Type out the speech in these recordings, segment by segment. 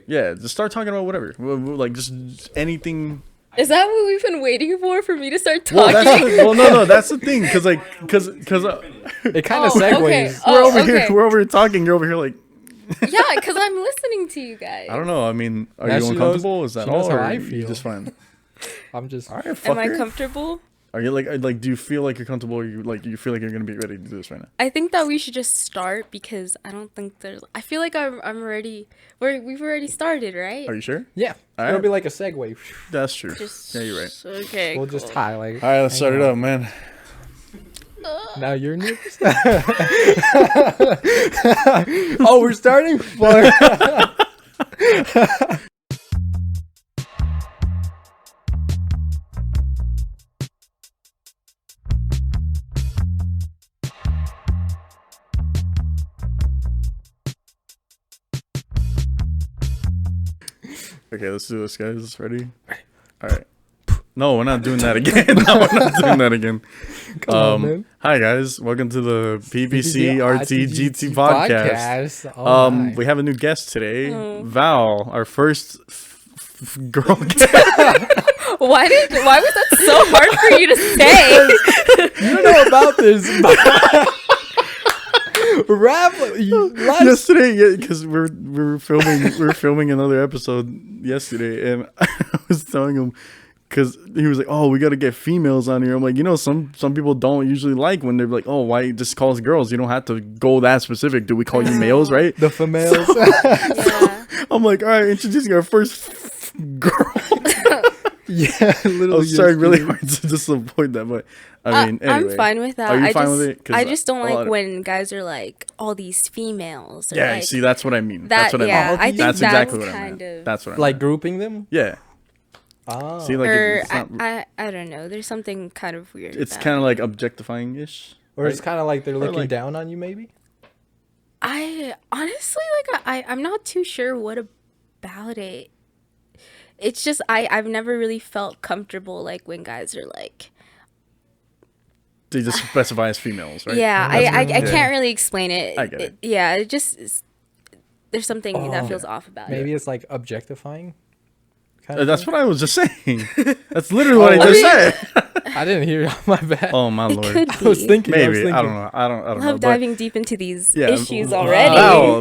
Yeah, just start talking about whatever. Like just anything. Is that what we've been waiting for me to start talking? No, that's the thing, because it kind of segues. Okay. We're over here. We're over here talking. You're over here like. Yeah, because I'm listening to you guys. I don't know. I mean, are Now you she uncomfortable? knows- Is that she knows all? how Or I are you feel. just fine? I'm just. All right, Am fucker. I comfortable? Are you like? Do you feel like you're comfortable? Or you feel like you're gonna be ready to do this right now? I think that we should just start because I don't think there's. I feel like I'm already. We've already started, right? Are you sure? Yeah. All It'll right. be like a segue. That's true. Just, Yeah, you're right. Okay. We'll just highlight. All right, let's start it up, man. Now you're nervous. Oh, we're starting. Fuck. Okay, let's do this, guys. Ready? All right. No, we're not doing that again. No, we're not doing that again. Come on, man. Hi, guys. Welcome to the PPC RT GT podcast. podcast. We have a new guest today, Val, our first girl guest. Why was that so hard for you to say? You don't know about this. Raph, Yesterday, yeah, because we were filming another episode yesterday, and I was telling him, because he was like, "Oh, we got to get females on here." I'm like, some people don't usually like when they're like, "Oh, why just call us girls? You don't have to go that specific. Do we call you males, right?" the females. Yeah. I'm like, "All right, introducing our first girl." Yeah, I was trying really hard to disappoint that, but I mean, anyway. I'm fine with that. Are you fine with it? 'Cause I just don't a lot like of- when guys are like all these females. Or Yeah, like, see, that's what I mean. that. That's what Yeah, I mean. I think That's that's exactly what I kind meant. of That's what I meant. like grouping them. Yeah. Oh. See, like or it's not, I don't know. There's something kind of weird. it's about kind of it. like objectifying ish. Or it's kind of like they're looking like- down on you, maybe. I honestly I'm not too sure what about it. It's just I've never really felt comfortable like when guys are like. They just specify as females, right? Yeah, I can't really explain it. I get it. Yeah, it just there's something that feels off about Maybe it. it's like objectifying. That's what I was just saying. That's literally what I just said. I didn't hear you. My bad. Oh my It lord. could I was be. thinking. Maybe I don't know. I don't know. Love but- diving deep into these yeah, issues already.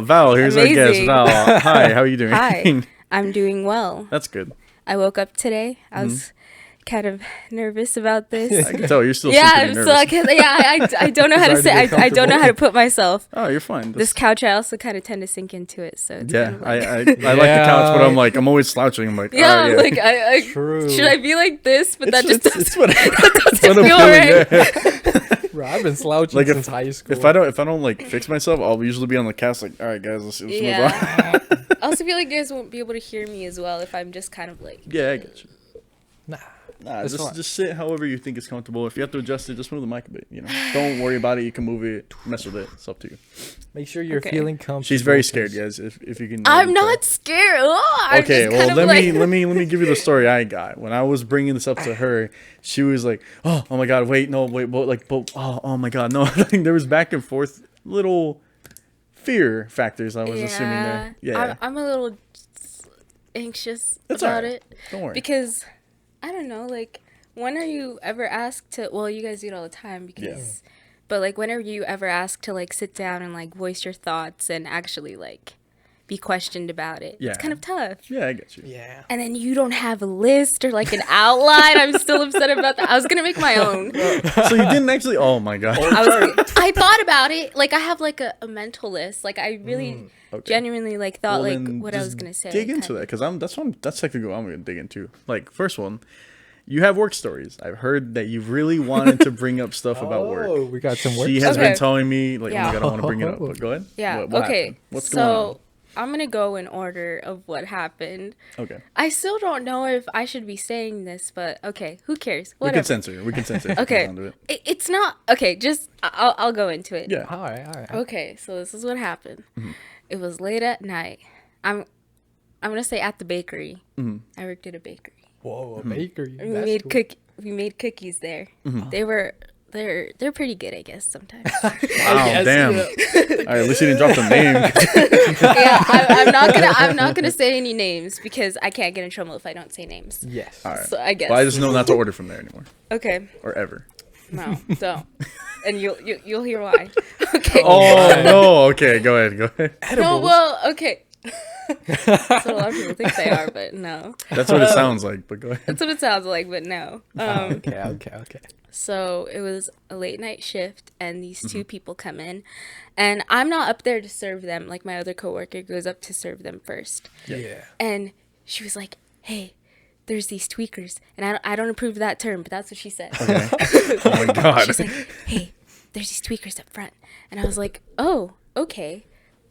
Val, here's our guest. Amazing. Val, hi. How are you doing? Hi, I'm doing well. That's good. I woke up today. I was kind of nervous about this. I can tell you're still Yeah, super I'm nervous. so I don't know how to It's say. hard to get I don't know how to put myself. Oh, you're fine. This couch, I also kind of tend to sink into it. So it's Yeah, kind of I like, like the couch, but I'm always slouching. I'm like, yeah, all right, like I True. should I be like this? But that just it's what doesn't feel unappealing, right. Bro, I've been slouching Like, since high school. If I don't like fix myself, I'll usually be on the cast like, all right, guys, let's move on. Yeah. I also feel like you guys won't be able to hear me as well if I'm just kind of like. Yeah, I get you. Nah, it's fine. Just sit however you think is comfortable. If you have to adjust it, just move the mic a bit. Don't worry about it. You can move it, mess with it. It's up to you. Make sure you're Okay. feeling comfortable. She's very scared, guys. If you can. I'm not scared. Oh, I'm Okay, just well kind of let like, me give you the story I got when I was bringing this up to her. She was like, "Oh my god, wait, no, wait, but oh my god, no." Like, there was back and forth little fear factors. I was assuming there. Yeah, I'm a little anxious It's about alright. it don't worry. because I don't know. Like, when are you ever asked to? Well, you guys do it all the time because. Yeah. But like, when are you ever asked to like sit down and like voice your thoughts and actually like be questioned about it? Yeah. It's kind of tough. Yeah, I get you. Yeah. And then you don't have a list or like an outline. I'm still upset about that. I was gonna make my own. So you didn't actually. Oh my god. I thought about it. Like, I have like a mental list. Like, I really Okay. genuinely like thought Well, like then what I just was gonna say. Dig into that because that's technically what I'm gonna dig into. Like, first one, you have work stories. I've heard that you've really wanted to bring up stuff about Oh, work. we got some work. She has Okay. been telling me like, Yeah. oh my god, I want to bring it up. But go ahead. Yeah. What Okay. happened? What's going on? So I'm gonna go in order of what happened. Okay. I still don't know if I should be saying this, but okay, who cares? We Whatever. can censor it. We can censor it. if it Okay. comes down to it. It's not okay. Just I'll go into it. Yeah. All right. Okay, so this is what happened. Mm-hmm. It was late at night. I'm gonna say at the bakery. Mm-hmm. I worked at a bakery. Whoa, a bakery. We That's made cool. we made cookies there. Mm-hmm. They were they're pretty good, I guess, sometimes. Wow, guess, damn. yeah. All right, at least you didn't drop the name. Yeah, I'm not gonna say any names because I can't get in trouble if I don't say names. Yes. All right. So I guess. Well, I just know not to order from there anymore Okay, or ever. no, don't. And you'll hear why. Okay. Oh no. Okay, go ahead. No, well, okay. That's what a lot of people think they are, but no. That's what it sounds like. But go ahead. That's what it sounds like, but no. Okay. So it was a late night shift, and these two people come in, and I'm not up there to serve them. Like, my other coworker goes up to serve them first. Yeah. And she was like, "Hey, there's these tweakers," and I don't approve of that term, but that's what she said. Okay. Oh my god. She's like, "Hey, there's these tweakers up front," and I was like, "Oh, okay."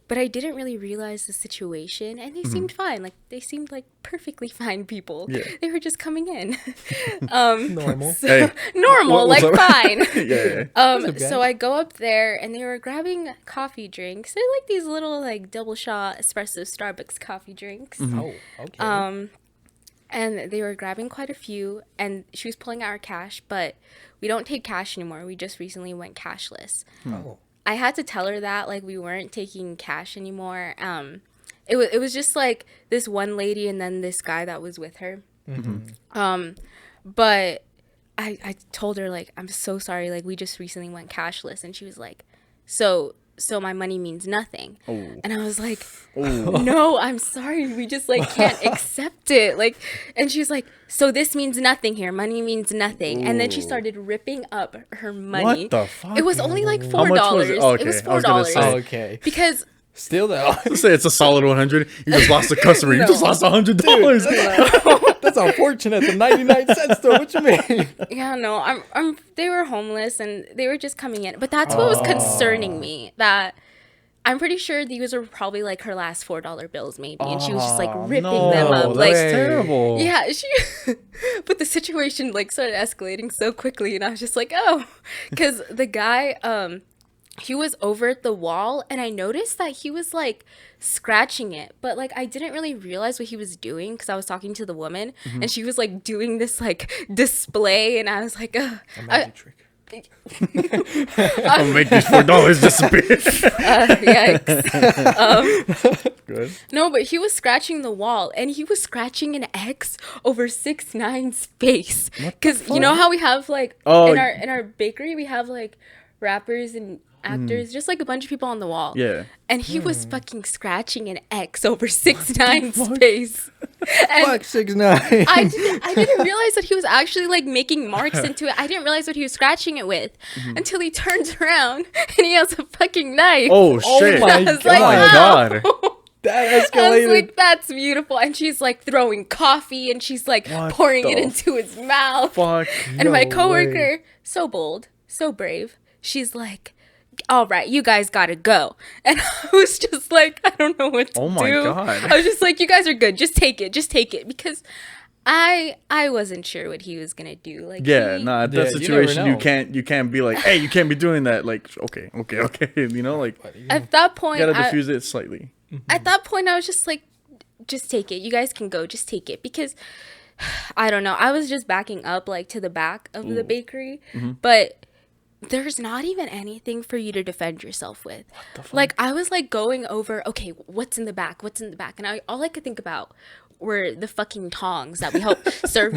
But I didn't really realize the situation, and they seemed fine. Like, they seemed like perfectly fine people. Yeah. They were just coming in. Normal. So, Hey, normal, what's like up? fine. Yeah. So I go up there, and they were grabbing coffee drinks. They're like these little like double shot espresso Starbucks coffee drinks. Oh, okay. And they were grabbing quite a few, and she was pulling out our cash, but we don't take cash anymore. We just recently went cashless. Oh. I had to tell her that, like, we weren't taking cash anymore. It was just like this one lady and then this guy that was with her. But I told her, like, I'm so sorry, like, we just recently went cashless, and she was like, so my money means nothing. Oh. And I was like, no, I'm sorry, we just, like, can't accept it. Like, and she's like, so this means nothing here, money means nothing. And then she started ripping up her money. What the fuck? It was only like $4. How much was it? Oh, okay. It was I was gonna $4 say. Okay. because Still though. Let's say it's a solid 100. You just lost a customer. You just lost $100. That's unfortunate. The 99 cents though. What you mean? yeah, no, they were homeless and they were just coming in. But that's what was concerning me, that I'm pretty sure these were probably like her last $4 bills maybe, and she was just like ripping them up. Like, That's terrible. yeah, but the situation like started escalating so quickly, and I was just like, oh, because the guy, he was over at the wall, and I noticed that he was like scratching it, but like I didn't really realize what he was doing because I was talking to the woman, and she was like doing this like display, and I was like, A magic trick. I'll make these $4 disappear. yikes. Good. No, but he was scratching the wall, and he was scratching an X over 6ix9ine's face. Because you know how we have like in our bakery we have like rappers and actors, just like a bunch of people on the wall. Yeah. And he was fucking scratching an X over 6ix9ine's face. And Fuck 6ix9ine. I didn't realize that he was actually like making marks into it. I didn't realize what he was scratching it with until he turns around and he has a fucking knife. Oh shit. my I was God. like, Oh my wow. god. That I was escalated. like, that's beautiful. And she's like throwing coffee and she's like What pouring it the into his mouth. Fuck. And my No coworker, so bold, so brave, she's like, all right, you guys gotta go. And I was just like, I don't know what to do. Oh my God. I was just like, you guys are good. Just take it. Because I wasn't sure what he was gonna do. Like, Yeah, nah, at that Yeah, you never situation you know. can't be like, hey, you can't be doing that. Like, okay. You know, like at that point, you gotta diffuse it slightly. at that point, I was just like, just take it. You guys can go. Just take it. Because I don't know. I was just backing up like to the back of the bakery, but there's not even anything for you to defend yourself with. Like, I was like going over, okay, what's in the back? And all I could think about were the fucking tongs that we help serve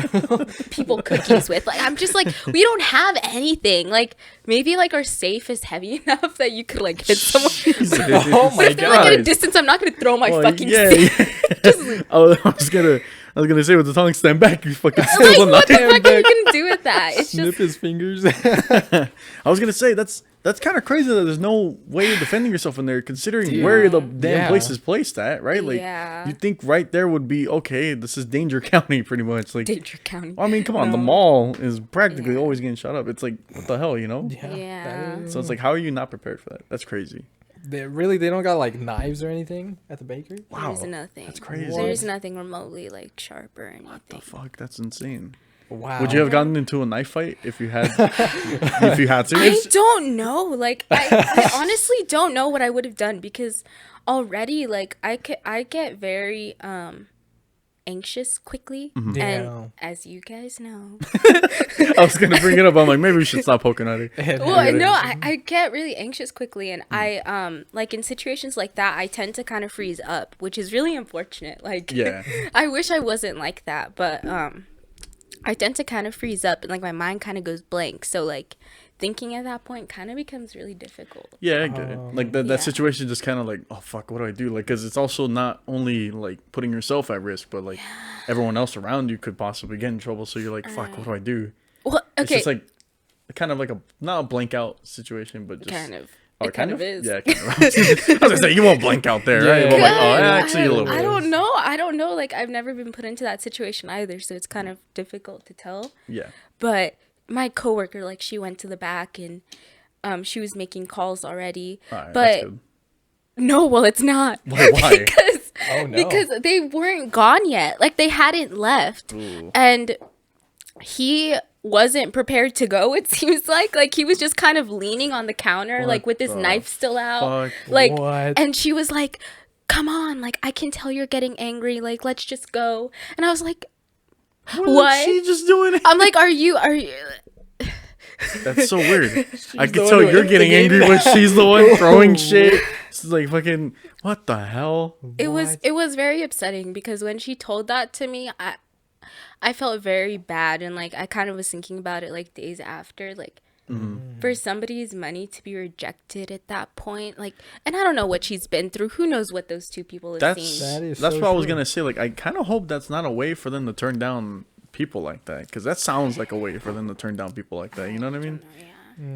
people cookies with. Like, I'm just like, we don't have anything. Like, maybe like our safe is heavy enough that you could like hit someone. Oh my If they're like at a God. distance, I'm not gonna throw my Well, fucking yeah, safe. yeah. I was gonna say with the tongue stand back, you fucking Like, still what the not. fuck are you gonna do with that? It's Snip just his fingers. I was gonna say that's kind of crazy that there's no way of defending yourself in there, considering where the damn Yeah. place is placed at, right? Like, Yeah. you think right there would be okay. This is Danger County, pretty much. Like, Danger County. I mean, come on, the mall is practically always getting shut up. It's like, what the hell, you know? Yeah. that is- So it's like, how are you not prepared for that? That's crazy. They don't got like knives or anything at the bakery? Wow, There's nothing. that's crazy. There's nothing remotely like sharp or anything. The fuck, that's insane. Wow. Would you have gotten into a knife fight if you had, if you had to? I don't know. Like, I honestly don't know what I would have done, because already like I get very anxious quickly. Yeah. And as you guys know, I was gonna bring it up. I'm like, maybe we should stop poking at it. well, no, I get really anxious quickly, and I like in situations like that, I tend to kind of freeze up, which is really unfortunate. Like, Yeah. I wish I wasn't like that, but I tend to kind of freeze up, and like my mind kind of goes blank. So like thinking at that point kind of becomes really difficult. Yeah, I get it. Like that Yeah. situation just kind of like, oh fuck, what do I do? Like, because it's also not only like putting yourself at risk, but like everyone else around you could possibly get in trouble. So you're like, fuck, what do I do? Well, It's okay, just like kind of like a not a blank out situation, but just kind of. Oh, It kind of is. Yeah, kind of. I was gonna say you won't blank out there, right? Yeah. But like, oh, Good. actually, a little bit. I don't know. Like I've never been put into that situation either, so it's kind of difficult to tell. Yeah. But my coworker, like, she went to the back and she was making calls already. All right, but that's good. no, well, it's not. Why? because Oh, no. because they weren't gone yet. Like they hadn't left, Ooh. and he wasn't prepared to go. It seems like he was just kind of leaning on the counter, like with his the knife still out, fuck? like. What? And she was like, "Come on, like I can tell you're getting angry. Like let's just go." And I was like, "What?" Is she just doing it? I'm like, "Are you?" That's so weird. I the can one tell who you're getting angry instigated when she's the one throwing shit. It's like fucking what the hell? It was very upsetting because when she told that to me, I felt very bad, and like I kind of was thinking about it like days after, like for somebody's money to be rejected at that point, like, and I don't know what she's been through. Who knows what those two people have That's seen? That is that's so what I was true. gonna say. Like I kind of hope that's not a way for them to turn down people like that, because that sounds like a way for them to turn down people like that. You know what I mean?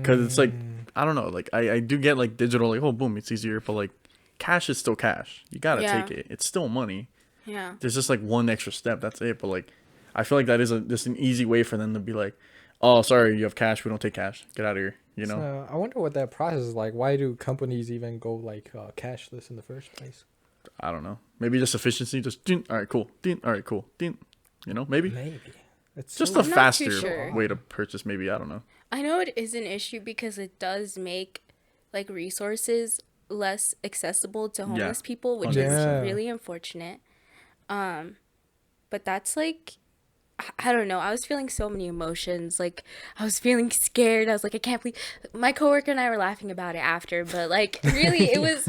Because it's like I don't know. Like I do get like digital, like oh boom, it's easier, but like cash is still cash. You gotta Yeah. take it. It's still money. Yeah. There's just like one extra step. That's it. But like I feel like that is just an easy way for them to be like, oh sorry, you have cash. We don't take cash. Get out of here. You know? So, I wonder what that process is like. Why do companies even go like cashless in the first place? I don't know. Maybe just efficiency. Just ding, all right, cool. Ding, all right, cool. Ding. You know, maybe Maybe. It's just so a I'm not faster too sure. way to purchase. Maybe I don't know. I know it is an issue because it does make like resources less accessible to homeless people, which Yeah. is really unfortunate. But that's like, I don't know. I was feeling so many emotions. Like I was feeling scared. I was like, I can't believe. My coworker and I were laughing about it after, but like really, it was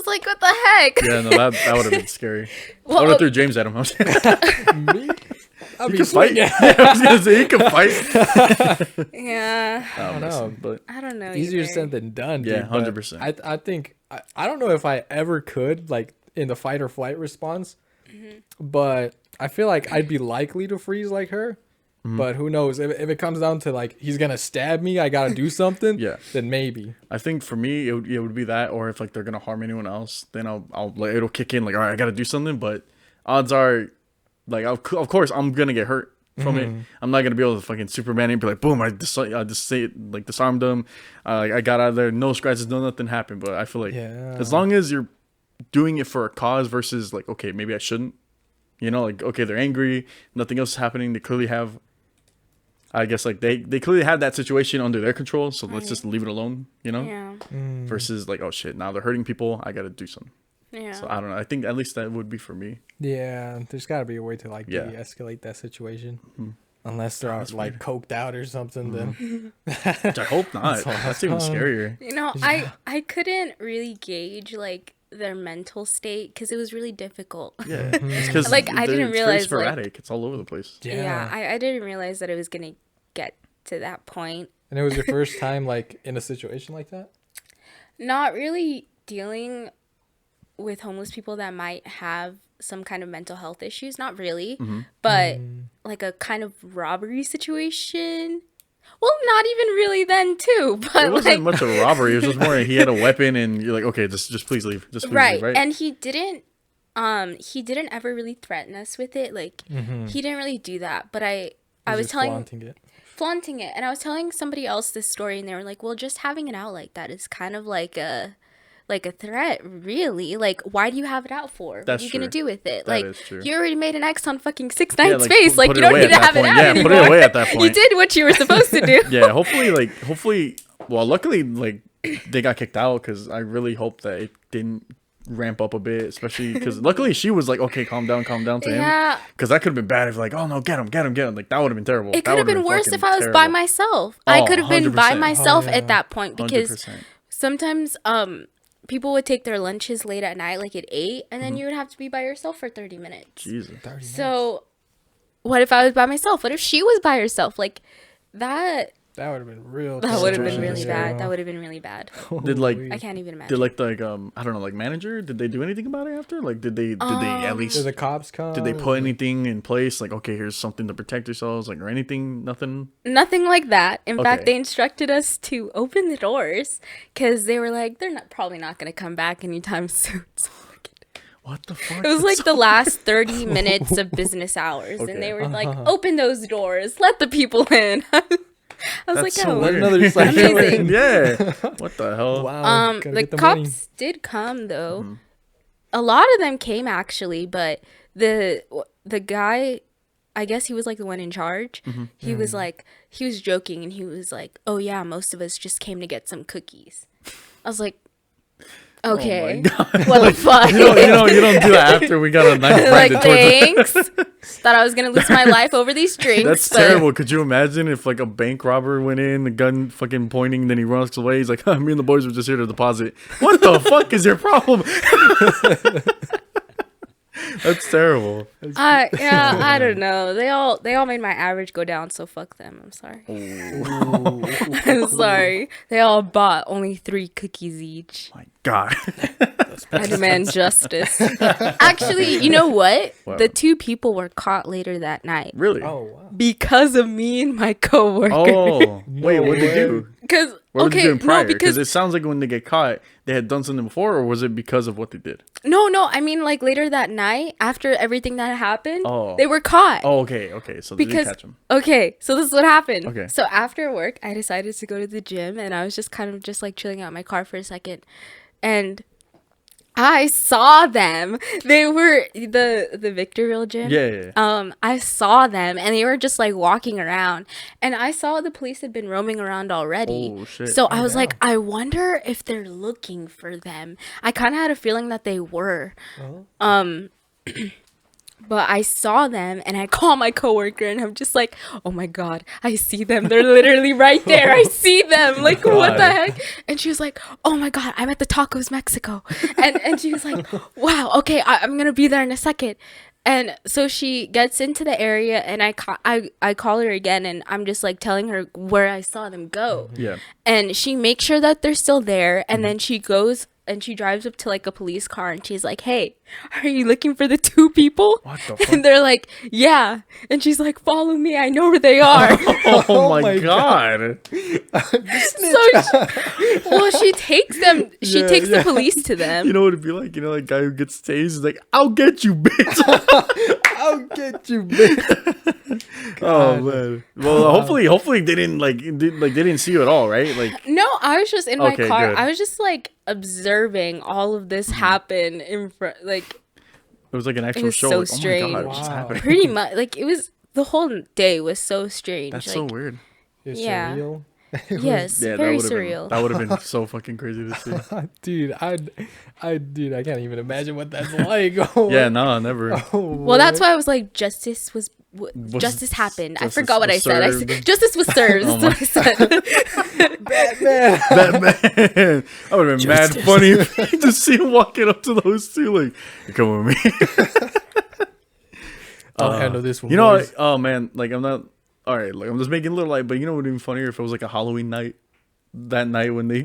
like, what the heck? Yeah, no, that would have been scary. Well, I would have threw James at him. me. I'll You be can fight. swinging. Yeah, I was gonna say you can fight. Yeah, I don't know. but I don't know. Easier either. said than done. Yeah, dude, but 100%. I think I don't know if I ever could like in the fight or flight response, but I feel like I'd be likely to freeze like her. But who knows if it comes down to like he's gonna stab me, I gotta do something. Yeah. Then maybe. I think for me it would be that, or if like they're gonna harm anyone else, then I'll like it'll kick in like all right, I gotta do something. But odds are, like of course I'm gonna get hurt from it. I'm not gonna be able to fucking Superman it and be like boom, I just disarmed them. I got out of there, no scratches, no nothing happened. But I feel like Yeah. as long as you're doing it for a cause versus like okay maybe I shouldn't, you know, like okay they're angry, nothing else is happening, they clearly have. I guess like they clearly had that situation under their control, so let's just leave it alone, you know. Yeah, Versus like oh shit, now they're hurting people, I gotta do something. yeah. So I don't know. I think at least that would be for me. Yeah, there's got to be a way to like Yeah. de-escalate that situation, unless they're like coked out or something. Then Which I hope not. That's even scarier. You know, I couldn't really gauge like their mental state because it was really difficult. Yeah, it's because Like, I didn't realize, it's very sporadic. It's all over the place. Yeah, I didn't realize that it was gonna get to that point. And it was your first time like in a situation like that. Not really dealing with homeless people that might have some kind of mental health issues. Not really, but like a kind of robbery situation. Well, not even really then too. But It wasn't like, much of a robbery. It was just more he had a weapon, and you're like, okay, just please leave. Just please right. leave, right? And he didn't ever really threaten us with it. Like he didn't really do that. But I was Just telling flaunting it. and I was telling somebody else this story, and they were like, well, just having it out like that is kind of like a threat, really. Like, why do you have it out for? That's what are you gonna true. do with it? That like, is true. you already made an X on fucking 6ix9ine's like, face. Like, put you it don't away need to at that have it point. out Yeah, anymore. put it away at that point. You did what you were supposed to do. Yeah, hopefully, well, luckily, like they got kicked out because I really hope that it didn't ramp up a bit, especially because luckily she was like, okay, calm down to him. Because that could have been bad if like, oh no, get him. Like that would have been terrible. It could have been worse if I was by myself. I could have been by myself at that point because 100%. Sometimes people would take their lunches late at night, like at 8, and then you would have to be by yourself for 30 minutes. Jesus. 30 minutes. So what if I was by myself? What if she was by herself? Like that. That would have been real. That would have been really bad. That would have been really bad. Did like I can't even imagine. Did like I don't know, like manager? Did they do anything about it after? Like did they at least did the cops come? Did they put anything in place? Like okay, here's something to protect yourselves, like or anything? Nothing. Nothing like that. In fact, they instructed us to open the doors because they were like, they're probably not gonna come back anytime soon. So what the fuck? It was like the last 30 minutes of business hours, and they were like, open those doors, let the people in. I was like, oh, amazing. Yeah. What the hell? Wow. The cops did come though. Mm-hmm. A lot of them came actually, but the guy, I guess he was like the one in charge. Mm-hmm. He was like, he was joking and he was like, oh yeah, most of us just came to get some cookies. I was like, okay, what the fuck? You don't do that after we got a knife like thanks. Thought I was gonna lose my life over these drinks. That's terrible. Could you imagine if like a bank robber went in, the gun fucking pointing, then he runs away? He's like, me and the boys were just here to deposit. What the fuck is your problem? That's terrible. I don't know. They all made my average go down, so fuck them. I'm sorry. I'm sorry. They all bought only 3 cookies each. My God. I demand justice. Actually, you know what? The 2 people were caught later that night. Really? Oh wow. Because of me and my coworker. Oh, wait, what did they do? Because because it sounds like when they get caught, they had done something before, or was it because of what they did? No. I mean, like later that night, after everything that happened, they were caught. Oh, okay. So they did catch them. Okay, so this is what happened. Okay. So after work, I decided to go to the gym, and I was just kind of just like chilling out in my car for a second, and I saw them. They were the Victorville gym. Yeah. I saw them, and they were just like walking around, and I saw the police had been roaming around already. Oh shit! So I was like, I wonder if they're looking for them. I kind of had a feeling that they were. But I saw them, and I call my coworker, and I'm just like, oh my God, I see them. They're literally right there. I see them. Like, what the heck? And she was like, oh my God, I'm at the Tacos Mexico. And she was like, wow, okay, I'm going to be there in a second. And so she gets into the area, and I call her again, and I'm just like telling her where I saw them go. Yeah. And she makes sure that they're still there, and then she goes and she drives up to like a police car, and she's like, hey, are you looking for the 2 people? What the fuck? And they're like, yeah. And she's like, follow me, I know where they are. Oh my God. Well, she takes them. She takes the police to them. You know what it'd be like? You know, like guy who gets tased is like, I'll get you, bitch. I'll get you, bitch. Oh man. Well, hopefully they didn't they didn't see you at all, right? Like, no, I was just in my car. Good. I was just like observing all of this happen in front. Like, it was like an actual it was show. so like, strange. Oh my God, what just happened? Pretty much, like it was. The whole day was so strange. That's like, so weird. It's yeah. surreal. Yes, very surreal. That would have been so fucking crazy to see. Dude, I can't even imagine what that's like. Yeah, no, never. Well, that's why I was like, justice happened. I forgot what I said. I said justice was served. That's what I said. Batman. I would have been mad funny to see him walking up to those 2 like, you come with me. I'll handle this one. You know, oh man, like I'm not. All right, like I'm just making a little light, but you know what would be funnier if it was like a Halloween night. That night when they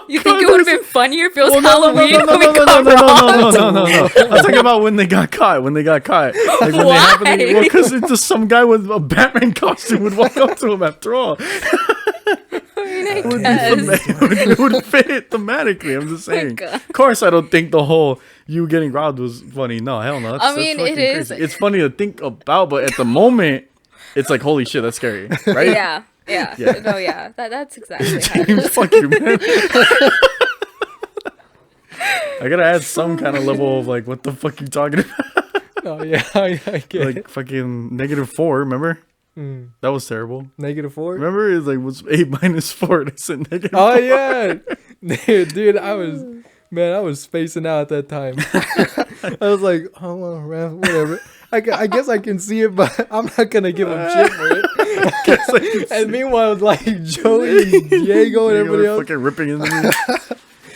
you think it would have been funnier if it was Halloween? No. I'm talking about when they got caught. Like when Why? Well, because it's just some guy with a Batman costume would walk up to him after all. It would fit thematically. I'm just saying. Of course, I don't think the whole you getting robbed was funny. No, hell no. I mean, it is. Crazy. It's funny to think about, but at the moment, it's like, holy shit, that's scary, right? Yeah. No, yeah. That's exactly how it James, is. fuck you, man. I gotta add some kind of level of like, what the fuck you talking about? Oh yeah, I get like it. fucking -4. Remember? That was terrible. -4. Remember, it was 8 - 4. They said negative. Oh 4. yeah, dude, I was Man, I was spacing out at that time. I was like, oh, well, Raph, whatever. I guess I can see it, but I'm not going to give him shit for it. And meanwhile, like, Joey and Diego and everybody else. Fucking ripping into me.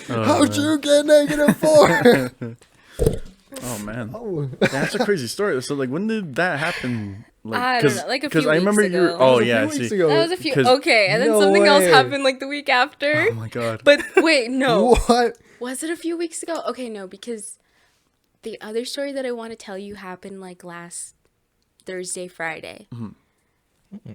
How'd you get -4? Oh, man. Oh. That's a crazy story. So, like, when did that happen? Like, I don't know, like a few Because I remember weeks you were... ago. Oh, That was a yeah, few weeks see. ago. That was a few. 'Cause- Okay, and then No something else way. happened like the week after. Oh, my God. But wait, no. What? Was it a few weeks ago? Okay, no, because the other story that I want to tell you happened like last Thursday, Friday.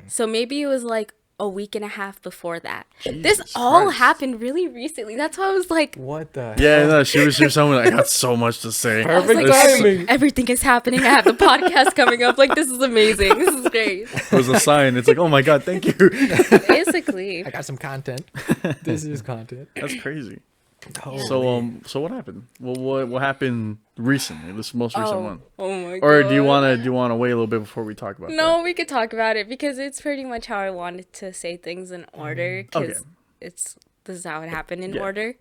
So maybe it was like a week and a half before that. This all Christ. happened really recently. That's why I was like, What the Yeah, no, she was telling me, I got so much to say. I was Perfect like, timing. everything is happening. I have the podcast coming up. Like, this is amazing. This is great. It was a sign. It's like, oh, my God, thank you. Basically. I got some content. This is content. That's crazy. Oh, So what happened? What happened recently? This most recent one. Oh my god. Or do you wanna wait a little bit before we talk about that? No, we could talk about it because it's pretty much how I wanted to say things in order. Because Okay. this is how it happened in Yeah. order.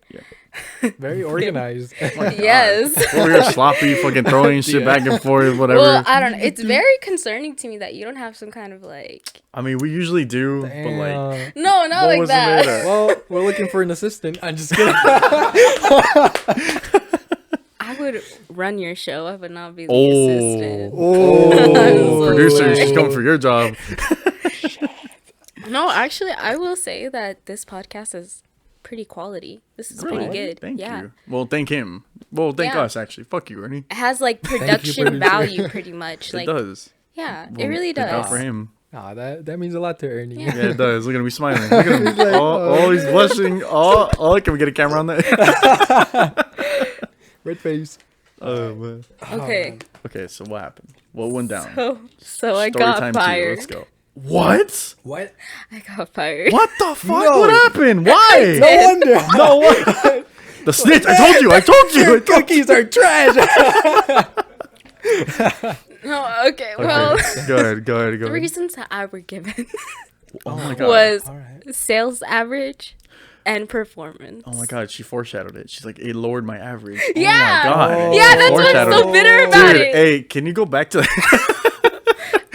very organized. Yes. Over here sloppy, fucking throwing shit back and forth, whatever. Well, I don't know. It's very concerning to me that you don't have some kind of like. I mean, we usually do, but like, Damn. No, not What like was it that. made of? Well, we're looking for an assistant. I'm just kidding. I would run your show. I would not be the oh, assistant. oh, I'm producer, sorry. she's coming for your job. No, actually, I will say that this podcast is pretty quality. This is pretty good. Thank yeah. you. Well, thank him. Well, thank Yeah. us actually. Fuck you, Ernie. It has like you, production producer. value, pretty much. It Like, does. yeah, it Well, really thank God does. for him. Nah, that means a lot to Ernie. Yeah. Yeah, it does. Look at him, he's smiling. Look at him. He's like, oh, he's blushing. Oh, can we get a camera on that? Red face. Oh man. Okay, Okay, so what happened? What went down? so I Story got time 2. fired. Let's go. What? What? I got fired. What the fuck? No. What happened? Why? No wonder. No what? The snitch. I told you. I told you. Cookies are trash. No, okay. Well, Go ahead. the reasons that I were given Oh my god. was All right. sales average and performance. Oh my god. She foreshadowed it. She's like, it lowered my average. Yeah. Oh my god. Yeah, that's what's Foreshadowed so it. bitter about Dude, it. hey, can you go back to that?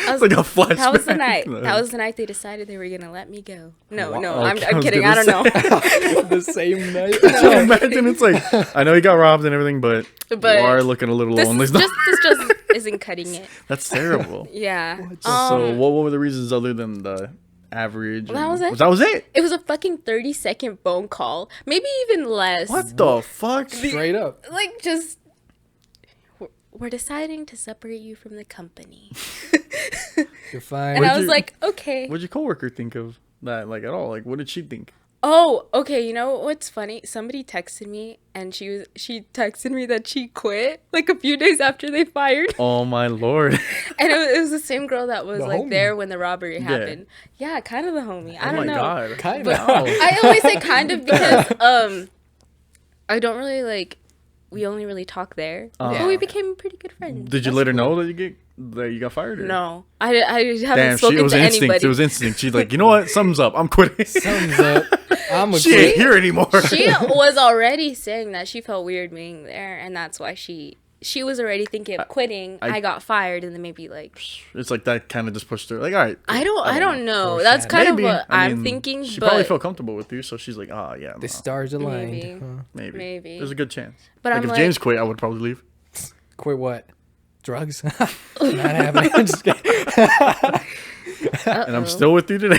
I It's was- like a flashback. That was the night. That was the night they decided they were gonna let me go. No, Wow. no, Okay, I I'm was kidding. gonna I don't know. The same night. So imagine it's like, I know he got robbed and everything, but, But you are looking a little This lonely. is just isn't cutting it. That's terrible. Yeah. So what were the reasons other than the average? That and- was it. That was it? It was a fucking 30-second phone call, maybe even less. What the fuck? Straight up. Like just. We're deciding to separate you from the company. You're fine. And I What'd was you- like, okay. What'd your coworker think of that, like, at all? Like, what did she think? Oh, okay. You know what's funny? Somebody texted me, and she texted me that she quit like a few days after they fired, Oh my lord. and it was the same girl that was The like homie. there when the robbery happened. Yeah, kind of the homie. I Oh don't my know. god. Kind But of. I always say kind of because I don't really like. We only really talk there, but we became pretty good friends. Did you let her know that you got fired? Or? No, I haven't Damn, spoken it was to instinct. anybody. It was instinct. She's like, you know what? Something's up. I'm quitting. Thumbs up. I'm a She ain't here anymore. She was already saying that she felt weird being there, and that's why she was already thinking of quitting. I got fired, and then maybe like It's like that kind of just pushed her. Like, all right. I don't know. Foreshadowing. That's kind Maybe. of what I I'm mean, thinking. She but probably felt comfortable with you, so she's like, oh yeah, The no, stars aligned. Maybe. Huh. maybe. maybe. There's a good chance. But Like I'm if like- James quit, I would probably leave. Quit what? Drugs? Not happening. I'm just kidding. And I'm still with you today.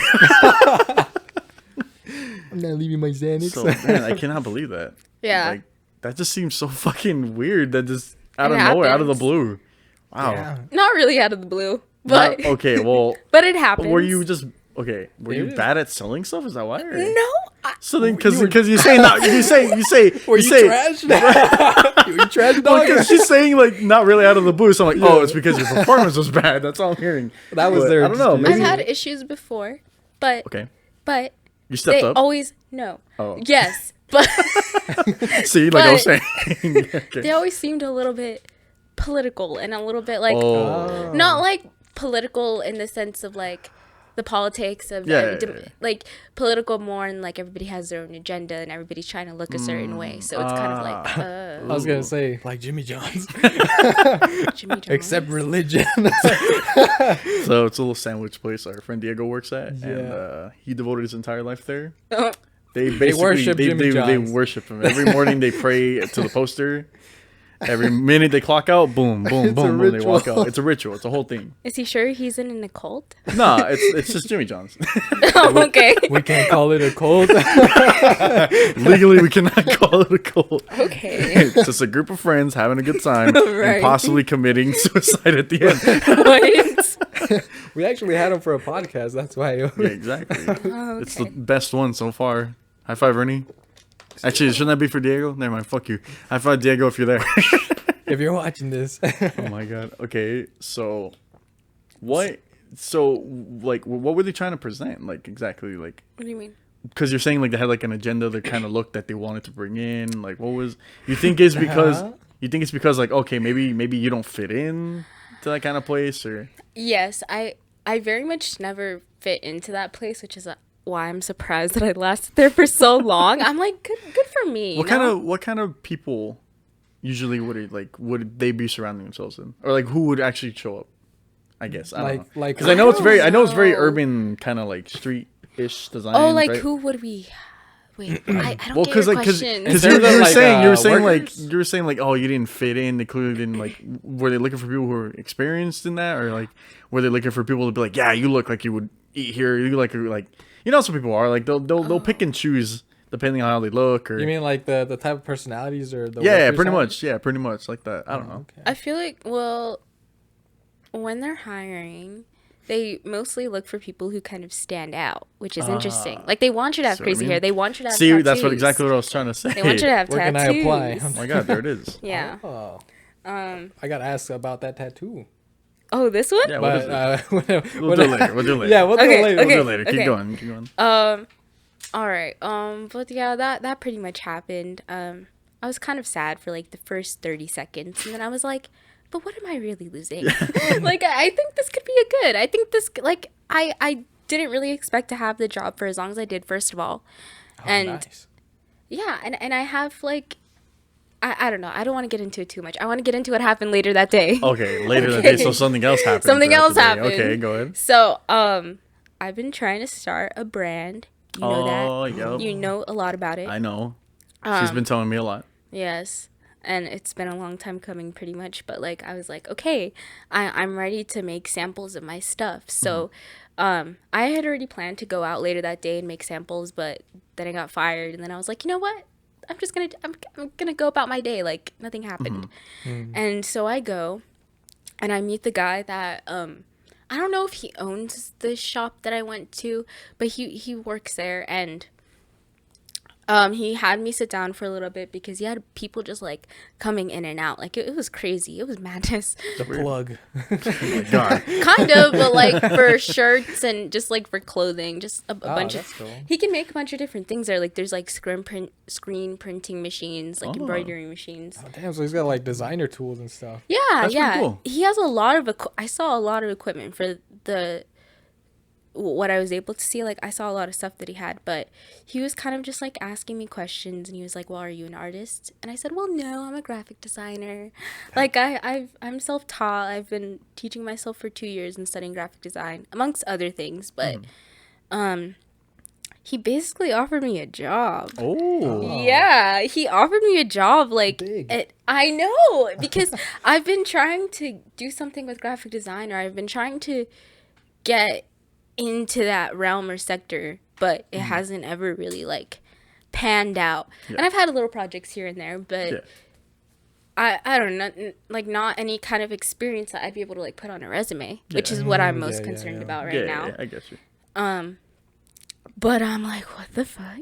I'm not leaving my Xanax. So man, I cannot believe that. Yeah. Like that just seems so fucking weird. That just out It of nowhere, out of the happens. blue. Wow. Yeah. Not really out of the blue, but Not- okay. Well, but it happens. were you just okay? Were you It is. bad at selling stuff? Is that why? Or? No. So then, You were- because you say not, you say Were you say. trash? You were trash No, dog? because she's saying like not really out of the blue. So I'm like, oh, it's because your performance was bad. That's all I'm hearing. That was But their I don't know. excuse. Maybe I've had issues before, but okay. but You stepped they up. always no. Oh. Yes, but See, like I was but- saying. Okay. they always seemed a little bit political and a little bit like Oh. not like political in the sense of like the politics of Yeah. like political more, and like everybody has their own agenda and everybody's trying to look a certain way. So it's kind of like I was gonna say like Jimmy John's, Jimmy John's. except religion. So it's a little sandwich place our friend Diego works at, and he devoted his entire life there. They basically worship Jimmy they John's. worship him every morning. They pray to the poster. Every minute they clock out, boom, boom, boom, boom. They walk out. It's a ritual. It's a whole thing. Is he sure he's in an occult? Nah, it's just Jimmy John's. Oh, okay. We can't call it a cult. Legally, we cannot call it a cult. Okay. It's just a group of friends having a good time Right. and possibly committing suicide at the end. What? We actually had him for a podcast. That's why. Yeah, exactly. Oh, It's the okay. best one so far. High five, Ernie. Actually, shouldn't that be for Diego? Never mind. Fuck you. High five, Diego, if you're there. If you're watching this, Oh my god. Okay, so what? So like, what were they trying to present? Like exactly, like What do you mean? because you're saying like they had like an agenda, the kind of look that they wanted to bring in. Like, what was? You think it's because like okay, maybe you don't fit in to that kind of place or Yes, I very much never fit into that place, which is why I'm surprised that I lasted there for so long. I'm like, good for me. what kind of people usually would they be surrounding themselves in, or like who would actually show up? I guess I don't know. like Because I know it's very know. urban kind of like street-ish design. Oh, like right? who would we? Wait, I don't Well, get because your like question. because Instead you of, were like, saying workers? you were saying like oh you didn't fit in. They clearly didn't like. Were they looking for people who were experienced in that, or like were they looking for people to be like, yeah, you look like you would eat here. You look like you know, some people are like they'll pick and choose depending on how they look. Or you mean like the type of personalities or the yeah, workers pretty have? much. Yeah, pretty much like that. I don't know. Okay. I feel like, well, when they're hiring, they mostly look for people who kind of stand out, which is interesting. Like, they want you to have see what I crazy mean? hair. They want you to have See, tattoos. that's exactly what I was trying to say. They want you to have Where can I tattoos. apply? Oh my god, there it is. Yeah. Oh, Um. I got asked about that tattoo. Oh, this one? Yeah, what is But it? We'll do it later. We'll do it later. Yeah, we'll do Okay, it later. We'll do okay. it later. Keep okay. going. Keep going. All right. But yeah, that pretty much happened. I was kind of sad for like the first 30 seconds, and then I was like, but what am I really losing? Like, I think this could be a good. I think this, like, I didn't really expect to have the job for as long as I did, first of all. And Nice. yeah, and I have like, I don't know. I don't want to get into it too much. I want to get into what happened later that day. Okay, later that day, so something else happened. Something throughout else the day. happened. Okay, go ahead. So, I've been trying to start a brand. You know that. Yep. You know a lot about it. I know. She's been telling me a lot. Yes. And it's been a long time coming pretty much. But like I was like, okay, I'm ready to make samples of my stuff. So I had already planned to go out later that day and make samples, but then I got fired, and then I was like, you know what? I'm gonna go about my day like nothing happened. And so I go and I meet the guy that I don't know if he owns the shop that I went to, but he works there, and he had me sit down for a little bit because he had people just like coming in and out. Like it was crazy. It was madness. The plug. Oh my god. Kind of, but like for shirts and just like for clothing, just a bunch of. that's cool. He can make a bunch of different things there. Like there's like screen printing machines, like Oh. embroidery machines. Oh, damn, so he's got like designer tools and stuff. Yeah, That's pretty yeah. cool. He has a lot of. I saw a lot of equipment for what I was able to see. Like I saw a lot of stuff that he had, but he was kind of just like asking me questions, and he was like, well, are you an artist? And I said, well, no, I'm a graphic designer. Like I'm self-taught. I've been teaching myself for 2 years and studying graphic design amongst other things, but he basically offered me a job. Oh. Yeah, he offered me a job. Like, Big. I know, because I've been trying to do something with graphic design, or I've been trying to get into that realm or sector, but it hasn't ever really like panned out. Yeah. And I've had little projects here and there, but Yeah. I don't know, like not any kind of experience that I'd be able to like put on a resume, which is what I'm most concerned about right now. Yeah, I get you. But I'm like, what the fuck?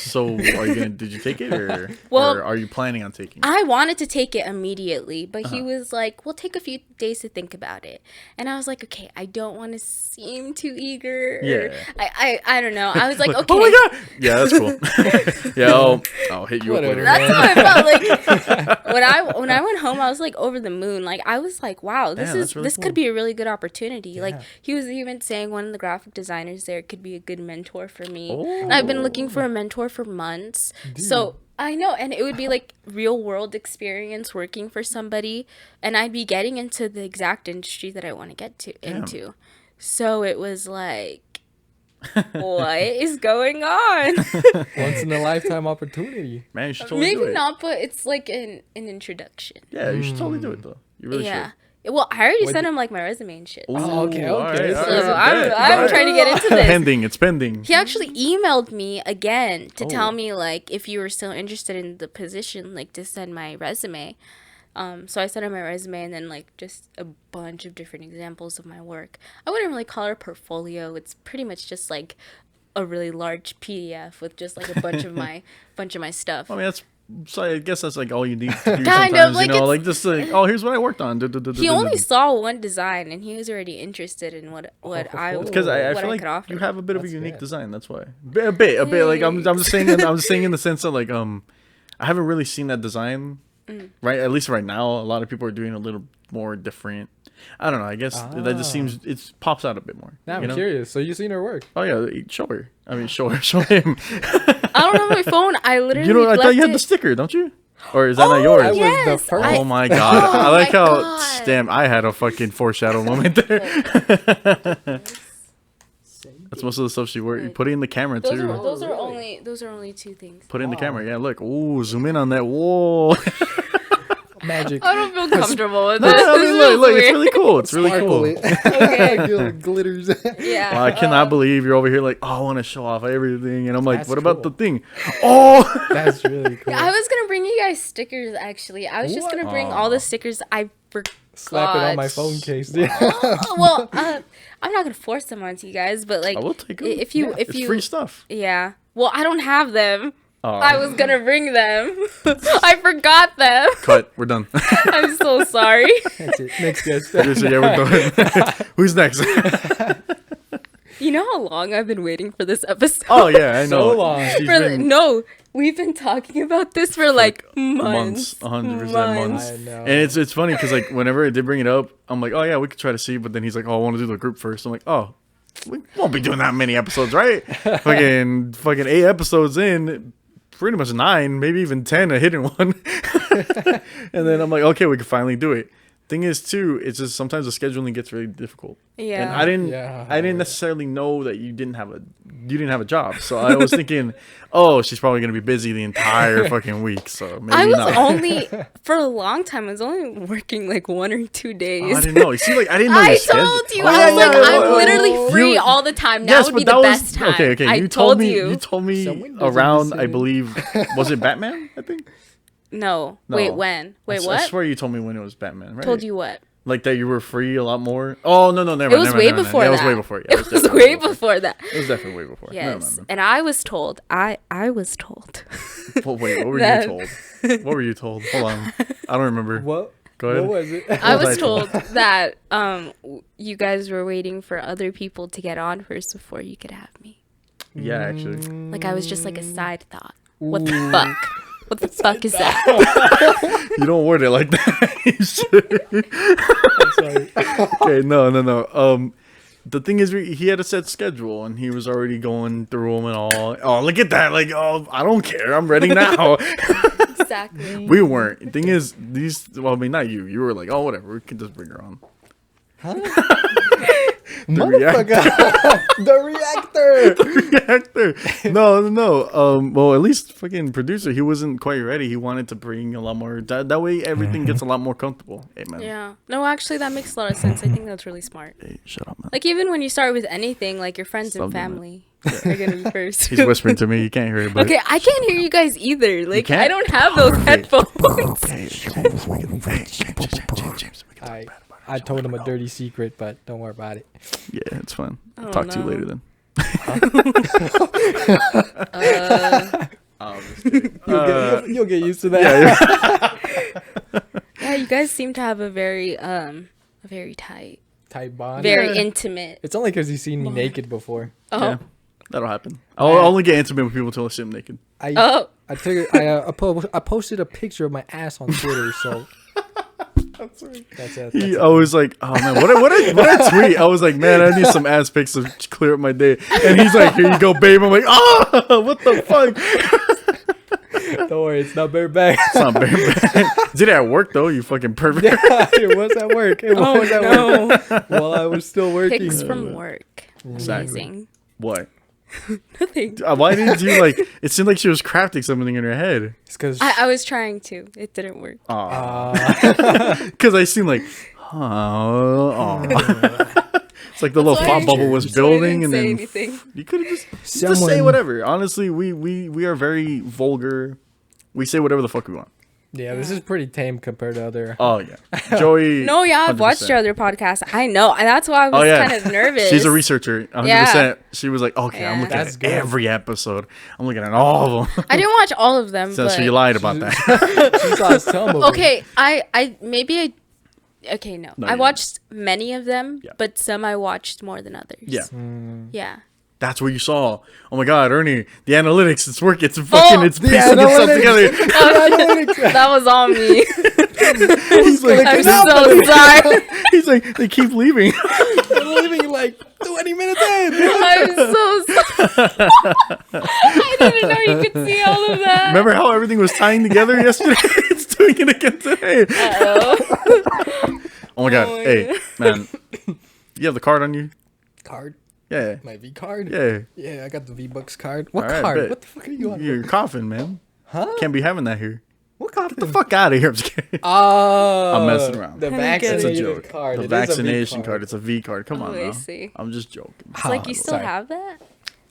So did you take it or are you planning on taking it? I wanted to take it immediately, but he was like, we'll take a few days to think about it. And I was like, okay, I don't want to seem too eager. Yeah. I don't know. I was like, okay. Oh my God. Yeah, that's cool. Yeah, I'll hit you Whatever, up later. That's how I felt. Like when I went home, I was like over the moon. Like I was like, wow, this really this cool. could be a really good opportunity. Yeah. Like he was even saying one of the graphic designers there could be a good mentor for me. Oh. And I've been looking for a mentor for months. Dude. So I know, and it would be like real world experience working for somebody, and I'd be getting into the exact industry that I want to get into. So it was like, what is going on? Once in a lifetime opportunity. Man, you should totally do Maybe it. not, but it's like an introduction. Yeah, you should totally do it though. You really Yeah. should. Well, I already What sent the- him like my resume and shit. Oh, okay. Ooh, all right, all So right, I'm bet. trying to get into this. It's pending. He actually emailed me again to Oh. tell me like if you were still interested in the position, like to send my resume. So I sent him my resume and then like just a bunch of different examples of my work. I wouldn't really call it a portfolio. It's pretty much just like a really large PDF with just like a bunch of my stuff. I mean, so I guess that's like all you need to do Kind sometimes, of, like, you know, it's- like just like, oh, here's what I worked on. He only saw one design and he was already interested in what I because I what feel like could offer. you have a bit of a That's unique good. design. That's why a bit. Like I'm just saying in the sense that like I haven't really seen that design right. At least right now, a lot of people are doing a little more different. I don't know. I guess that just seems it pops out a bit more. Now you I'm know? curious. So you seen her work? Oh yeah, show her. I mean, show him. I don't have my phone. I literally You know, I thought left you had it- the sticker, don't you? Or is that not I yours? was the Yes, first. Oh my God! Oh I like my how God. damn I had a fucking foreshadow moment there. That's most of the stuff she wore. You put it in the camera Those too. are really? those are only two things. Put it in the Wow. camera. Yeah, look. Ooh, zoom in on that. Whoa. Magic. I don't feel comfortable with No, this. I mean, This look, feels it's weird. really cool. It's really cool. Okay. Glitters. Yeah. Wow, I cannot believe you're over here like, oh, I want to show off everything, and I'm like, That's what about the cool. thing? Oh, That's really cool. I was gonna bring you guys stickers. Actually, I was just What? gonna bring all the stickers I forgot. Slap it on my phone case. Yeah. Well, I'm not gonna force them onto you guys, but like, I will take 'em. if you if it's you free stuff. yeah. Well, I don't have them. Oh, I was gonna bring them. I forgot them. cut. We're done. I'm so sorry. That's it. Next guest. Yeah, we're done. Who's next? You know how long I've been waiting for this episode? Oh yeah, I know. So long. She's For, been no, we've been talking about this for like months. 100% months. I know. And it's funny because like whenever I did bring it up, I'm like, oh yeah, we could try to see. But then he's like, oh, I want to do the group first. I'm like, oh, we won't be doing that many episodes, right? fucking 8 episodes in, pretty much 9, maybe even 10, a hidden one. And then I'm like, okay, we can finally do it. Thing is too, it's just sometimes the scheduling gets really difficult. Yeah. And I didn't Yeah. necessarily know that you didn't have a job. So I was thinking, oh, she's probably gonna be busy the entire fucking week. So maybe I was not. only for a long time. I was only working like 1 or 2 days. Oh, I didn't know. You see, like I didn't know I your schedule. told you. Oh, I was yeah, like, yeah, I'm yeah, literally yeah. free You- all the time. Now Yes, would but be that the was best time. okay. I You told me. you. You told me Someone doesn't around. listen. I believe was it Batman? I think. No. No. Wait, when? Wait, I what? swear you told me when it was Batman. Right? Told you what? Like that you were free a lot more. Oh no, never. It was way before that. It was way before. Yeah, It was definitely way before that. It was definitely way before. Never Yes, mind, and I was told. I was told. then. Well, wait, what were that- you told? What were you told? Hold on, I don't remember. What? Go ahead. What was it? I was I was told? told that you guys were waiting for other people to get on first before you could have me. Yeah, actually. Like I was just like a side thought. What the fuck? What the fuck is that? You don't word it like that. You should. I'm sorry. Okay, no. The thing is, he had a set schedule, and he was already going through them and all. Oh, look at that! Like, oh, I don't care. I'm ready now. Exactly. We weren't. The thing is, well, I mean, not you. You were like, oh, whatever. We can just bring her on. The reactor. The reactor. Reactor. No. Well, at least fucking producer, he wasn't quite ready. He wanted to bring a lot more. That way, everything gets a lot more comfortable. Hey, man. Yeah. No, actually, that makes a lot of sense. I think that's really smart. Hey, shut up, man. Like even when you start with anything, like your friends Stop and doing that. family are gonna be first. He's whispering to me. You can't hear it, but Okay, I can't hear you guys either. Like can't? I don't have those headphones. Hey, James, we can. Hey, James, we can. I told him a dirty secret, but don't worry about it. Yeah, it's fine. I'll Oh, talk to you no. later then. Oh, just kidding. You'll get used to that. Yeah, you guys seem to have a very tight, Tight bond. very intimate. It's only because you've seen me naked before. Oh, Yeah, that'll happen. I'll only get intimate with people until I see them naked. I posted a picture of my ass on Twitter, so that's it. I was like, oh man, what a tweet. I was like, man, I need some ass pics to clear up my day. And he's like, here you go, babe. I'm like, oh, what the fuck? Don't worry, it's not bare back. It's not bad. Did it at work though? You fucking pervert. Yeah, it was at work. It was at work while I was still working. pics from work. Exactly. Amazing. What? Nothing. Why didn't you like? It seemed like she was crafting something in her head. It's because I was trying to. It didn't work. Because I seemed like, it's like the little thought bubble was building, and then anything. you could have just say whatever. Honestly, we are very vulgar. We say whatever the fuck we want. yeah, this is pretty tame compared to other. Oh yeah, Joey. No, yeah, I've watched 100%. your other podcast. I know, and that's why I was kind of nervous. She's a researcher. 100%. Yeah. She was like, okay, I'm Yeah. looking That's at good. every episode. I'm looking at all of them. I didn't watch all of them, So but you lied about that. She saw us tell him. okay, okay, no. No, I you watched many of them, Yeah. but some I watched more than others. Yeah, Yeah. that's what you saw. Oh my God, Ernie, the analytics, it's working. It's fucking, it's the piecing itself analytics. together. That was on me. He's like, I'm so sorry. he's like, they keep leaving. We're leaving like 20 minutes in. I'm so sorry. I didn't know you could see all of that. Remember how everything was tying together yesterday? It's doing it again today. Uh-oh. Oh my God, Oh my hey, man, you have the card on you? Card? Yeah, My V card? yeah. Yeah, I got the V-Bucks card. What All right, card? bet. What the fuck are you on? You're coughing, man. Huh? Can't be having that here. What card? Get the fuck out of here. I'm just kidding. Oh, I'm messing around. The I don't get It's a it. vaccinated joke. card. The It is a V vaccination card. It's a V card. Come on Oh, I now. see. I'm just joking. It's like you still Sorry. have that?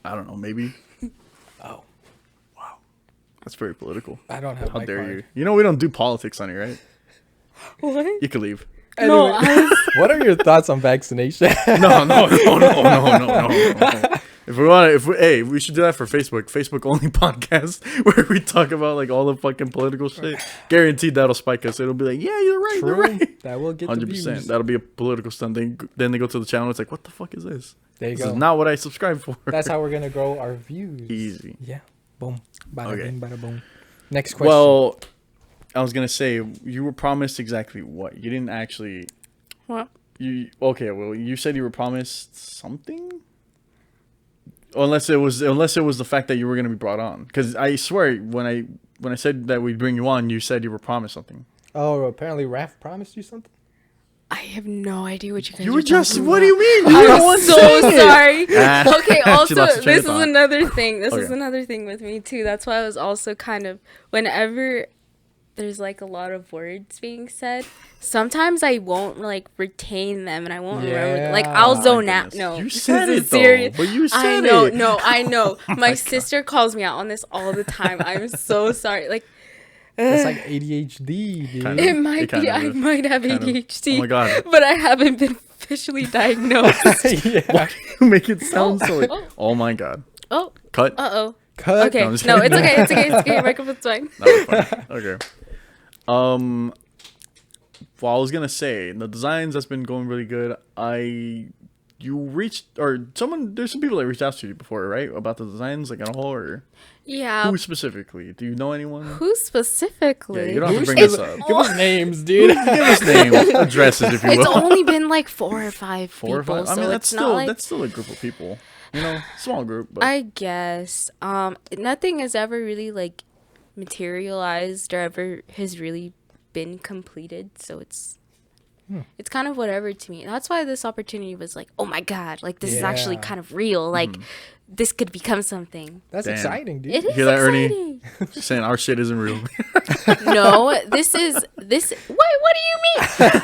I don't know. Maybe. Oh, That's very political. I don't have How my dare card. you? You know we don't do politics on here, right? What? You can leave. No, Anyway, what are your thoughts on vaccination? No. If we want to, hey, we should do that for Facebook only podcast where we talk about like all the fucking political shit. Guaranteed that'll spike us. It'll be like, yeah, you're right, you're right. That will get the 100%. views. That'll be a political stunt. Then they go to the channel. It's like, what the fuck is this? There you This go. is not what I subscribed for. That's how we're gonna grow our views. Easy. Yeah. Boom. Bada Okay. bing, bada boom. Next question. Well, I was gonna say you were promised exactly what? You didn't actually. What? You okay? Well, you said you were promised something. Unless it was the fact that you were gonna be brought on. Because I swear when I said that we'd bring you on, you said you were promised something. oh, apparently Raph promised you something. I have no idea what you guys You are were just. talking What about. do you mean? You were the I'm one so saying it. sorry. Ah, Okay, she also, lost her train this of is thought. another thing. This is Okay. another thing with me, too. That's why I was also kind of, whenever there's, like, a lot of words being said, sometimes I won't, like, retain them, and I won't remember. Like, Yeah. I'll Oh my zone out. goodness. No, You this said is it, though, serious. but you I said know, it. no, I know. Oh My God. sister calls me out on this all the time. I'm so sorry. Like, It's like ADHD, dude. Kinda. it might It kind be. of I is. might have Kind of. ADHD. Oh my God. But I haven't been officially diagnosed. yeah. Why do you make it sound so like? Oh. Oh my God. Oh, Cut. uh-oh. Cut. Okay, I'm just no, it's kidding. okay, it's okay, it's okay. Microphone's fine. That was funny. Okay. Well, I was gonna say the designs that's been going really good. You reached or someone. There's some people that reached out to you before, right? About the designs, like at all, or Yeah. who specifically? Do you know anyone? Who specifically? Yeah, you don't have to bring It's- this up. Give us names, dude. Give us names, addresses, if you It's will. only been like 4 or 5 4 or people, 5. I so mean, that's it's still not like. that's still a group of people. You know, small group, but I guess. Nothing has ever really like materialized or ever has really been completed, so it's kind of whatever to me. That's why this opportunity was like, oh my God, like this is actually Yeah. kind of real. Like this could become something. That's Damn. exciting, dude. It is hear that, Ernie? exciting. just saying our shit isn't real. No, this. What do you mean?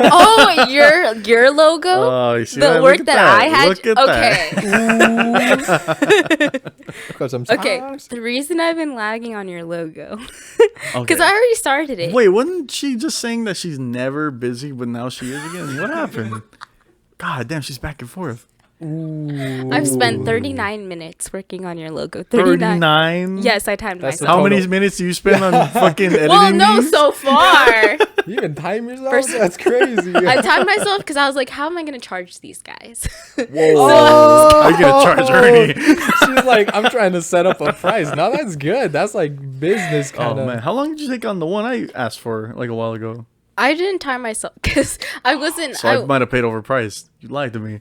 Oh, your logo. Oh, you see The that? work Look at that I had. Look at Okay. Because I'm Okay. stars. The reason I've been lagging on your logo that. because I already started it. Wait, wasn't she just saying that she's never busy, but now she is again? What happened? God damn, she's back and forth. Ooh. I've spent 39 minutes working on your logo. 39. Yes, I timed That's the myself. How many total. minutes do you spend on fucking editing? Well, no, these? so far. You can time yourself? First- That's crazy. I timed myself because I was like, how am I going to charge these guys? Whoa. Are you gonna charge Ernie? She's like, I'm trying to set up a price. Now that's good. That's like business Oh kind of. man, how long did you take on the one I asked for like a while ago? I didn't time myself because I wasn't. So I might have paid overpriced. You lied to me.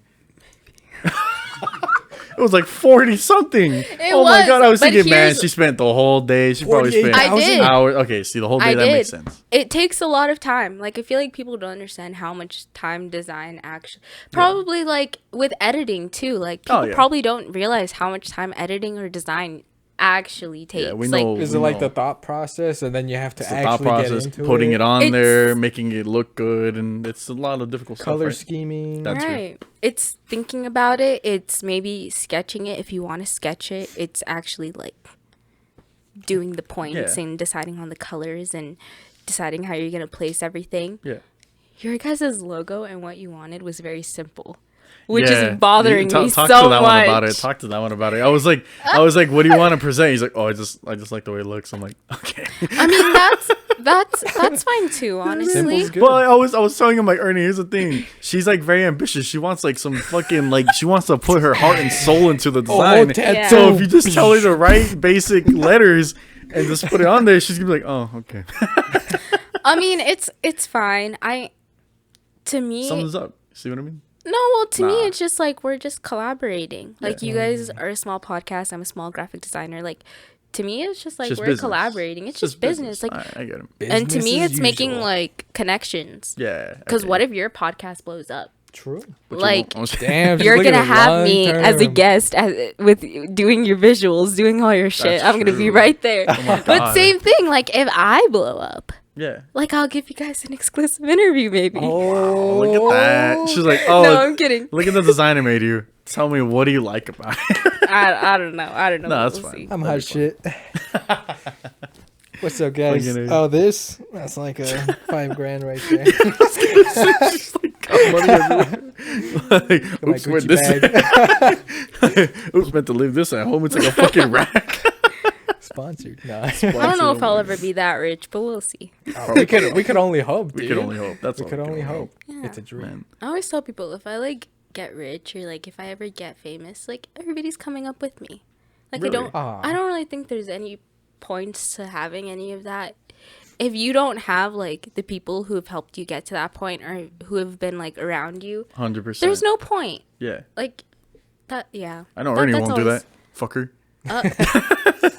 It was like 40 something. Oh my was, god, I was but thinking, man, here's- she spent the whole day. She probably spent 48,000? I did. hours. Okay, see the whole day I that did. makes sense. It takes a lot of time. Like, I feel like people don't understand how much time design actually. Probably like with editing too. Like people yeah. probably don't realize how much time editing or design actually takes. we like, know. Is it like the thought process and then you have to It's the thought actually get process, into putting it on It's- there, making it look good, and it's a lot of difficult color stuff. Right? scheming? That's true. right. It's thinking about it. It's maybe sketching it if you want to sketch it. It's actually like doing the points Yeah. and deciding on the colors and deciding how you're gonna place everything. Yeah. Your guys' logo and what you wanted was very simple, which Yeah. is bothering You me talk so to that much. one about it. Talk to that one about it. I was like, what do you want to present? He's like, oh, I just like the way it looks. I'm like, okay. I mean, that's fine too, honestly. Simple's good. But I was telling him like, Ernie, here's the thing. She's like very ambitious. She wants like some fucking like she wants to put her heart and soul into the design. tattoo. So if you just tell her to write basic letters and just put it on there, she's gonna be like, oh, okay. I mean, it's fine. To me, Sums up. See what I mean? no, well, to me, Nah. it's just like we're just collaborating. Like you guys are a small podcast. I'm a small graphic designer. Like to me, it's just like Just we're business. collaborating. It's just business. Like, I get him. and to Business me, as it's making usual. like connections. Yeah. Because okay. what if your podcast blows up? True. But you like, won't- Damn. she's You're looking gonna at have me long as a term. guest with doing your visuals, doing all your shit. That's I'm gonna be true. right there. Oh my But God. same thing. Like if I blow up, Yeah. like I'll give you guys an exclusive interview, maybe. Oh, Look at that. She's like, oh, No, I'm kidding. look at the design I made you. Tell me, what do you like about it? I don't know. I don't know. No, that's We'll fine. see. I'm That'd hot be shit. What's up, guys? Fucking A. Oh, that's like a $5,000 right there. She's like, got money everywhere. Like, My oops, where'd Gucci this? Oops, meant to leave this at home. It's like a fucking rack. Sponsored. No. I don't know if I'll ever be that rich, but we'll see. we could only hope, dude. We could only hope. That's We all could we only can hope. Yeah. It's a dream. Man. I always tell people if I like get rich or like if I ever get famous, like everybody's coming up with me. Like Really? I don't really think there's any points to having any of that. If you don't have like the people who have helped you get to that point or who have been like around you, 100%. there's no point. Yeah. Like that, yeah. I know Ernie that's won't do always- that. Fucker. Uh,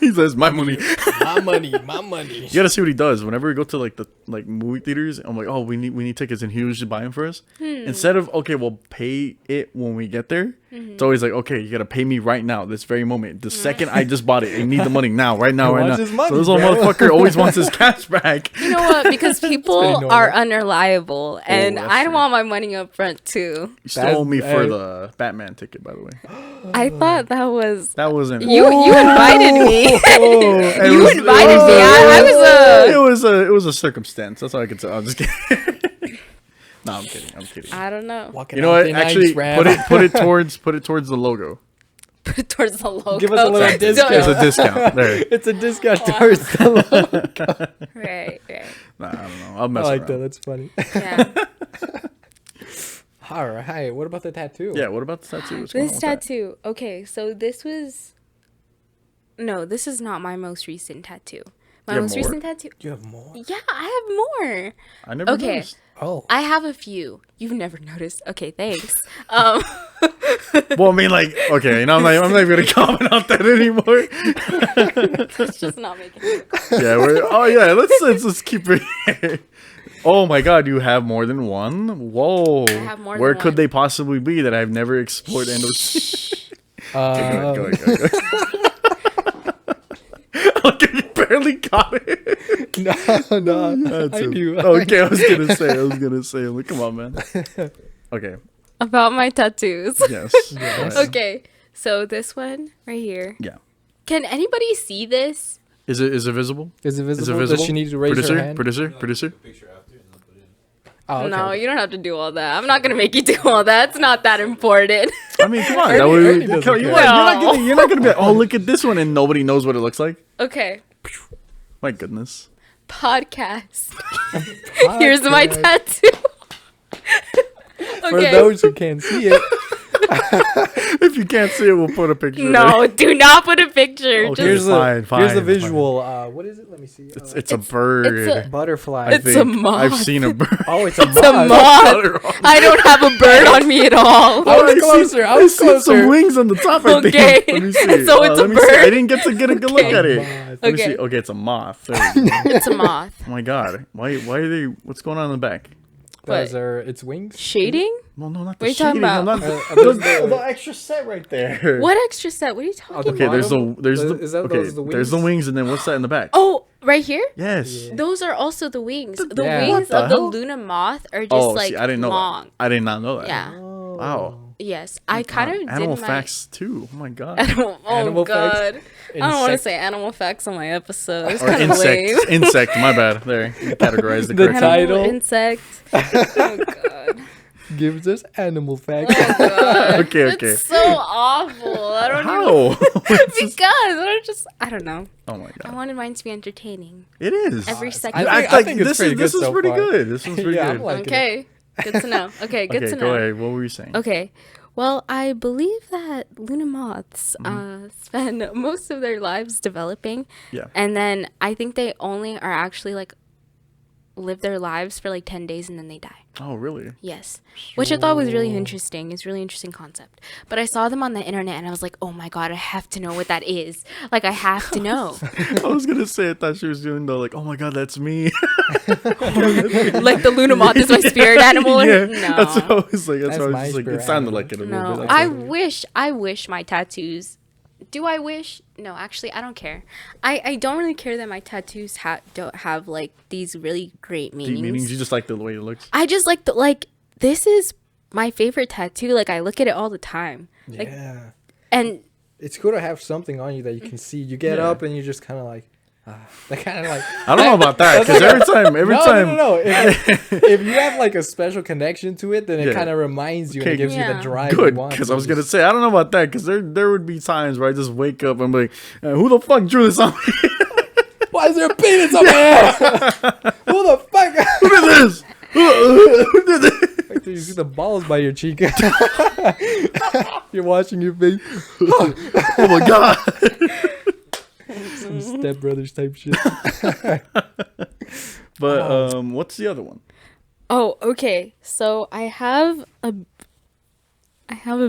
He says, my money. My money, my money. You gotta see what he does. Whenever we go to like the movie theaters, I'm like, oh, we need tickets, and he was just buying for us. Instead of okay, we'll pay it when we get there. It's always like, okay, you gotta pay me right now, this very moment. The second I just bought it, I need the money now, right now, He right now. wants his money, So this little bro. motherfucker always wants his cash back. You know what? Because people normal. are unreliable, and that's I true. want my money up front too. You still That's- owe me for hey. the Batman ticket, by the way. I thought that was That wasn't. you. You invited me. Oh, it You was- invited me. I was It was a circumstance. That's all I can say. I'm just kidding. No, I'm kidding. I'm kidding. I don't know. Walking You know out what? the Actually, nights, put it towards the logo. Put it towards the logo. Give us a little Don't- discount. It's a discount. There. It's a discount towards the logo. Right, right. Nah, I don't know. I'll I mess like that. around. That's funny. Yeah. All right. What about the tattoo? Yeah. What about the tattoo? What's going This on with that? tattoo. Okay, so this was. No, this is not my most recent tattoo. My You have most more? recent tattoo. You have more? Yeah, I have more. I never Okay. noticed. Oh. I have a few. You've never noticed. Okay, thanks. Well, I mean, like, okay, you know, I'm not even gonna comment on that anymore. Let's just not make it. Yeah, let's keep it. Oh my God, you have more than one? Whoa. have more Where than could one. they possibly be that I've never explored? Go ahead, go ahead. Look, you barely got it. no. That's I it. knew. Okay, I was gonna say. Like, come on, man. Okay. About my tattoos. Yes. Yes. Okay, so this one right here. Yeah. Can anybody see this? Is it visible? Is it Is it visible? visible? Does she need to raise producer? her hand? Producer? Oh, okay. No, you don't have to do all that. I'm not gonna make you do all that. It's not that important. I mean, come on. Ernie- That way, Ernie doesn't care. you're not gonna be like, oh, look at this one, and nobody knows what it looks like. Okay. My goodness. Podcast. Here's my tattoo. For those who can't see it, If you can't see it, we'll put a picture. No, do not put a picture. Okay. here's fine, the here's the fine, visual. What is it? Let me see. It's a bird. it's Butterfly. I it's a think. moth. I've seen a bird. Oh, it's a It's a moth. I don't have a bird on me at all. I was closer. I was see some closer. wings on the top. I think. Okay. Let me see. So it's a let me see. bird? I didn't get to get a good look Okay. at it. Moth. Let me Okay. see. Okay, it's a moth. There we go. It's a moth. Oh my god. Why are they? What's going on in the back? Those are its wings. Shading? Well, no, not What the are you talking shading. I'm about? not- Those the extra set right there. What extra set? What are you talking Okay, about? there's the Is that okay. those the There's the wings? wings, and then what's that in the back? Oh, right here? Yes. Yeah. Those are also the wings. The Yeah. wings What the of the hell? Luna moth are just Oh, like see, I didn't know long. that. I did not know that. Yeah. Wow. Yes. I kind of did Animal my facts too. Oh my god. Oh Animal facts? god. I don't want to Insect- say animal facts on my episode. It's Or kind of lame. insect. Insect. My bad. There. You categorized it The correctly. title. Animal insect. Oh god. Gives us animal facts. Oh god. Okay, okay. It's so awful. I don't know. How? It's just- Because I don't know. oh my I god. wanted mine to be entertaining. It is. Every I second. You think- act I like think it's this pretty is this good is so pretty far. good. This one's pretty Yeah, I'm good. like- Okay. Good to know. Okay, good Okay, to go know. ahead. What were you saying? Okay. Well, I believe that Luna moths spend most of their lives developing. Yeah. And then I think they only are actually like live their lives for like 10 days and then they die. Oh, really? Yes. Which I thought was really interesting. It's a really interesting concept. But I saw them on the internet and I was like, oh my God, I have to know what that is. Like, I have to know. I was gonna say I thought she was doing the like, oh my god, that's me. Like the Luna moth is my spirit animal. yeah, No. that's what I was like. That's That's what I my was just like. It spirit sounded animal. like it a little No, bit. I wish my tattoos. Do I wish? No, actually, I don't care. I don't really care that my tattoos don't have like these really great Deep meanings. meanings. You just like the way it looks. I just like this is my favorite tattoo. Like I look at it all the time. Like, Yeah. and It's cool to have something on you that you can see. You get Yeah. up and you're just kind of like, that kind of like. I don't know about that because every time, No. If you have like a special connection to it, then it Yeah. kind of reminds you and Okay. it gives you Yeah. the drive. good you want. because I was gonna say I don't know about that because there would be times where I just wake up and I'm like, who the fuck drew this on me? Why is there a penis on my head? Who the fuck? Who did this? Who did this? Wait till you see the balls by your cheek. You're washing your face. Oh my god! Some Step Brothers type shit. But what's the other one? oh, okay. So I have a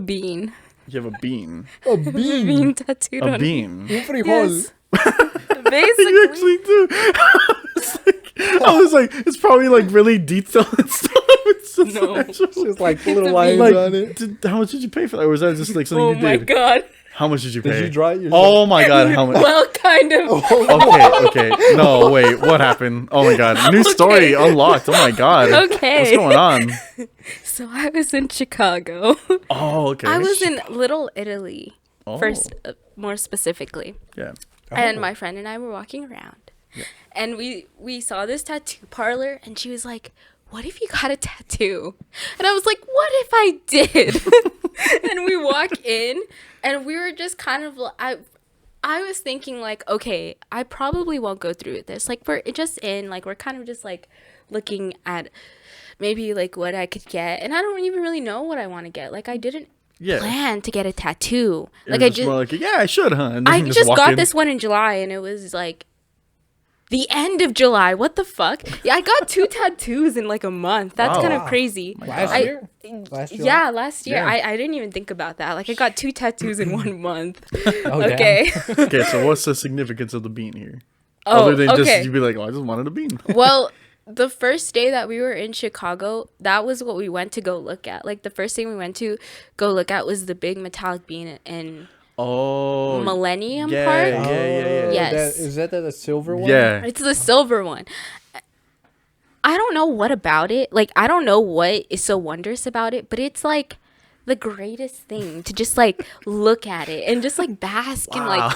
bean. You have a bean. A Bean bean. tattooed A on bean. Un frijol. Yes. You Basically. actually do. I was like, it's probably like really detailed and stuff. It's just No. Just like It's little a lines like, on it. how much did you pay for that? Or was that just like something Oh you my did? god. How much did you pay? Did you draw it yourself? Oh my god, how much? Well, kind of. Okay. No, wait, what happened? Oh my god, new story unlocked. Oh my god. Okay. What's going on? So I was in Chicago. Oh, okay. I was in Little Italy, Oh. first, more specifically. Yeah. And my friend and I were walking around. And we saw this tattoo parlor, and she was like, what if you got a tattoo? And I was like, what if I did? And we walk in, and we were just kind of, I was thinking, like, okay, I probably won't go through with this. Like, we're just in, like, we're kind of just, like, looking at maybe, like, what I could get. And I don't even really know what I want to get. Like, I didn't Yeah. plan to get a tattoo. It Like, was I just just, more like, yeah, I should, huh? And then I you just walk got in. this one in July, and it was, like, the end of July. What the fuck? Yeah, I got 2 tattoos in like a month. That's Wow. kind of crazy. Last I- year? Last July? Yeah, last year. Yeah. I didn't even think about that. Like I got 2 tattoos in 1 month. Oh, damn. Okay. Okay, so what's the significance of the bean here? Oh, Other than okay. just, you'd be like, oh, I just wanted a bean. Well, the first day that we were in Chicago, that was what we went to go look at. Like the first thing we went to go look at was the big metallic bean in Oh. Millennium yeah, Park. yeah. Yes. Is that the silver one? Yeah. It's the silver one. I don't know what about it. Like, I don't know what is so wondrous about it, but it's like the greatest thing to just like look at it and just like bask in like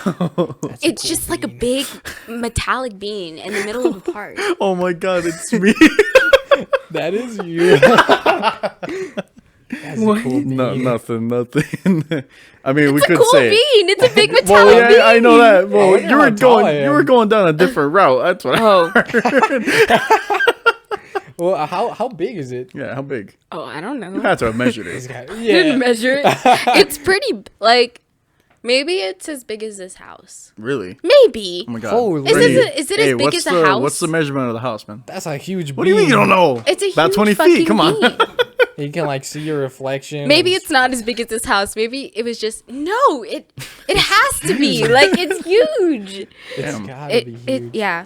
it's just like a big metallic bean in the middle of a park. Oh my god, it's me. That is you. That's a cool No, bean. nothing. I mean, we It's a could cool say. bean. It's a big Well, metallic bean. yeah, I know that. Well, wonder you how were tall I going. You were am. going down a different route. That's what. Oh. Well, how big is it? Yeah, how big? Oh, I don't know. You had to have measured This it. guy- Didn't Yeah. measure it. It's pretty like maybe it's as big as this house. Really? Maybe. Oh my god. Holy. Is it as big what's as a the, house? What's the measurement of the house, man? That's a huge. What do you mean you don't know? It's a about huge 20 fucking feet. Come on. bean. You can like see your reflection. Maybe it's not as big as this house. Maybe it was just no. It has to be like it's huge. It's Damn. gotta be huge. Yeah.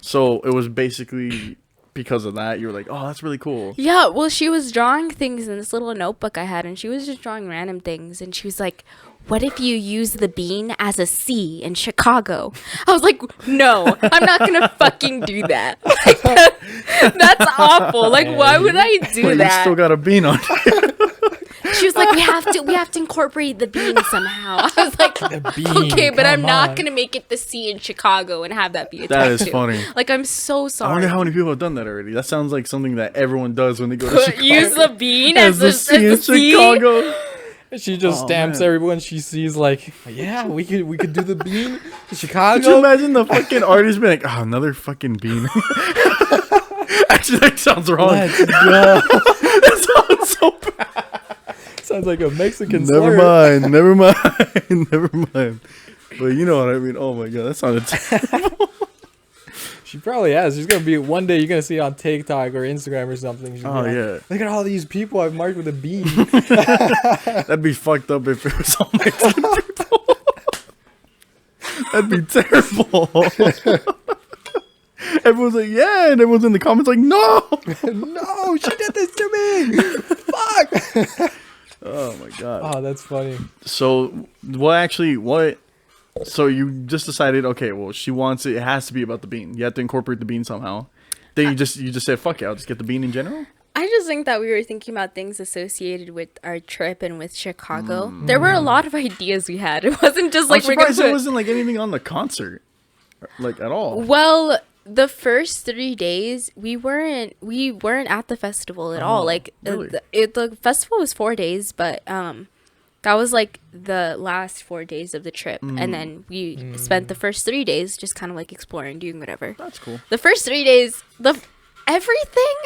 So it was basically because of that. You were like, oh, that's really cool. Yeah, well, she was drawing things in this little notebook I had, and she was just drawing random things. And she was like, what if you use the bean as a C in Chicago? I was like, no, I'm not going to fucking do that. Like, that's awful. Like, why would I do But you that? still got a bean on. She was like, we have to incorporate the bean somehow. I was like, The bean, okay, but I'm come not on. going to make it the C in Chicago and have that be a That is tattoo. funny. Like, I'm so I sorry. wonder how many people have done that already. That sounds like something that everyone does when they go to Chicago. Use the bean as as the C in C. Chicago. She just Oh, stamps man. everyone she sees. Like, yeah, we could do the bean in Could you Chicago. imagine the fucking artist being like, oh, another fucking bean? Actually, that sounds wrong. Let's go. That sounds so bad. Sounds like a Mexican Never slur. mind. Never mind. Never mind. But you know what I mean. Oh my god, that sounded terrible. She probably has. She's gonna be one day. You're gonna see it on TikTok or Instagram or something. She's Oh gonna be like, yeah, look at all these people I've marked with a bean. that'd be fucked up if it was all Mexican people. That'd be terrible. Everyone's like, yeah, and everyone's in the comments like, no. No, she did this to me. Fuck. Oh my god. Oh, that's funny. So what? So you just decided, okay, well, she wants it. It has to be about the bean. You have to incorporate the bean somehow. Then you just said, fuck it, I'll just get the bean in general. I just think that we were thinking about things associated with our trip and with Chicago. There were a lot of ideas we had. It wasn't just like I'm we're gonna surprised there put. wasn't like anything on the concert, like at all. Well, the first 3 days we weren't at the festival at all. Like really? the festival was 4 days, but that was like the last 4 days of the trip, and then we spent the first 3 days just kind of like exploring, doing whatever. That's cool. The first 3 days, everything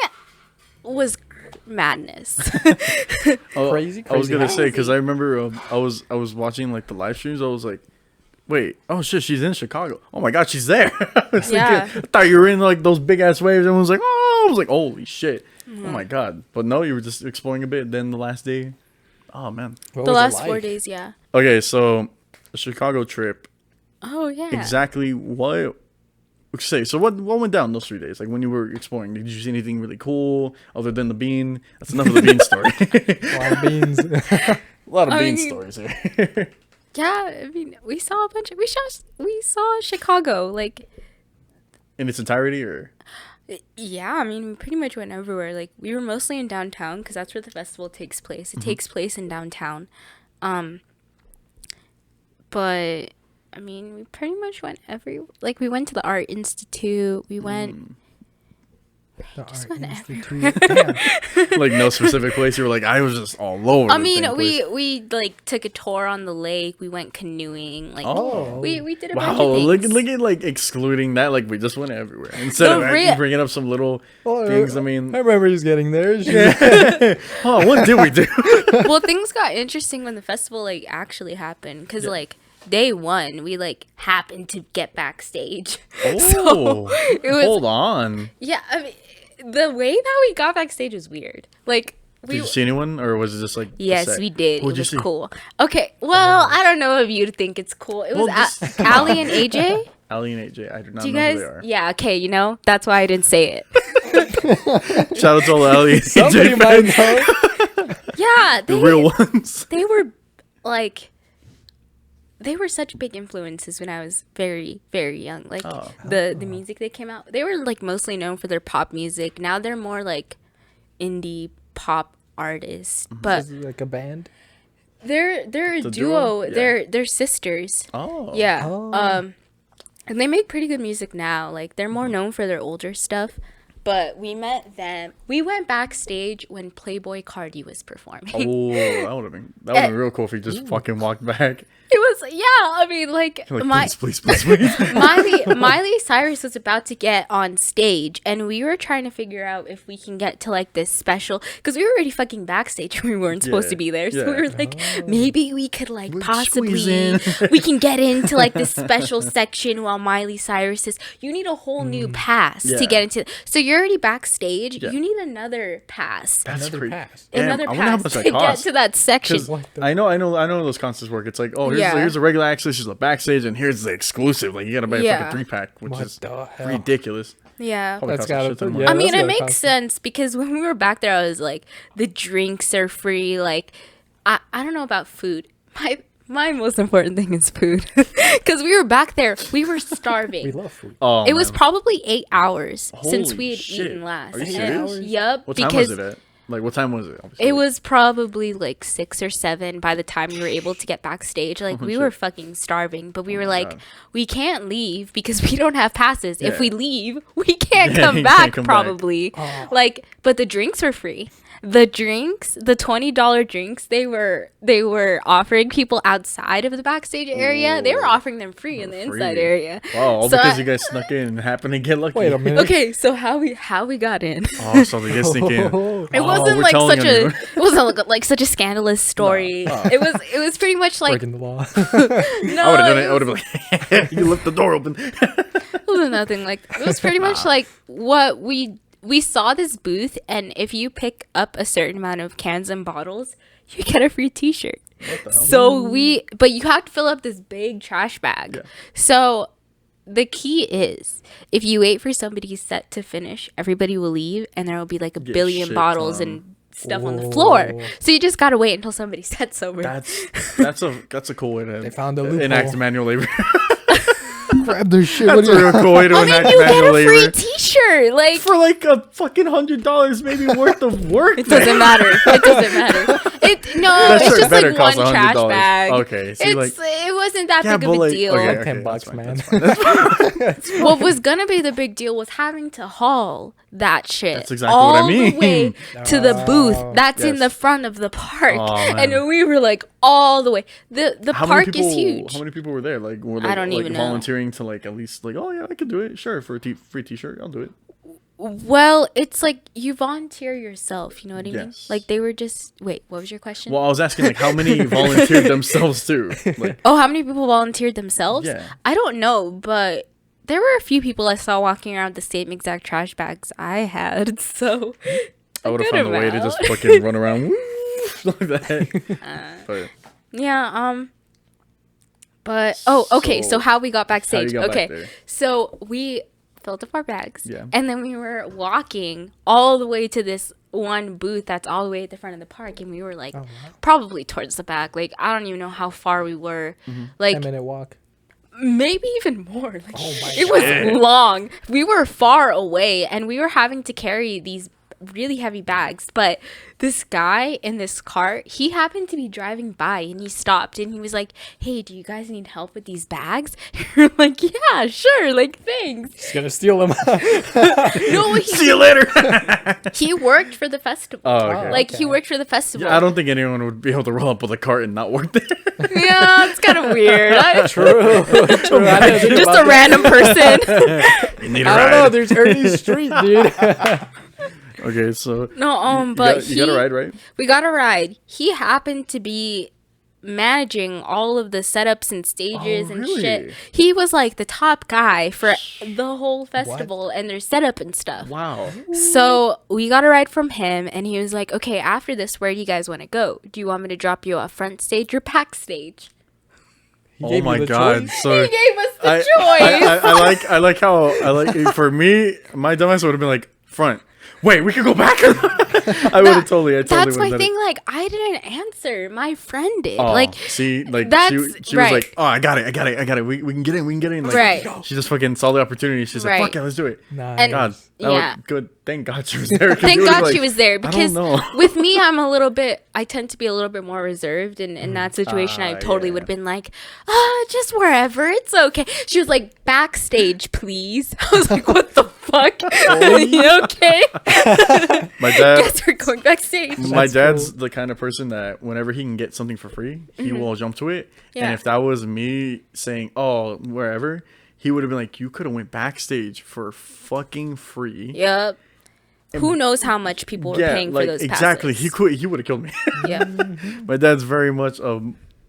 was madness. Oh, Crazy, I was crazy. gonna say because I remember I was watching like the live streams. I was like, wait, oh shit, she's in Chicago. Oh my god, she's there. I was Yeah. thinking, I thought you were in like those big ass waves. Everyone was like, oh, I was like, holy shit. Oh my god. But no, you were just exploring a bit. Then the last day, oh man. What The was it last 4 like? days, yeah. Okay, so the Chicago trip. Oh yeah. Exactly what? Say so. What went down those 3 days? Like when you were exploring, did you see anything really cool other than the bean? That's enough of the bean story. A lot of beans. A lot of I bean mean- stories here. Yeah, I mean, we saw a bunch of we saw Chicago, like In its entirety, or yeah, I mean, we pretty much went everywhere. Like we were mostly in downtown because that's where the festival takes place. It takes place in downtown. But I mean, we pretty much went like we went to the Art Institute. We went The Just Art went Institute. Damn. like no specific place? You were like, I was just all over. I the mean, damn place. we like took a tour on the lake. We went canoeing. Like Oh. we did a bunch Wow, of things. look at like excluding that. Like we just went everywhere instead The of actually rea- bringing up some little Well, things. I mean, I remember he's getting there. oh, what did we do? Well, things got interesting when the festival like actually happened because like day one we like happened to get backstage. Oh, it was hold on. yeah. I mean, the way that we got backstage was weird. Like Did we you see anyone, or was it just like? the yes set? we did. What'd It you was see? cool. Okay, well I don't know if you'd think it's cool. It was Well, just- Allie and AJ. Ali and AJ. I do not Do you know guys? who they are. Yeah. Okay. You know that's why I didn't say it. Shout out to all the Ali and Somebody AJ might fans, know. Yeah, the real ones. they were like they were such big influences when I was very very young. Like the music they came out, they were like mostly known for their pop music. Now they're more like indie pop artists, but Is it like a band? they're a a duo. duo? Yeah. They're sisters. Oh, Yeah. Oh. And they make pretty good music now. Like they're more known for their older stuff. But we met them. We went backstage when Playboy Cardi was performing. Oh, that would have been real cool if he just fucking walked back. It was, yeah. I mean, like please, please. Miley Cyrus was about to get on stage, and we were trying to figure out if we can get to like this special, because we were already fucking backstage and we weren't supposed to be there. So we were like, maybe we could like possibly we can get into like this special section while Miley Cyrus is. You need a whole new pass to get into. So you're already backstage. You need another pass. That's Another crazy. pass. Another I wonder how pass much to that get costs. to that section. I know those concerts work. It's like, oh, here's a regular access, here's a backstage, and here's the exclusive. Like, you gotta buy a fucking 3-pack, which is ridiculous. Yeah. Probably That's costs a gotta shit ton of be- money. yeah. I mean, that's it gotta makes cost- sense because when we were back there, I was like, the drinks are free. Like, I don't know about food. My most important thing is food because we were back there. We were starving. We love food. Oh, It was man. probably 8 hours since Holy we had shit. eaten last. Are you And- serious? Yep. What time because was it at? Like, what time was it? Obviously. it was probably like 6 or 7 by the time we were able to get backstage. Like, we were fucking starving, but we were like, God. we can't leave because we don't have passes. If Yeah. we leave, we can't come you back can't come back. probably. Like, but the drinks were free. The drinks, the $20 drinks, they were offering people outside of the backstage area. They were offering them free in the inside area. Wow, all So because I- you guys snuck in and happened to get lucky. Wait a minute. Okay, so how we got in? Oh, so they get sneak in. It wasn't we're like telling such you. a it wasn't like such a scandalous story. It was pretty much like Breaking the law. no, I would have done it. it I would have been like, you left the door open. was nothing like it was pretty much like what we saw this booth, and if you pick up a certain amount of cans and bottles, you get a free T-shirt. So but you have to fill up this big trash bag. Yeah. So the key is if you wait for somebody's set to finish, everybody will leave, and there will be like a Get billion shit bottles ton. and stuff on the floor. Whoa. So you just gotta wait until somebody sets over. That's a cool way to They found a enact loophole. manual labor. Grab their shit. That's a real cool way to I mean, enact you get manual a free labor. T-shirt. Like For like a fucking $100 maybe worth of work. it doesn't matter. It doesn't matter. That It's shirt just better like one cost trash $100. bag. Okay, see, It wasn't that Yeah, big but of a like, deal. okay, Like 10 that's bucks, fine, man. that's fine. What was gonna be the big deal was having to haul that shit That's exactly all what I mean. the way to the booth that's in Yes. the front of the park, Oh, man. and we were like all the way. The How many park people, is huge. How many people were there? Like, were they I don't like even know. volunteering to like at least like, oh yeah, I could do it. Sure, for a free T-shirt, I'll do it. Well, it's like you volunteer yourself. You know what I mean? Yes. Like they were just wait. What was your question? Well, I was asking like how many volunteered themselves too. Like, Oh, how many people volunteered themselves? Yeah. I don't know, but there were a few people I saw walking around with the same exact trash bags I had. So I would have good found a way to amount. just fucking run around like that. But yeah, but okay, so how we got backstage. got Okay. back there? So we filled up our bags. Yeah. And then we were walking all the way to this one booth that's all the way at the front of the park, and we were like probably towards the back. Like I don't even know how far we were. Like 10-minute walk. maybe even more. Like, my it was long. We were far away, and we were having to carry these really heavy bags. But this guy in this cart, he happened to be driving by, and he stopped, and he was like, "Hey, do you guys need help with these bags?" We're like, "Yeah, sure. Like, thanks." He's gonna steal them. No, see you later. he worked for the festival. Oh, okay. Like he worked for the festival. Yeah, I don't think anyone would be able to roll up with a cart and not work there. Yeah, it's kind of weird. True. True. I didn't think Just about a that. random person. You need a I don't know. ride. There's Ernie's street, dude. Okay, so No, but you got a ride, right? We got a ride. He happened to be managing all of the setups and stages and really? shit. He was like the top guy for the whole festival and their setup and stuff. Wow. So we got a ride from him, and he was like, "Okay, after this, where do you guys want to go? Do you want me to drop you off front stage or backstage?" He Oh gave you my the god! choice. So He gave us the I, choice. I like how for me, my dumbass would have been like front. Wait, we could go back. I would have totally. That's would've my done thing. it. Like, I didn't answer. My friend did. Oh, like, see, like that's she right. was like, "Oh, I got it. We can get in. Like, Right. She just fucking saw the opportunity. She's Right. like, "Fuck yeah, let's do it." Nice. and God. Yeah. Good. Thank God she was there. 'Cause Thank you would've God been she like, was there I don't because know. with me, I tend to be a little bit more reserved. And in that situation, I totally yeah. would have been like, just wherever. It's okay. She was like, backstage, please. I was like, what the fuck? You okay? My dad. Guess we're going backstage. My That's dad's cool. the kind of person that whenever he can get something for free, he will jump to it. Yeah. And if that was me saying, "Oh, wherever," he would have been like, "You could have went backstage for fucking free." Yep. Who knows how much people were paying for those passes? exactly. He would have killed me. Yeah. My dad's very much a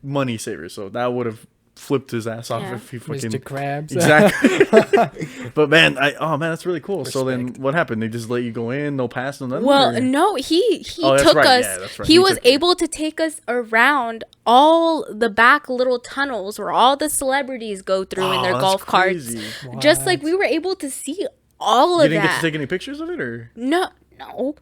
money saver, so that would have flipped his ass off Yeah. if he fucking Mr. Krabs. exactly. But man, that's really cool. So then, Respect. what happened? They just let you go in, no pass, no nothing. Well, or- no, he Oh, that's took right. us. Yeah, that's right. He He was took you. able to take us around all the back little tunnels where all the celebrities go through in Oh, their that's golf crazy. carts. Just like What? we were able to see all You of didn't get that. to take any pictures of it, or No,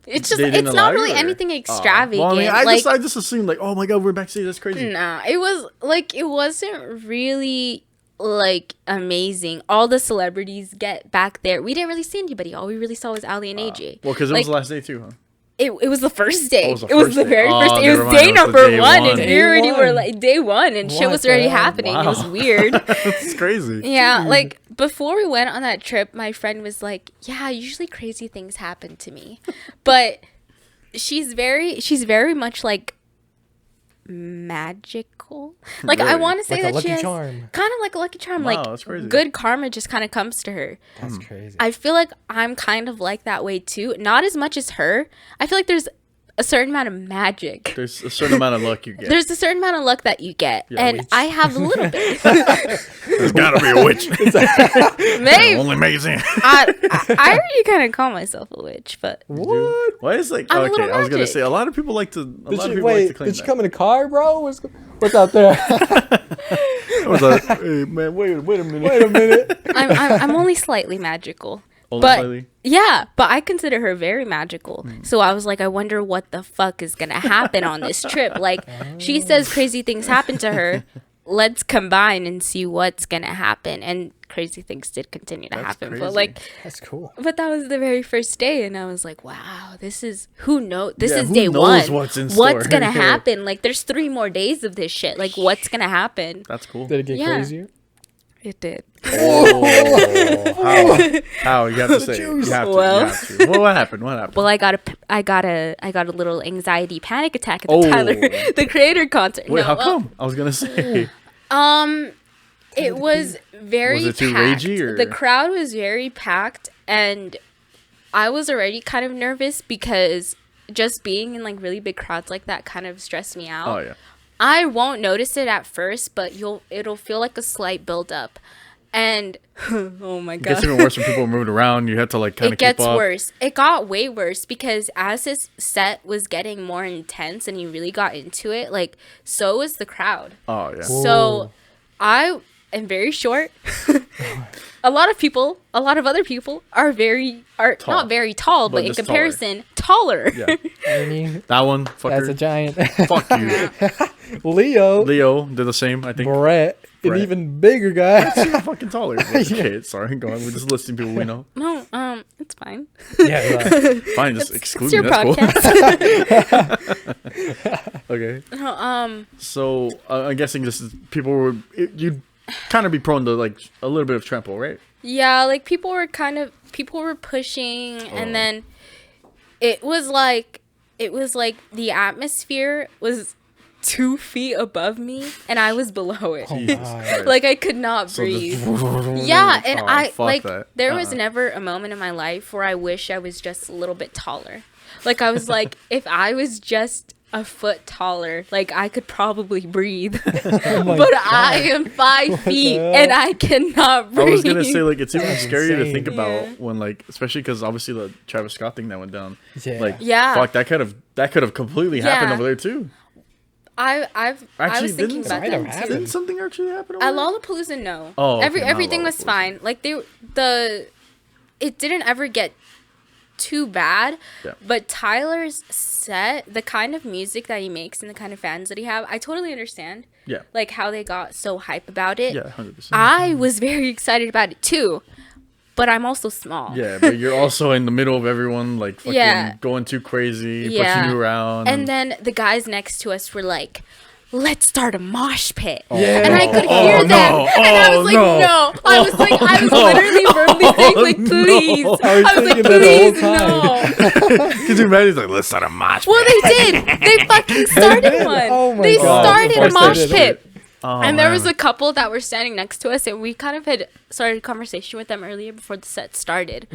it's just They didn't it's allow not you, really or- anything Oh. extravagant. Well, I mean, like I just assumed like, oh my god, we're backstage. That's crazy. nah, it was like it wasn't really like amazing. All the celebrities get back there. We didn't really see anybody. All we really saw was Ali and AJ. Well, because it Like, was the last day too, huh? It was the first day. Oh, it was the it was first the day. very Oh, first day. It never was mind. day It was the number day one, and one. we Day already were one. like day one, and shit What was the already hell? happening. It was Wow. weird. That's crazy. Yeah, like before we went on that trip, my friend was like, "Yeah, usually crazy things happen to me," but she's very much like magical. Like I Really? want to say Like a that lucky she has charm. kind of like a lucky charm. Wow, like that's crazy. good karma just kind of comes to her. That's crazy. I feel like I'm kind of like that way too. Not as much as her. I feel like there's a certain amount of magic. There's a certain amount of luck you get. There's a certain amount of luck that you get, and witch. I have a little bit. There's gotta be a witch. Maybe Only amazing. I already kind of call myself a witch, but What? Why is like I'm a okay? little I was gonna magic. say a lot of people like to. A lot of people like to Wait, claim did you that. come in a car, bro? What's out there? I was like, hey man, wait a minute. Wait a minute. I'm only slightly magical. Only But slightly? yeah, but I consider her very magical. So I was like, I wonder what the fuck is gonna happen on this trip. Like she says crazy things happen to her. Let's combine and see what's gonna happen. And crazy things did continue to That's happen. crazy. But like That's cool. but that was the very first day, and I was like, "Wow, this is who knows? This Yeah, is who day knows one. what's in What's store?" gonna Yeah. happen? Like, there's 3 more days of this shit. Like, what's gonna happen?" That's cool. Did it get Yeah. crazier? It did. Oh, how? You have to say. It. You have to. Well. You have to. Well, what happened? What happened? Well, I got a little anxiety panic attack at the Oh. Tyler, the Creator concert. Wait, No, how well, come? I was gonna say. It was very Was it too packed. ragey, or- The crowd was very packed, and I was already kind of nervous because just being in like really big crowds like that kind of stressed me out. Oh yeah. I won't notice it at first, but it'll feel like a slight build up. And oh my It gets god. even worse when people are moving around. You have to like kind It of keep gets up. worse. It got way worse because as his set was getting more intense and he really got into it, like so was the crowd. Oh yeah. So I am very short. A lot of other people are Tall. not very tall, But but in just comparison, taller. Yeah. Ernie, That one. Fucker. that's a giant. Fuck you. Leo, Leo did the same. I think. Brett, an Brett. even bigger guy. Fucking taller. Okay, sorry. Go on. We're just listing people we know. No, it's fine. Yeah, right. Fine. Just It's exclude your me. That's podcast. cool. Okay. No, So I'm guessing this is people were you'd kind of be prone to like a little bit of trample, right? yeah, like people were pushing, Oh. and then it was like the atmosphere was 2 feet above me, and I was below it. Jesus my. Christ. Like I could not So breathe. just- Yeah, and Oh, I fuck like that. there was never a moment in my life where I wish I was just a little bit taller. Like I was like, if I was just a foot taller, like I could probably breathe. Oh my But God. I am 5 feet hell? and I cannot breathe. I was gonna say like it's even That's scary to insane. think about Yeah. when like especially because obviously the Travis Scott thing that went down. Yeah. Like Yeah. fuck that could have completely happened Yeah. over there too. I Actually, was thinking about Might have that too. happened. Didn't something actually happen over At there? Lollapalooza, no. Oh, okay, not everything was Lollapalooza. fine. Like it didn't ever get too bad. Yeah. But Tyler's set, the kind of music that he makes and the kind of fans that he have, I totally understand. Yeah. Like how they got so hype about it. Yeah, 100%. I was very excited about it too. but I'm also small. Yeah, but you're also in the middle of everyone, like, fucking Yeah. going too crazy, Yeah. pushing you around. And then the guys next to us were like, let's start a mosh pit. Yeah. And I could Oh, hear them. no. And I was like, Oh, no. I was like, I was literally verbally saying, like, please. I was I was like, thinking that the please, whole no. Could you imagine? He's like, let's start a mosh Well, pit. they did. They fucking started one. Oh my They God. started Of a course mosh they did. pit. Oh, And there was man. a couple that were standing next to us, and we kind of had started a conversation with them earlier before the set started.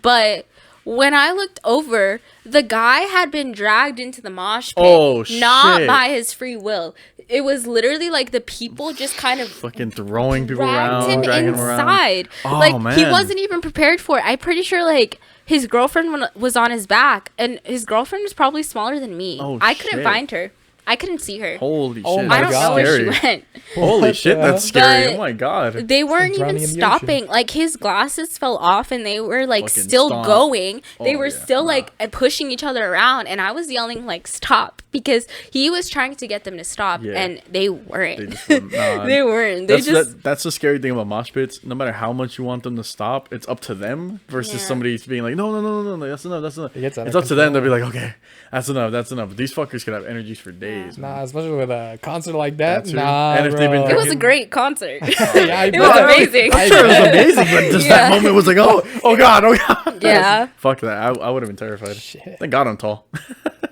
But when I looked over, the guy had been dragged into the mosh pit, Oh, not shit. by his free will. It was literally like the people just kind of fucking throwing people dragged around, him dragging them around. inside. Oh, Like he man. wasn't even prepared for it. I'm pretty sure like his girlfriend was on his back, and his girlfriend was probably smaller than me. Oh, I couldn't shit. find her. I couldn't see her. Holy Oh shit, my I don't that's know where scary. she went. Holy shit, that's scary. But Oh my god. They weren't drowning even in the ocean. stopping. Like his glasses fell off, and they were like Fucking still stomp. going. They Oh, were yeah. still Nah. like pushing each other around, and I was yelling like stop because he was trying to get them to stop, Yeah. and they weren't. They just wouldn't- nah. They weren't. They just That's the scary thing about mosh pits. No matter how much you want them to stop, it's up to them versus Yeah. somebody being like, no, that's enough, that's enough. It gets out It's of up to them. They'll control. be like, okay, that's enough, that's enough. But these fuckers could have energies for days. man. Nah, especially with a concert like that. That too. Nah, And if they've been bro. it was a drinking- great concert. Yeah, I it was bet. amazing. I Sure, it was bet. amazing, but just Yeah. that moment was like, oh god. Yeah. Fuck that. I would have been terrified. Shit. Thank God I'm tall.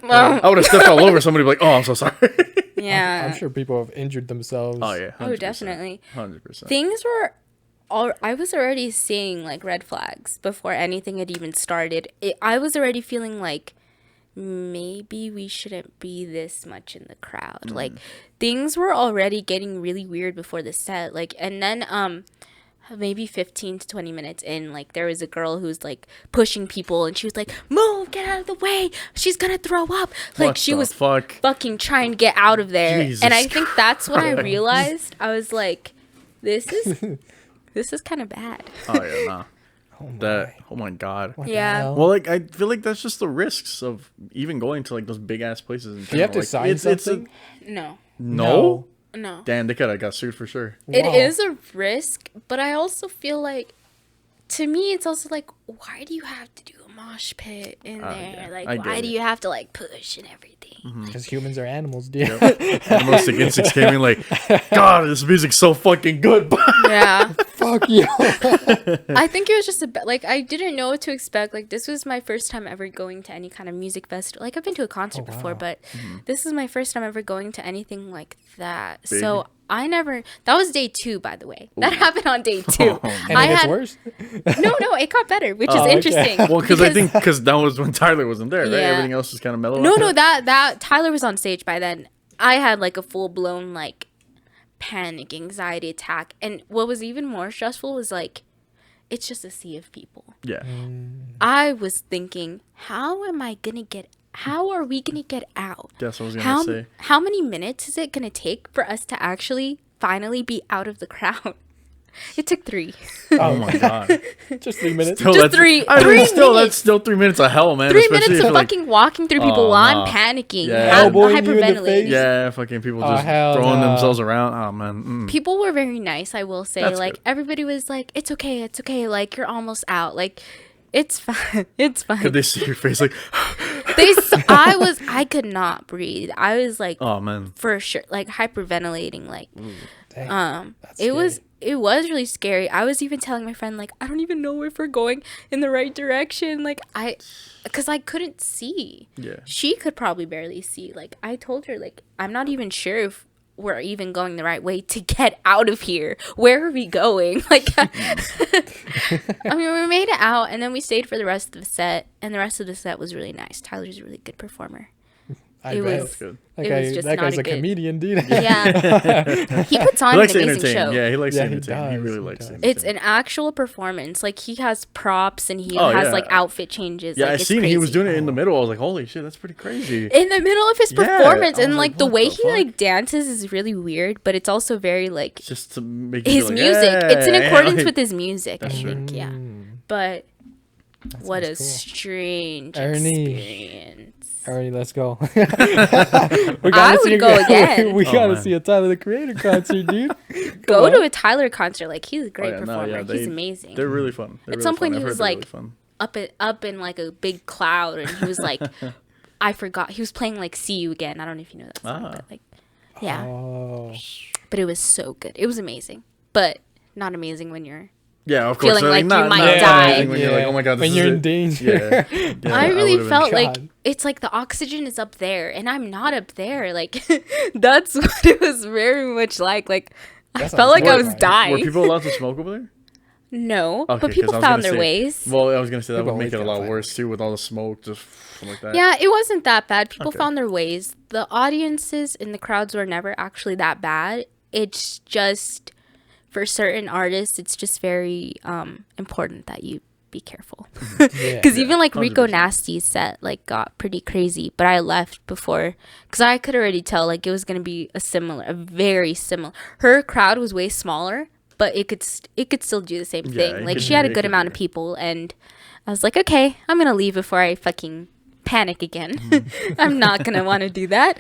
Well, I would have stepped all over somebody. Like, oh, I'm so sorry. yeah. I'm sure people have injured themselves. Oh yeah. 100%. Oh, definitely. 100%. Things were. I was already seeing like red flags before anything had even started. I was already feeling like maybe we shouldn't be this much in the crowd. Like things were already getting really weird before the set. Like and then maybe 15 to 20 minutes in, like there was a girl who's like pushing people and she was like, move, get out of the way, she's gonna throw up. Like What she the was fuck? fucking trying to get out of there. Jesus and I think that's when I Christ. realized I was like, this is kind of bad. Oh yeah, nah. Oh my. That. Oh my god. What the Yeah. hell? Well, like I feel like that's just the risks of even going to like those big ass places. In Do you have to like, sign something? No. no. No. Damn, they could have got sued for sure. It Wow. is a risk, but I also feel like, to me, it's also like, why do you have to do a mosh pit in there? yeah, Like, I get why it. do you have to like push and everything? Because humans are animals, dude. The most sick instincts came in like, God, this music's so fucking good. Yeah. Fuck you. I think it was just like I didn't know what to expect. Like this was my first time ever going to any kind of music festival. Like I've been to a concert before, wow. but this is my first time ever going to anything like that. Big. So I never. That was day 2, by the way. That happened on day 2. Oh, And I it gets had worse. no. It got better, which is Oh, okay. interesting. Well, because I think that was when Tyler wasn't there, right? Yeah. Everything else was kind of mellow. No, after that Tyler was on stage by then. I had like a full blown like panic, anxiety attack, and what was even more stressful was like it's just a sea of people. Yeah. I was thinking, how are we gonna get out? That's what I was gonna say. How many minutes is it gonna take for us to actually finally be out of the crowd? It took 3. Oh my god. Just 3 minutes. Still, Just that's- three- I mean, 3 still, minutes. that's still 3 minutes of hell, man. 3 especially minutes if of you're, like, fucking walking through people Oh, while nah. I'm panicking. Yeah. Elbowing you in the hyperventilating. face. Yeah, fucking people Oh, just hell throwing no. themselves around. Oh man. People were very nice, I will say. That's like good. everybody was like, it's okay, like you're almost out. Like it's fine. It's fine. Could they see your face like? I could not breathe. I was like Oh man. for sure like hyperventilating. Like Dang. That's it was really scary. I was even telling my friend like I don't even know if we're going in the right direction. Like because I couldn't see. Yeah. She could probably barely see. Like I told her like I'm not even sure if we're even going the right way to get out of here. Where are we going? Like I mean we made it out and then we stayed for the rest of the set, and the rest of the set was really nice. Tyler's a really good performer. I it bet. was- That's good. That, it guy, was just that not guy's a a good- comedian, dude. Yeah. He puts on He an likes to amazing entertain. show. Yeah, he likes Yeah, to he entertain. He does, really he likes to. does. It's an actual performance. Like he has props and he Oh, has yeah. like outfit changes. Yeah, like, I it's seen he was crazy. doing it in the middle. I was like, holy shit, that's pretty crazy. In the middle of his Yeah, performance, I and was like like, the what way the he fuck? like dances is really weird, but it's also very like Just to make you his feel like, music. It's in yeah, accordance like- with his music. I That's true. think, yeah. But what a sounds cool. strange Ernie. experience. Ernie, let's go. I would go again. We gotta man. see a Tyler the Creator concert, dude. Go on. to a Tyler concert. Like, he's a great Oh, yeah, performer. He's amazing. They're really fun. They're At really some fun. point, I've he heard was they're like really fun. up in like a big cloud, and he was like, I forgot. He was playing like "See You Again." I don't know if you know that song, but like, yeah. Oh. But it was so good. It was amazing, but not amazing when you're. Yeah, of course. Feeling like you not might not die. amazing when you're like, oh my god, this when is you're in it. danger. Yeah. I really would've been felt like God. it's like the oxygen is up there, and I'm not up there. Like, that's what it was very much like. Like, I That felt like I sounds was horrifying. dying. Were people allowed to smoke over there? No, Okay, but 'cause people I was found gonna their say- ways. Well, I was gonna say that People would make it a always lot gotta find worse too, with all the smoke, just like that. Yeah, it wasn't that bad. People Okay. found their ways. The audiences and the crowds were never actually that bad. It's just for certain artists, it's just very important that you be careful. Yeah. Because even like Rico 100%. Nasty's set like got pretty crazy, but I left before because I could already tell like it was gonna be a very similar. Her crowd was way smaller, but it could still do the same Yeah, thing. it Like could she had a do- it good could amount do of it. people, and I was like, okay, I'm gonna leave before I fucking panic again. I'm not gonna want to do that.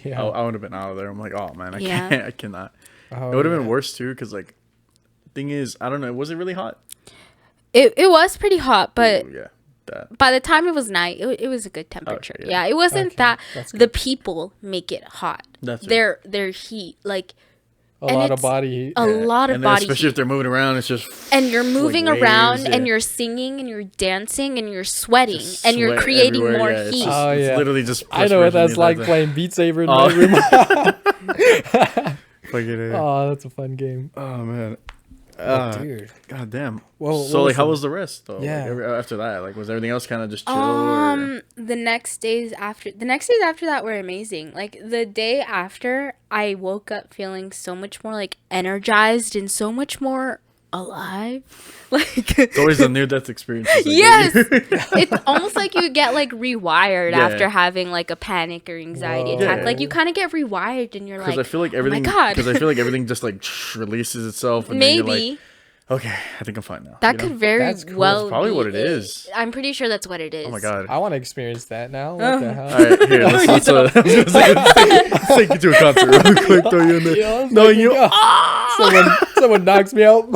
Yeah. I would have been out of there. I'm like, oh man, I Yeah. can't, I cannot. Oh, It would have yeah. been worse too, because like, thing is, I don't know, was it really hot? It was pretty hot, but Ooh, yeah, that. by the time it was night, it was a good temperature. Okay, yeah. yeah. It wasn't Okay, that that's the people make it hot. That's it. Their heat, like A and lot of it's body heat. a lot of And then body especially heat. if they're moving around, it's just And you're moving waves, around yeah. and you're singing and you're dancing and you're sweating Just and you're sweat creating everywhere, more yeah, it's heat. just- Oh, it's yeah. literally just. I know what that's perspiration like needs playing Beat Saber in Oh. my room. that. Fucking A. Oh, that's a fun game. Oh man. Dude. God damn. Well, So what like, was how the- was the rest though? Yeah. Like, after that, like, was everything else kind of just chill? Or? The next days after that were amazing. Like the day after, I woke up feeling so much more like energized and so much more alive. Like It's always the near death experience. yes, it's almost like you get like rewired Yeah. after having like a panic or anxiety Whoa. attack. Yeah. Like you kind of get rewired and you're Because like, I feel like everything. oh my god, Because I feel like everything just like releases itself. And then maybe. you're like, okay, I think I'm fine now. That you know? could very That's cool. well That's probably be what it is. I'm pretty sure that's what it is. Oh my god. I want to experience that now. What the hell? All right, here. Let's let's take you to a concert real quick. Throw you in there. Yeah, I was No, like, you. yo, someone knocks me out.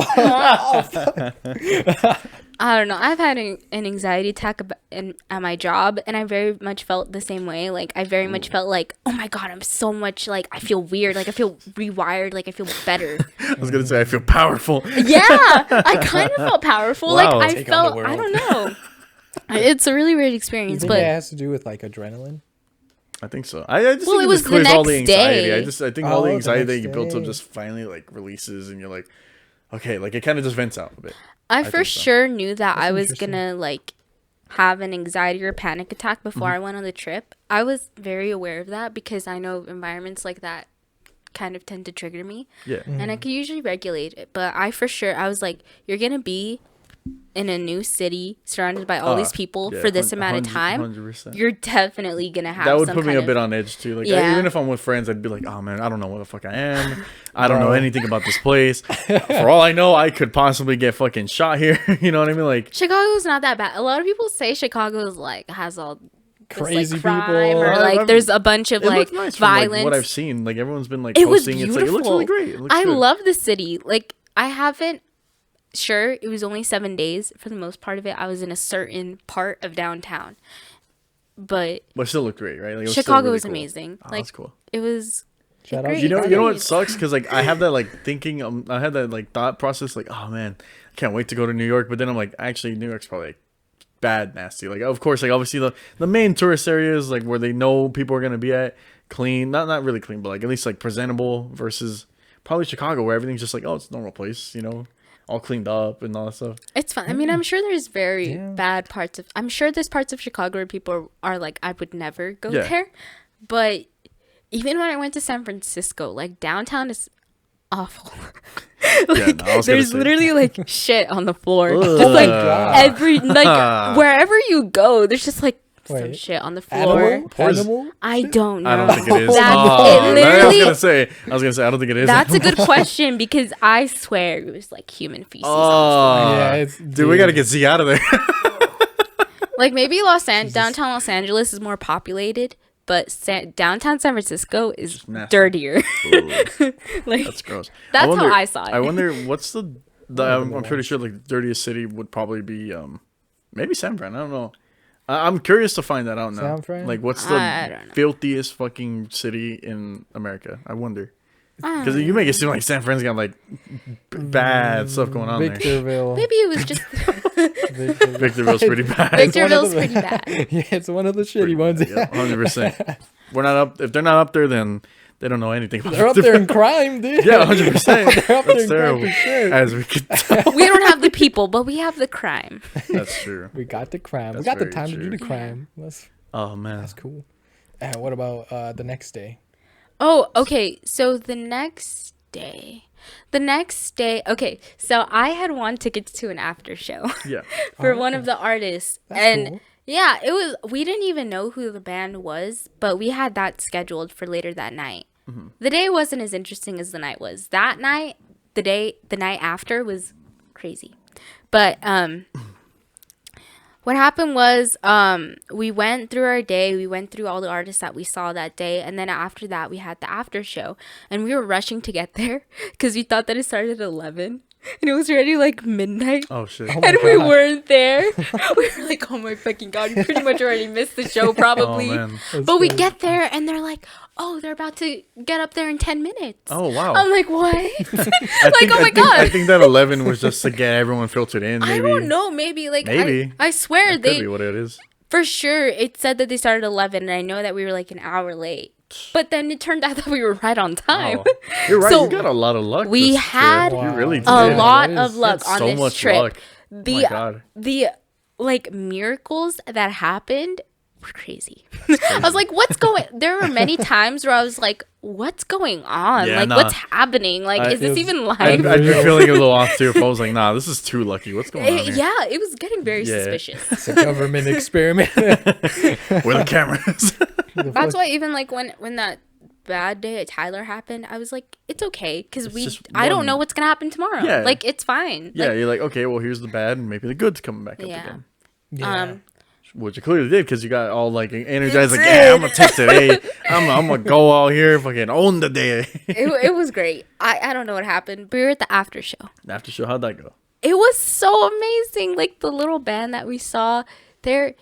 I don't know. I've had an anxiety attack at my job, and I very much felt the same way. Like, I very much felt like, oh my God, I'm so much, like, I feel weird. Like, I feel rewired. Like, I feel better. I was gonna say I feel powerful. Yeah, I kind of felt powerful. Wow. Like, I Take on the felt, I world. don't know. It's a really weird You experience, think but it has to do with like adrenaline? I think so. I just Well, think it it was just the clears all the next anxiety. day. I think all the Oh, the anxiety that next you built up day. just finally like releases, and you're like, okay, like it kind of just vents out a bit. I think for so. sure knew that That's I was interesting. gonna like have an anxiety or panic attack before Mm-hmm. I went on the trip. I was very aware of that because I know environments like that kind of tend to trigger me, Yeah. and I could usually regulate it. But I was like, you're gonna be in a new city surrounded by all these people Yeah, for this amount of time. 100%. You're definitely gonna have That would some put me kind a of- bit on edge too. Like Yeah. even if I'm with friends, I'd be like, "Oh man, I don't know where the fuck I am. I don't know Bro. anything about this place. For all I know, I could possibly get fucking shot here." You know what I mean? Like, Chicago's not that bad. A lot of people say Chicago's like has all this, Crazy like, crime, people. or like there's a bunch of it like looked nice from like, violence. what I've seen. Like everyone's been like It was posting. beautiful. It's like it looks really great. It looks I good. love the city. Like I haven't. Sure, it was only 7 days. For the most part of it, I was in a certain part of downtown, but but it still looked great, right? Like, it was still Chicago really was cool. amazing. Oh, Like that's cool. it was. Shout out great. You know what Great. sucks? Because like I have that like thinking. I had that like thought process. Like, oh man, I can't wait to go to New York. But then I'm like, actually, New York's probably like, bad, nasty. Like, of course, like obviously the main tourist areas, like where they know people are gonna be at, clean. Not really clean, but like at least like presentable. Versus probably Chicago, where everything's just like, oh, it's a normal place. You know, all cleaned up and all that stuff. It's fun. I mean, I'm sure there's very Yeah. bad parts of. I'm sure there's parts of Chicago where people are like, I would never go Yeah. there. But even when I went to San Francisco, like downtown is awful. Like, no, I was gonna there's say. literally like shit on the floor. Ugh. Just like God. every like wherever you go, there's just like some Wait. shit on the floor. Animal? Poison. Animal? I don't know. I don't think it is. That, Oh, it man, I literally. was gonna say I don't think it is. That's a good question because I swear it was like human feces. on the Oh, Yeah, it's dude, we gotta get Z out of there. Like maybe downtown Los Angeles is more populated, but downtown San Francisco is dirtier. Like That's gross. That's how I saw it. I wonder what's the I'm pretty sure like the dirtiest city would probably be maybe San Fran. I don't know. I'm curious to find that out now. San Fran? Like what's the filthiest fucking city in America? I wonder. Because you make it seem like San Fran's got like bad stuff going on Victorville. Maybe it was just Victorville's pretty bad. Victorville's pretty bad. Yeah, it's one of the shitty ones. Yeah, 100%. We're not up. If they're not up there, then they don't know anything about They're up there in crime, dude. Yeah, 100%. They're up there That's in terrible. crime for sure. As we can tell. We don't have the people, but we have the crime. That's true. We got the crime. That's we got the very time to true. do the crime. Oh man, That's cool. And what about the next day? Oh, okay. So the next day, okay. So I had won tickets to an after show. Yeah. For one of the artists. That's cool. Yeah, we didn't even know who the band was, but we had that scheduled for later that night. Mm-hmm. The day wasn't as interesting as the night was. That night, the night after was crazy. But what happened was we went through our day. We went through all the artists that we saw that day. And then after that, we had the after show. And we were rushing to get there because we thought that it started at 11. And it was already like midnight. Oh shit. And we weren't there. We were like, oh my fucking God. We pretty much already missed the show probably. Oh, man. But we get there and they're like, oh, they're about to get up there in 10 minutes. Oh wow. I'm like, what? I think that 11 was just to get everyone filtered in. Maybe. I don't know. Maybe. Like, Maybe. I swear That could be what it is. for sure, it said that they started at 11. And I know that we were like an hour late. But then it turned out that we were right on time. Oh. You're right. So you got a lot of luck. we this had trip. You really did. a lot that of is- luck That's on so this much trip. luck. The Oh my God. the like miracles that happened were crazy. I was like, what's going? There were many times where I was like, what's going on? Yeah, like, nah. what's happening? Like, is this even live? I'd be feeling a little off too if I was like, nah, this is too lucky. What's going on here? Yeah, it was getting very Yeah. suspicious. It's a government experiment. Where the cameras? That's why even like when that bad day at Tyler happened, I was like, it's okay because just I don't one- know what's gonna happen tomorrow. Yeah. Like, it's fine. Yeah, Like, you're like, okay, well, here's the bad, and maybe the good's coming back up Yeah. again. Yeah. Which you clearly did because you got all like energized, like, yeah, I'm gonna take today. I'm gonna go out here, fucking own the day. it was great. I don't know what happened. We were at the after show. After show, how'd that go? It was so amazing. Like the little band that we saw, they're,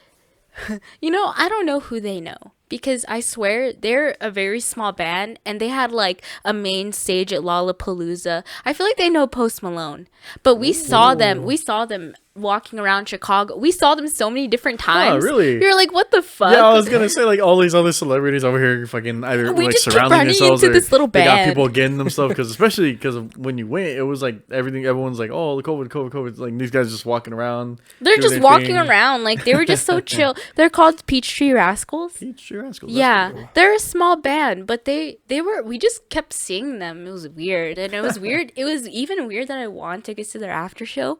I don't know who they know because I swear they're a very small band and they had like a main stage at Lollapalooza. I feel like they know Post Malone, but we saw them walking around Chicago. We saw them so many different times. really? You're like, what the fuck? Yeah, I was gonna say like all these other celebrities over here, fucking either We like just keep surrounding running themselves into or this little they got band. people getting them stuff because especially because when you went, it was like everyone's like, oh, the COVID. Like these guys just walking around. They're doing just their walking thing. around. Like they were just so chill. They're called Peachtree Rascals. Peachtree Rascals, that's Yeah, pretty cool. they're a small band, but we just kept seeing them. It was weird. And it was weird. It was even weird that I won tickets to their after show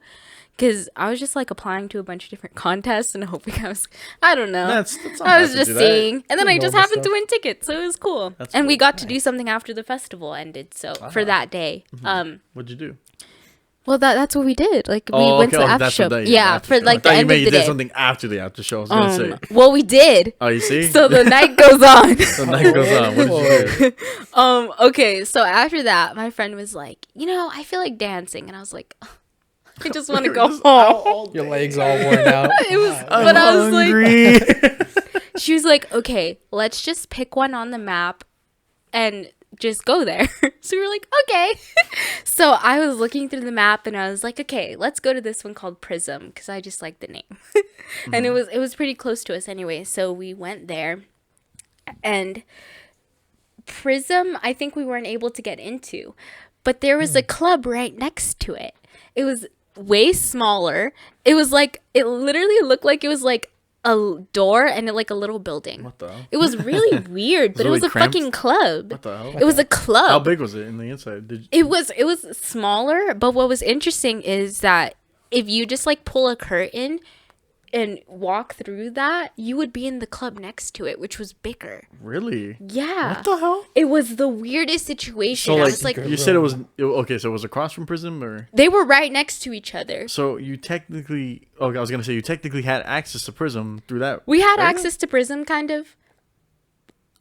because I was just like applying to a bunch of different contests and hoping I don't know. That's not I was bad to just do that. seeing. And then I just Normal happened to stuff. win tickets. So it was cool. That's and we cool. got to do something after the festival ended. So for that day. What'd you do? Well, that's what we did. Like we Oh, went to the okay, after that's show. what that is, Yeah, after for show. I like the thought you end meant of you the did day. something after the after show. I was gonna say. Well, we did. Oh, you see? So the night goes on. The night goes on. What did you do? Okay, so after that, my friend was like, I feel like dancing, and I was like, I just want to go home. Your legs all worn out. It was, I'm but I was like, hungry. she was like, okay, let's just pick one on the map and just go there. So we were like, okay. So I was looking through the map and I was like, okay, let's go to this one called Prism because I just like the name. And it was pretty close to us anyway. So we went there and Prism, I think we weren't able to get into, but there was a club right next to it. It was way smaller. It literally looked like it was like a door and like a little building. What the hell? It was really weird, but it was really a cramped? fucking club. What the hell? It was a club. How big was it in the inside? It was smaller, but what was interesting is that if you just like pull a curtain, and walk through that, you would be in the club next to it, which was bigger. Really? Yeah. What the hell? It was the weirdest situation. So I like, was like, you said it was okay. So it was across from prison, or they were right next to each other. so you technically? Okay, I was gonna say you technically had access to Prism through that. We had area? access to Prism, kind of.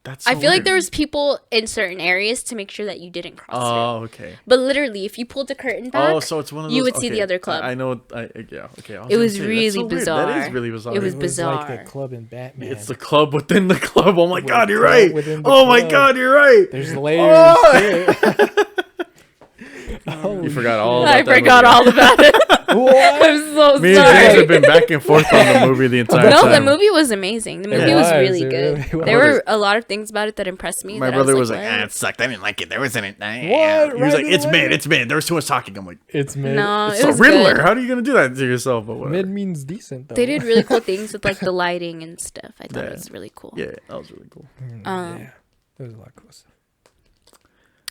That's. I So feel like weird. there was people in certain areas to make sure that you didn't cross it. Oh, okay. But literally, if you pulled the curtain back, Oh, so it's one of those. you would see the okay, other club. I know. Yeah. Okay. It was really Weird. bizarre. That is really bizarre. It was It was bizarre. like the club in Batman. It's the club within the club. Oh my With god, you're club right. within the Oh my club. god, you're right. There's layers. Oh! to it. You forgot all. About I that forgot movie. all about it. What? I'm so Me and James sorry. have been back and forth on the movie the entire No, time. the movie was amazing. The movie was was, really it good. really There was. were a lot of things about it that impressed me. My that I brother was like, "What?" ah, it sucked. I didn't like it. There wasn't it. What? He was Right like, it's away? mid. It's mid. There was too much talking. I'm like, It's mid. No, it's it the was Riddler. good. How are you gonna do that to yourself? But whatever. Mid means decent though. They did really cool things with like the lighting and stuff. I thought Yeah. it was really cool. Yeah, that was really cool. Yeah. There was a lot of cool stuff.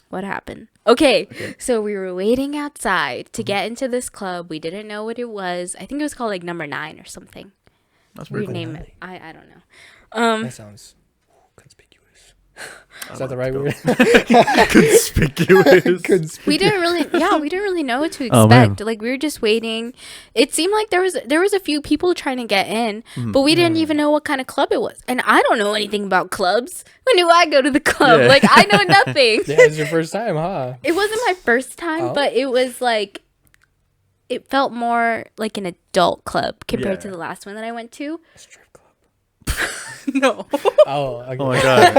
What happened? Okay, so we were waiting outside to get into this club. We didn't know what it was. I think it was called like Number 9 or something. That's pretty Weird cool. name. I don't know. That sounds conspicuous. Is that the right go. word? Conspicuous. We didn't really know what to Oh, man. expect. Like we were just waiting. It seemed like there was a few people trying to get in, but we didn't even know what kind of club it was. And I don't know anything about clubs. When do I go to the club? Yeah. Like I know nothing. Yeah, it's your first time, huh? It wasn't my first time, Oh. but it was like it felt more like an adult club compared to Yeah. the last one that I went to. Strip club. No. Oh, okay. Oh my god.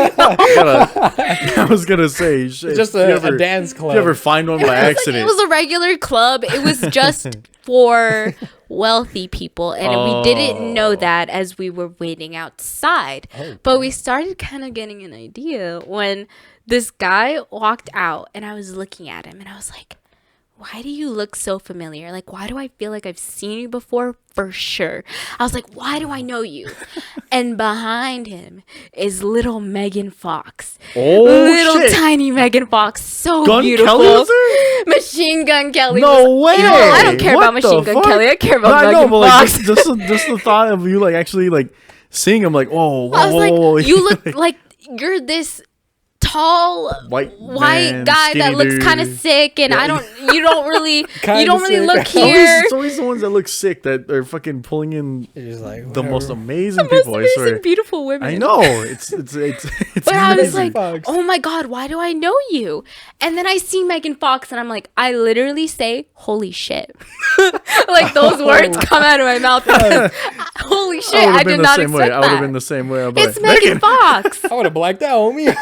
I was gonna say, shit, Just if you a ever- dance if club. you ever find one by accident? It was a regular club. It was just for wealthy people, and we didn't know that as we were waiting outside. But we started kind of getting an idea when this guy walked out, and I was looking at him, and I was like, why do you look so familiar? Like, why do I feel like I've seen you before for sure? I was like, why do I know you? And behind him is little Megan Fox. Oh, little shit. tiny Megan Fox. So Gun beautiful. Kelly was there? Machine Gun Kelly. No was, way. You know, I don't care What about Machine the Gun fuck? Kelly. I care No, about I know, Megan but like Fox. just the thought of you like actually like seeing him like, whoa, whoa, I was like, whoa, whoa. you look like you're this tall White man, guy that skinny looks kind of dude. sick, and Yeah. you don't really Kinda sick. look Always- here. It's always the ones that look sick that are fucking pulling in You're just like, the most whatever. amazing Most people. I amazing, swear. beautiful women. I know it's But I was amazing. like, Fox. oh my God, why do I know you? And then I see Megan Fox and I'm like, I literally say, holy shit. Like those words come out of my mouth. Because, holy shit, I would've been did the not same way. expect I would have that. been the same way. I'd be It's like, Megan Fox. I would have blacked out, homie.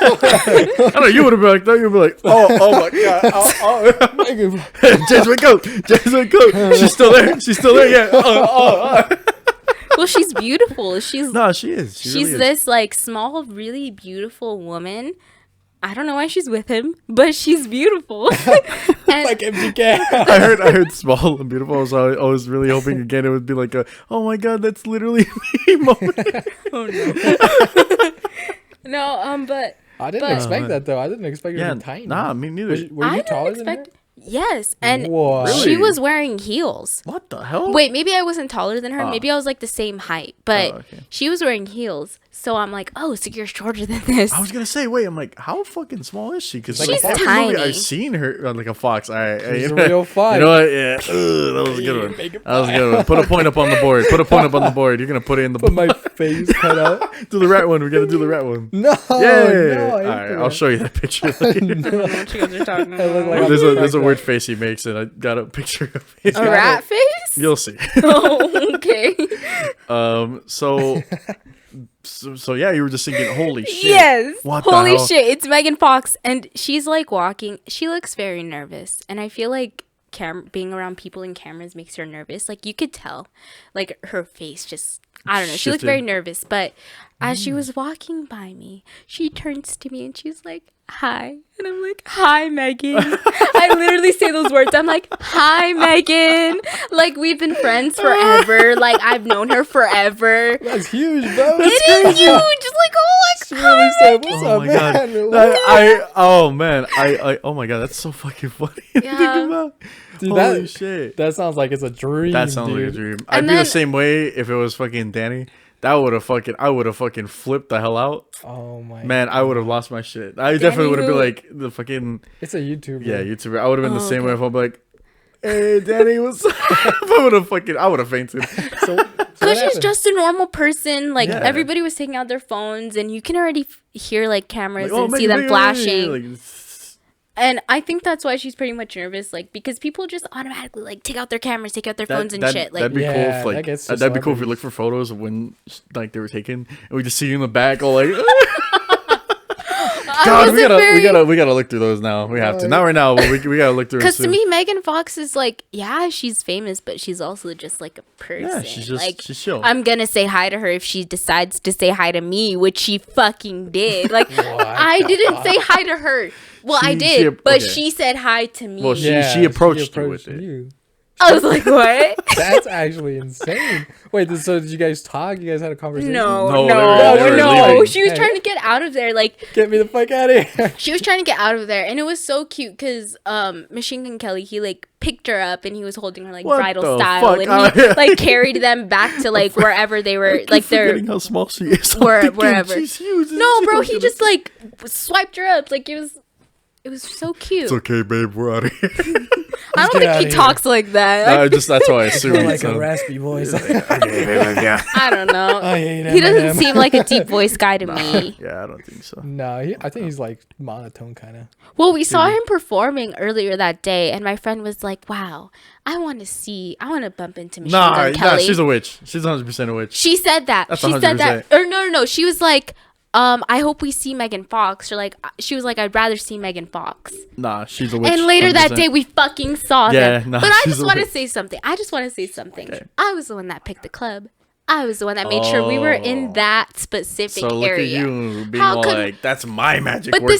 I know you would have been like that. You'd be like, oh my god, oh. James wake up, James wake up. She's still there. She's still there. Yeah. Well, she's beautiful. She's No, she is. She she's really is. this like small, really beautiful woman. I don't know why she's with him, but she's beautiful. And Like MGK. I heard small and beautiful, so I was really hoping again it would be like a, oh my god, that's literally me moment. no, but I didn't But- expect that though. I didn't expect her Yeah, to be tiny. nah, me neither. Were I you didn't taller than her? expect. Yes, and What? she Really? was wearing heels. What the hell? Wait, maybe I wasn't taller than her. Oh. Maybe I was like the same height, but okay. she was wearing heels. So I'm like, oh, so you're shorter than this. I was gonna say, wait, I'm like, how fucking small is she? Because She's every tiny. movie I've seen her like a fox. All right, She's you a know- real fox. You know what? Yeah, that was a good one. Make it That was a good one. Put a point up on the board. Put a point up on the board. You're gonna put it in the Put my face cut out. do the rat one. We gotta do the rat one. No. Yeah. No, I All didn't right, do I'll that. show you that picture. later. I don't know what you guys are talking I look about. like There's a weird face he makes, and I got a picture of it. A rat face? You'll see. Oh, okay. So yeah, you were just thinking, holy shit. Yes. What the Holy hell? shit. It's Megan Fox. And she's like walking. She looks very nervous. And I feel like being around people in cameras makes her nervous. Like you could tell. Like her face just I don't know. She looked Shifted. very nervous, but as she was walking by me, she turns to me and she's like, "Hi." And I'm like, "Hi, Megan." I literally say those words. I'm like, "Hi, Megan." Like, we've been friends forever. Like, I've known her forever. That's huge, bro. It is huge. Like, oh, like, She really said, "What's Oh up, my god! man?" Oh man! Oh my god! That's so fucking funny. to Yeah. think about. Dude, Holy shit! That sounds like it's a dream. That sounds like a dude. dream. I'd And be the then- same way if it was fucking Danny. I would have fucking flipped the hell out. Oh my Man, I would have lost my shit. I definitely would have been who? like the fucking It's a YouTuber. yeah YouTuber. I would have been the Oh, same way okay. if I'm like, hey Danny, what's up? I would have fainted. So because she's just a normal person. Like, Yeah. everybody was taking out their phones, and you can already hear, like, cameras Like, oh, and see Megan, them flashing. Like, And I think that's why she's pretty much nervous, like, because people just automatically, like, take out their cameras, take out their phones and shit. Like, that'd be cool Yeah, if that like gets to that'd be cool if we celebrities. look for photos of when like they were taken and we just see you in the back all like God, we gotta look through those now. We have to. Not right now, but we gotta look through them because to soon. me, Megan Fox is like, yeah, she's famous, but she's also just like a person. Yeah, she's just like, she's chill. I'm gonna say hi to her if she decides to say hi to me, which she fucking did. Like, I didn't say hi to her. Well, I She- did, but okay. she said hi to me. Well, she approached you with it. you. I was like, what? That's actually insane. Wait, so did you guys talk? You guys had a conversation? No, No, they were no. leaving. She was Hey. trying to get out of there. Like, Get me the fuck out of here. she was trying to get out of there, and it was so cute because Machine Gun Kelly, he like picked her up and he was holding her like What bridal the style, fuck? and he like carried them back to like wherever they were, like they're forgetting how small she is. I'm where- thinking, wherever. She's huge. no, bro. She's He just like swiped her up, like it was so cute. It's okay, babe. We're out of here. I don't get think outta he here. talks like that. That's how I assume. Like so. a raspy voice. I don't know. I hate He doesn't Eminem. seem like a deep voice guy to me. Yeah, I don't think so. No, I think he's like monotone kind of. Well, we saw him performing earlier that day, and my friend was like, "Wow, I want to bump into Machine Gun Kelly." She's a witch. She's 100% a witch. She said that. That's She said that. 100%. Or no. She was like, I hope we see Megan Fox. Or like, she was like, I'd rather see Megan Fox. Nah, she's a witch. And later that 100%. day, we fucking saw Yeah, them. nah, But I she's just a want to witch. say something. Okay. I was the one that picked the club. I was the one that made sure we were in that specific So look area. at you being How all could- like, that's my magic But working.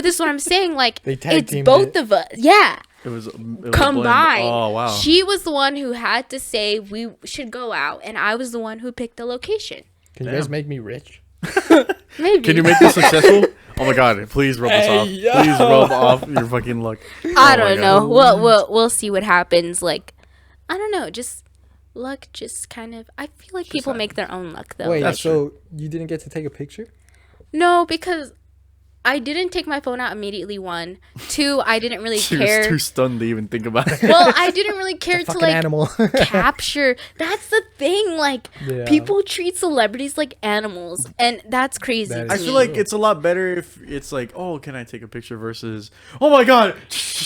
this is what I'm saying. Like, They tag it's teamed both it. of us. Yeah. It was a blend. Combined. Oh, wow. She was the one who had to say we should go out, and I was the one who picked the location. Can you guys make me rich? Maybe. Can you make this successful? Oh my god, please rub us Hey, off. yo. Please rub off your fucking luck. I Oh my don't God. know. We'll see what happens. Like, I don't know. Just luck. Just kind of. I feel like people make their own luck though. Wait, That's so you didn't get to take a picture? No, because I didn't take my phone out immediately. 1, 2. I didn't really She was care. too stunned to even think about it. Well, I didn't really care to Fucking like animal. capture. That's the thing. Like, Yeah. people treat celebrities like animals, and that's crazy. That to I is me. feel like it's a lot better if it's like, oh, can I take a picture versus, oh my god,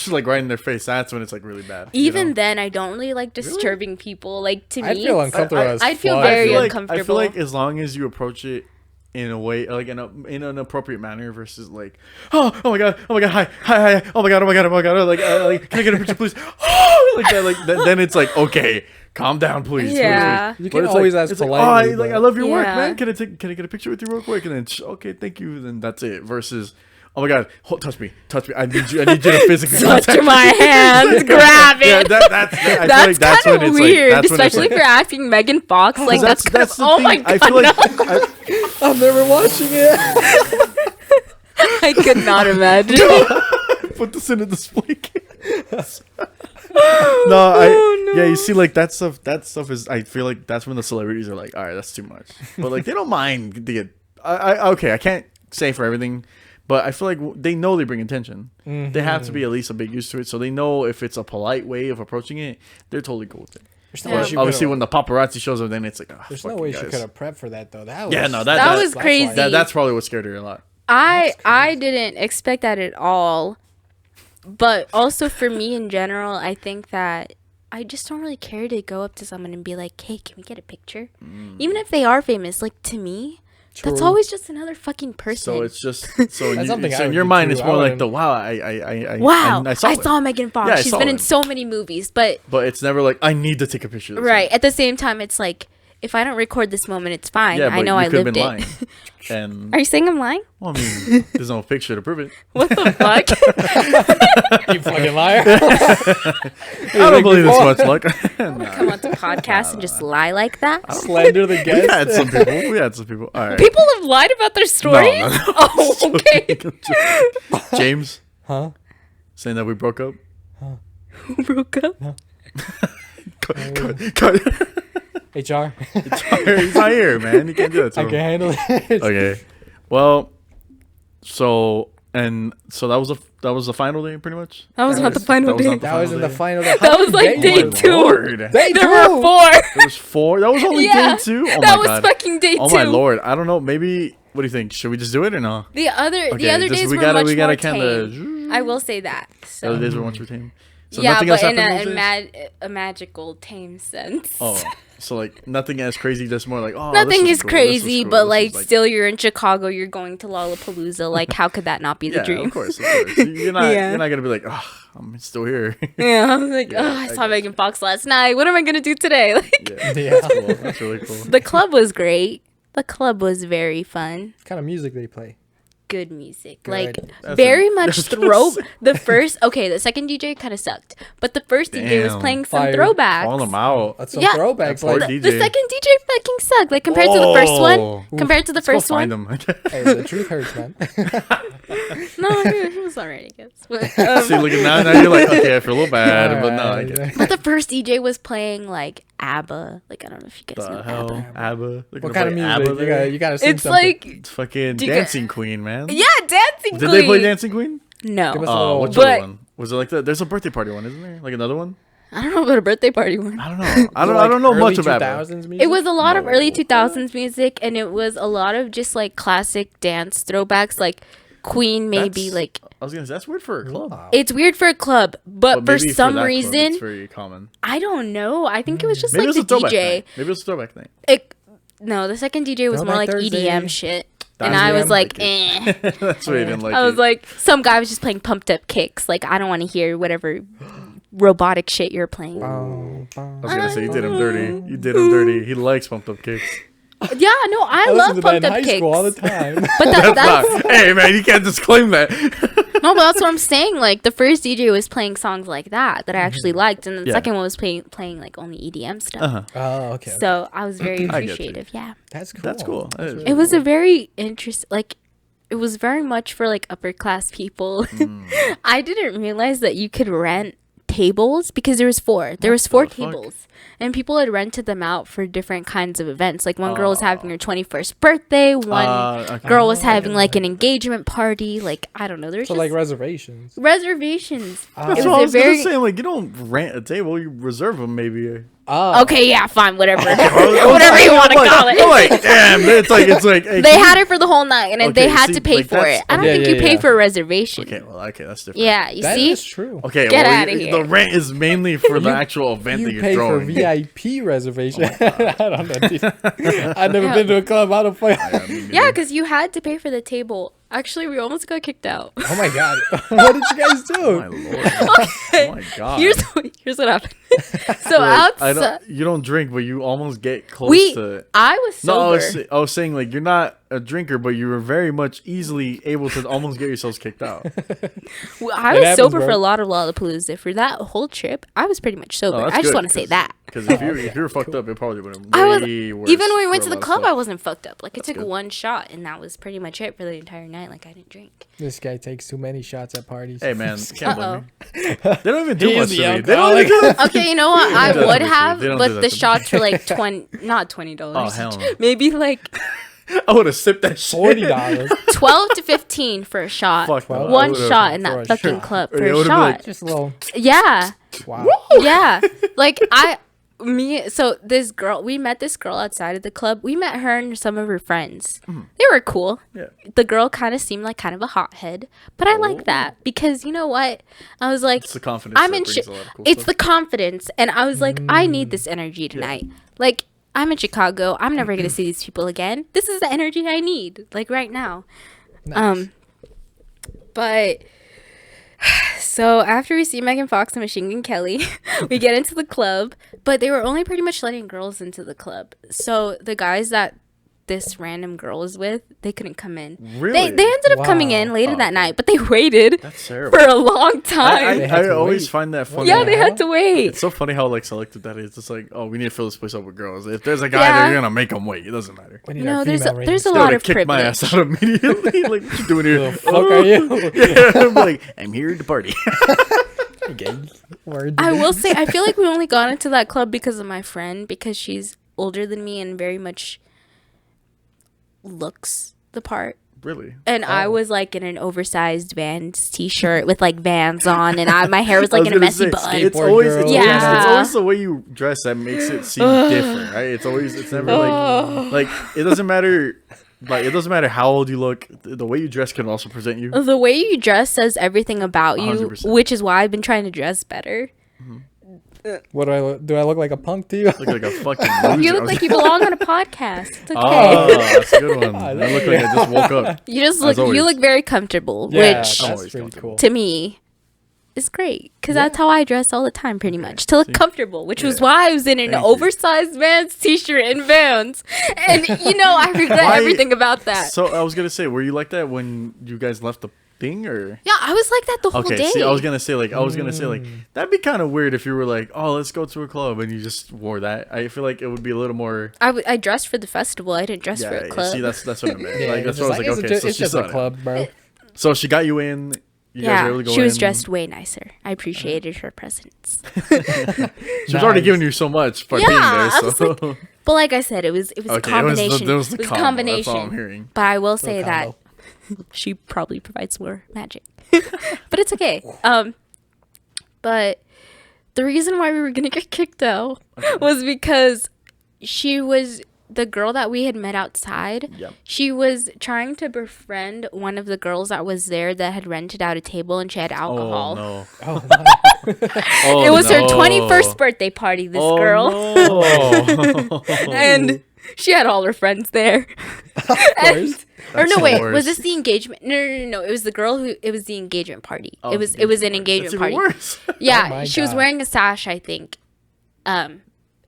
like right in their face. That's when it's like really bad. you Even know? then, I don't really like disturbing people. Like, to I me, feel it's- uncomfortable as I'd feel fuck. very I feel uncomfortable. like as long as you approach it in a way, like in an appropriate manner, versus like, oh my god, hi, oh my god, like, can I get a picture, please? Oh, like that, then it's like, okay, calm down, please. Yeah. You But can it's always like, ask it's like, politely, oh, I but- love your work, Yeah. man. Can I get a picture with you real quick? And then, okay, thank you. Then that's it. Versus, oh my god, touch me. I need you to physically touch contact my me. hands, grab Yeah, it. I feel like That's that's kind when of it's weird, like, that's when it's especially like, if you're acting Megan Fox. Like, that's kind of, the oh thing. my god, I feel like I'm never watching it. I could not imagine. put this in a display case. Oh, Yeah, you see, like that stuff is. I feel like that's when the celebrities are like, all right, that's too much. But like they don't mind okay, I can't say for everything, but I feel like they know they bring attention. They have to be at least a bit used to it, so they know if it's a polite way of approaching it, they're totally cool with it. There's Yeah. no way But she obviously, could've- when the paparazzi shows up, then it's like, there's fuck no way you she guys. could have prepped for that though. That Yeah, was, no, That was flashlight. crazy. that's probably what scared her a lot. I didn't expect that at all. But also for me in general, I think that I just don't really care to go up to someone and be like, hey, can we get a picture? Even if they are famous, like to me, that's True. always just another fucking person. So it's just so, That's something I in would your do mind, too. it's I more like wouldn't- the wow. I Wow, I it. saw Megan Fox. Yeah, I She's saw been in it. so many movies, but But it's never like I need to take a picture. Of this right at the same time, it's like if I don't record this moment, it's fine. Yeah, I but know you I could have lived been it. lying. And Are you saying I'm lying? well, I mean, there's no picture to prove it. What the fuck? You fucking liar. I don't believe this much luck. Nah. Come on to podcast and just lie like that? Slander the We guest. had some people. We had some people. All right. People have lied about their stories? No. Oh, okay. James Huh? saying that we broke up. Who broke up? Cut. HR. He's not here, man. You can't do that to I him. can handle it. Okay. Well, so that was the final day, pretty much. That was not the final that was day. not the That was final in the day. final. That was like day Oh, 2. Lord. Day There 2. were 4. There was 4. That was only Yeah, day 2. Oh that my was god. fucking day 2. Oh my lord. I don't know. Maybe. What do you think? Should we just do it or no? The other days were much more tame. I will say that. The So. other days were much more tame. So Yeah, nothing but else in happened those days? a magical tame sense. Oh, so like nothing as crazy, just more like oh. Nothing this is was cool, this was crazy, cool, but this like was, still you're in Chicago, you're going to Lollapalooza. Like how could that not be the yeah, dream? of course. You're not Yeah. you're not gonna be like oh I'm still here. Yeah, I was like, Yeah, oh, I I saw guess. Megan Fox last night. What am I gonna do today? Like Yeah, Yeah. that's cool. That's really cool. the club was great. The club was very fun. What kind of music they play? Good music. Good. Like That's very what- much that's what I throw was the second DJ kind of sucked. But the first DJ was Damn. playing some Fire. throwbacks. Call them out. That's some Yeah. throwbacks. That poor Like, DJ. The second DJ fucking sucked. Like compared to the first Oh. one. Compared to the Let's go first find one. them. hey, the truth hurts, man. No, he was alright, I guess. But, See, look at now you're like okay, I feel a little bad, but no, I get it. but the first DJ was playing like ABBA. Like I don't know if you guys The know hell, ABBA. ABBA. They're What gonna kind of play music? ABBA there? You gotta sing It's something. like It's fucking Do you Dancing Queen, man. yeah, Dancing Did Queen. they play Dancing Queen? No, Give us a Oh, little- which But- other one? Was it like the? There's a birthday party one, isn't there? Like another one? I don't know about a birthday party one. I don't know. I don't know much about it. It was a lot of No. early 2000s music, and it was a lot of just like classic dance throwbacks, like Queen, maybe That's- like. I was gonna say that's weird for a club. It's weird for a club, but for maybe some that club, reason, it's very common. I don't know. I think it was just Maybe like it was the a throwback DJ. thing. Maybe it was a throwback thing. No, the second DJ was more Throwback like Thursday. EDM shit, and That's I what was I like, like eh. That's why you didn't like I was it. like, some guy was just playing pumped up kicks. Like, I don't want to hear whatever robotic shit you're playing. Bow, bow. I was gonna say you did him dirty. You did him dirty. He likes pumped up kicks. Yeah, no, I I love listened to that pumped in up high kicks. school all the time. But that's Hey man, you can't disclaim that. no, but that's what I'm saying. Like the first DJ was playing songs like that I actually liked, and then the Yeah. second one was playing like only EDM stuff. Uh-huh. Oh, okay. So I was very I get you. appreciative. Yeah, That's cool. That's cool. That is it was a very interesting. Like it was very much for like upper class people. Mm. I didn't realize that you could rent tables because there was 4. There was 4 the fuck? tables, and people had rented them out for different kinds of events. Like one girl was having her 21st birthday. One okay. girl was having like an engagement party. Like I don't know. There's So just like reservations. reservations. That's It what I was was a very gonna say. Like you don't rent a table, you reserve them maybe. Oh. okay. Yeah, fine, whatever, Whatever whatever you want to call I'm it. like, damn. It's like hey, They had it for the whole night, and then they Okay, had see, to pay like, for that's- it. I don't Yeah, think yeah, you pay yeah. for a reservation. Okay, well, okay, that's different. Yeah, you That see. is true. Okay, Get well, outta here. the rent is mainly for the actual event that You you're pay for throwing. VIP reservation. I don't know. Dude. I've never been to a club. I don't play. Yeah, because you had to pay for the table. Actually, we almost got kicked out. Oh my god. What did you guys Oh my do? lord. Oh my god. Here's what happened. So Like, outside, you don't drink, but you almost get close we to. I was No, sober. I was saying like you're not a drinker, but you were very much easily able to almost get yourselves kicked out. I It was happens, sober bro. for a lot of Lollapalooza. For that whole trip, I was pretty much sober. Oh, that's I just good, want to say that. Because if you were fucked up, it probably would have I was way worse. even when we went for to a the lot of club, stuff. I wasn't fucked up. Like I took good. one shot, and that was pretty much it for the entire night. Like I didn't drink. This guy takes too many shots at parties. Hey man, can't blame Uh-oh. me. They don't even do He much is to the me. They don't even do that. Okay, you know what? I They don't would do that to me. have, They don't do but that the to me. shots were like not $20. Oh hell no. Maybe like I would have sipped that shit. $40. 12 to 15 for a shot. Fuck no, I One would've- shot in for that a fucking shot. club Or for it a would've been shot. like- Just a little. Yeah. Wow. Yeah. Like so this girl, we met this girl outside of the club. We met her and some of her friends. They were cool. Yeah. The girl kind of seemed like kind of a hothead, but I Oh. like that because you know what? I was like, It's the confidence. I'm that in brings shit. a lot of cool It's stuff. the confidence, and I was like, I need this energy tonight. Like I'm in Chicago. I'm never gonna see these people again. This is the energy I need, like right now. Nice. But So after we see Megan Fox and Machine Gun Kelly, we get into the club, but they were only pretty much letting girls into the club. So the guys that this random girl was with, they couldn't come in. Really? They ended up coming in later that night, but they waited That's terrible. for a long time. I always find that funny. Yeah, they had to wait. It's so funny how like selective that is. It's like, oh, we need to fill this place up with girls. If there's a guy, they're gonna make them wait. It doesn't matter. No, there's a lot of kick privilege. my ass out immediately. Like, what you doing here? The fuck are you? Yeah, I'm like, I'm here to party. I will say, I feel like we only got into that club because of my friend, because she's older than me and very much looks the part. Really? And I was like in an oversized Vans t-shirt with like Vans on, and my hair was like in a messy bun. It's always Yeah. the way you dress that makes it seem different, right? It's never like it doesn't matter. Like, it doesn't matter how old you look. The way you dress can also present you. The way you dress says everything about you, 100%. which is why I've been trying to dress better. What do I look like a punk to you? Look like a fucking loser. You look like you belong on a podcast. It's okay. Oh, that's a good one. I look like I just woke up. You look very comfortable, Yeah, which that's pretty cool. to me is great, because that's how I dress all the time, pretty much, to look comfortable, which was why I was in an oversized Vans t-shirt and Vans, and I regret everything about that. So I was gonna say, were you like that when you guys left the thing, or? Yeah, I was like that the whole day. See, I was gonna say that'd be kind of weird if you were like, oh, let's go to a club, and you just wore that. I feel like it would be a little more. I dressed for the festival. I didn't dress for a club. See, that's what I meant. Yeah, Like, that's what I was like. Okay, so it's just a club, bro. So she got you in. You guys were able to go she was in. dressed way nicer. I appreciated her presence. She was already giving you so much for being there. I was So. like, but like I said, it was a combination. It was the combo. combination. That's all I'm hearing. But I will say that she probably provides more magic. But it's okay. But the reason why we were gonna get kicked out was because she was the girl that we had met outside. Yep. She was trying to befriend one of the girls that was there that had rented out a table, and she had alcohol. Oh It was her 21st birthday party, this girl. No. And she had all her friends there. Was this the engagement? No. It was the girl it was the engagement party. It was an engagement party. Worse. Yeah, she was wearing a sash, I think.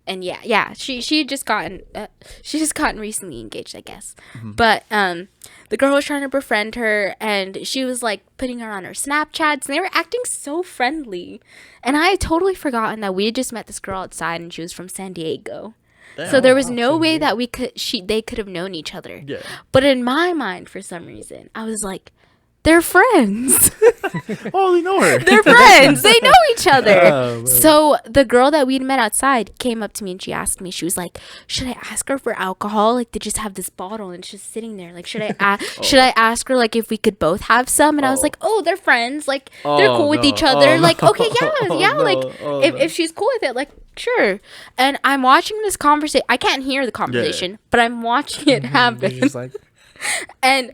And yeah, she had just gotten recently engaged, I guess. Mm-hmm. But the girl was trying to befriend her, and she was like putting her on her Snapchats, and they were acting so friendly. And I had totally forgotten that we had just met this girl outside, and she was from San Diego. Damn. So there was no way that they could have known each other. Yeah. But in my mind, for some reason, I was like, they're friends. Oh, they know her. They're friends. They know each other. So the girl that we'd met outside came up to me, and she asked me, she was like, should I ask her for alcohol? Like, they just have this bottle and it's just sitting there. Like, should I should I ask her like if we could both have some? And I was like, oh, they're friends. Like, they're cool with each other. Like, okay, yeah. If she's cool with it, like, sure. And I'm watching this conversation. I can't hear the conversation, but I'm watching it happen. Just like, And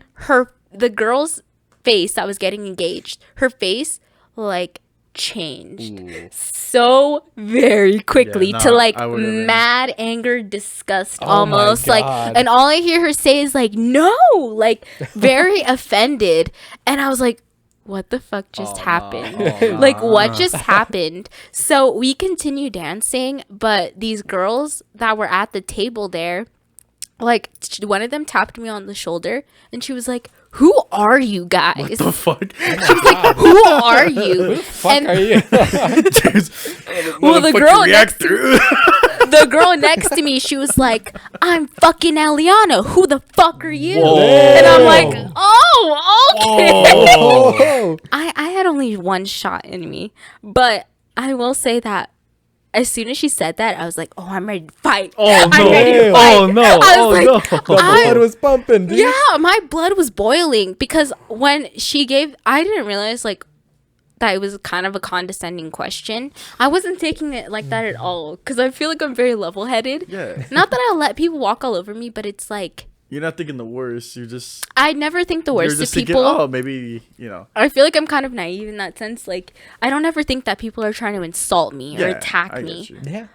the girl's face that was getting engaged, her face like changed so very quickly to like mad anger, disgust, almost like, and all I hear her say is like, no, like very offended. And I was like, what the fuck just happened? Like, what just happened? So we continue dancing, but these girls that were at the table there, like, one of them tapped me on the shoulder, and she was like, who are you guys? What the fuck? She was like, who are you? who the fuck are you? Well, the girl next to me, she was like, I'm fucking Eliana. Who the fuck are you? Whoa. And I'm like, oh, okay. Oh. I had only one shot in me, but I will say that as soon as she said that, I was like, oh, I'm ready to fight. Oh, no. I'm ready to fight. Oh, no. I was Oh, like, no. The blood was pumping, dude. yeah, my blood was boiling, because when she gave, I didn't realize like that it was kind of a condescending question. I wasn't taking it like that at all, because I feel like I'm very level-headed. Yeah. Not that I'll let people walk all over me, but it's like, You're not thinking the worst. You just. I never think the worst You're just of people. thinking, oh, maybe, you know. I feel like I'm kind of naive in that sense. Like, I don't ever think that people are trying to insult me or attack I me. get you. Yeah.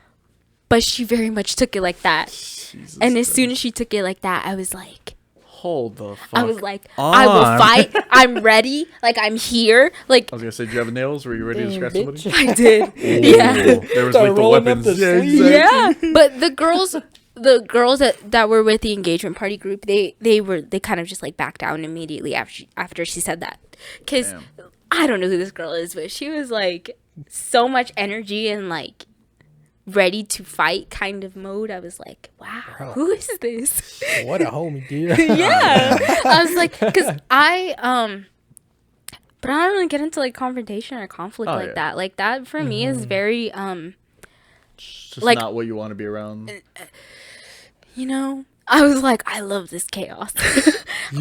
But she very much took it like that. Jesus And as Christ. soon as she took it like that, I was like, Hold the fuck. I was like, I will fight. I'm ready. Like, I'm here. Like, I was gonna say, do you have nails? Were you ready to scratch somebody? I did. Yeah. There was lethal weapons. Yeah, Yeah. But the girls that were with the engagement party group, they kind of just like backed down immediately after she said that. Because I don't know who this girl is, but she was like so much energy and like ready to fight kind of mode. I was like, wow, who is this? What a homie, dude. Yeah. I was like, because but I don't really get into like confrontation or conflict like that. Like that for me is very It's just like, not what you want to be around. you know, I was like, I love this chaos.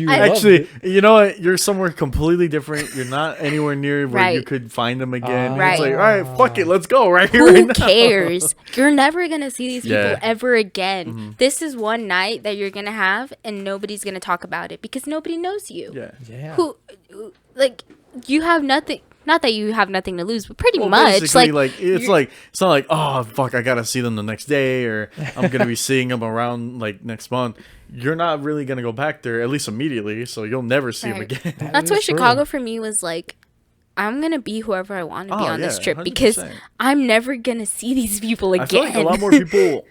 Actually, you know what? You're somewhere completely different. You're not anywhere near where you Right. could find them again. Right. It's like, all right, fuck it, let's go right here. Who right now. cares? You're never gonna see these people Yeah. ever again. This is one night that you're gonna have, and nobody's gonna talk about it because nobody knows you. Yeah. Yeah. Who, like, you have nothing. Not that you have nothing to lose, but pretty Well, much. basically, Like, it's not like, oh fuck, I gotta see them the next day, or I'm gonna be seeing them around like next month. You're not really gonna go back there, at least immediately, so you'll never see them Right. again. That's why is true. Chicago for me was like, I'm gonna be whoever I want to be Oh, on this yeah, trip because 100%. I'm never gonna see these people again. I feel like a lot more people.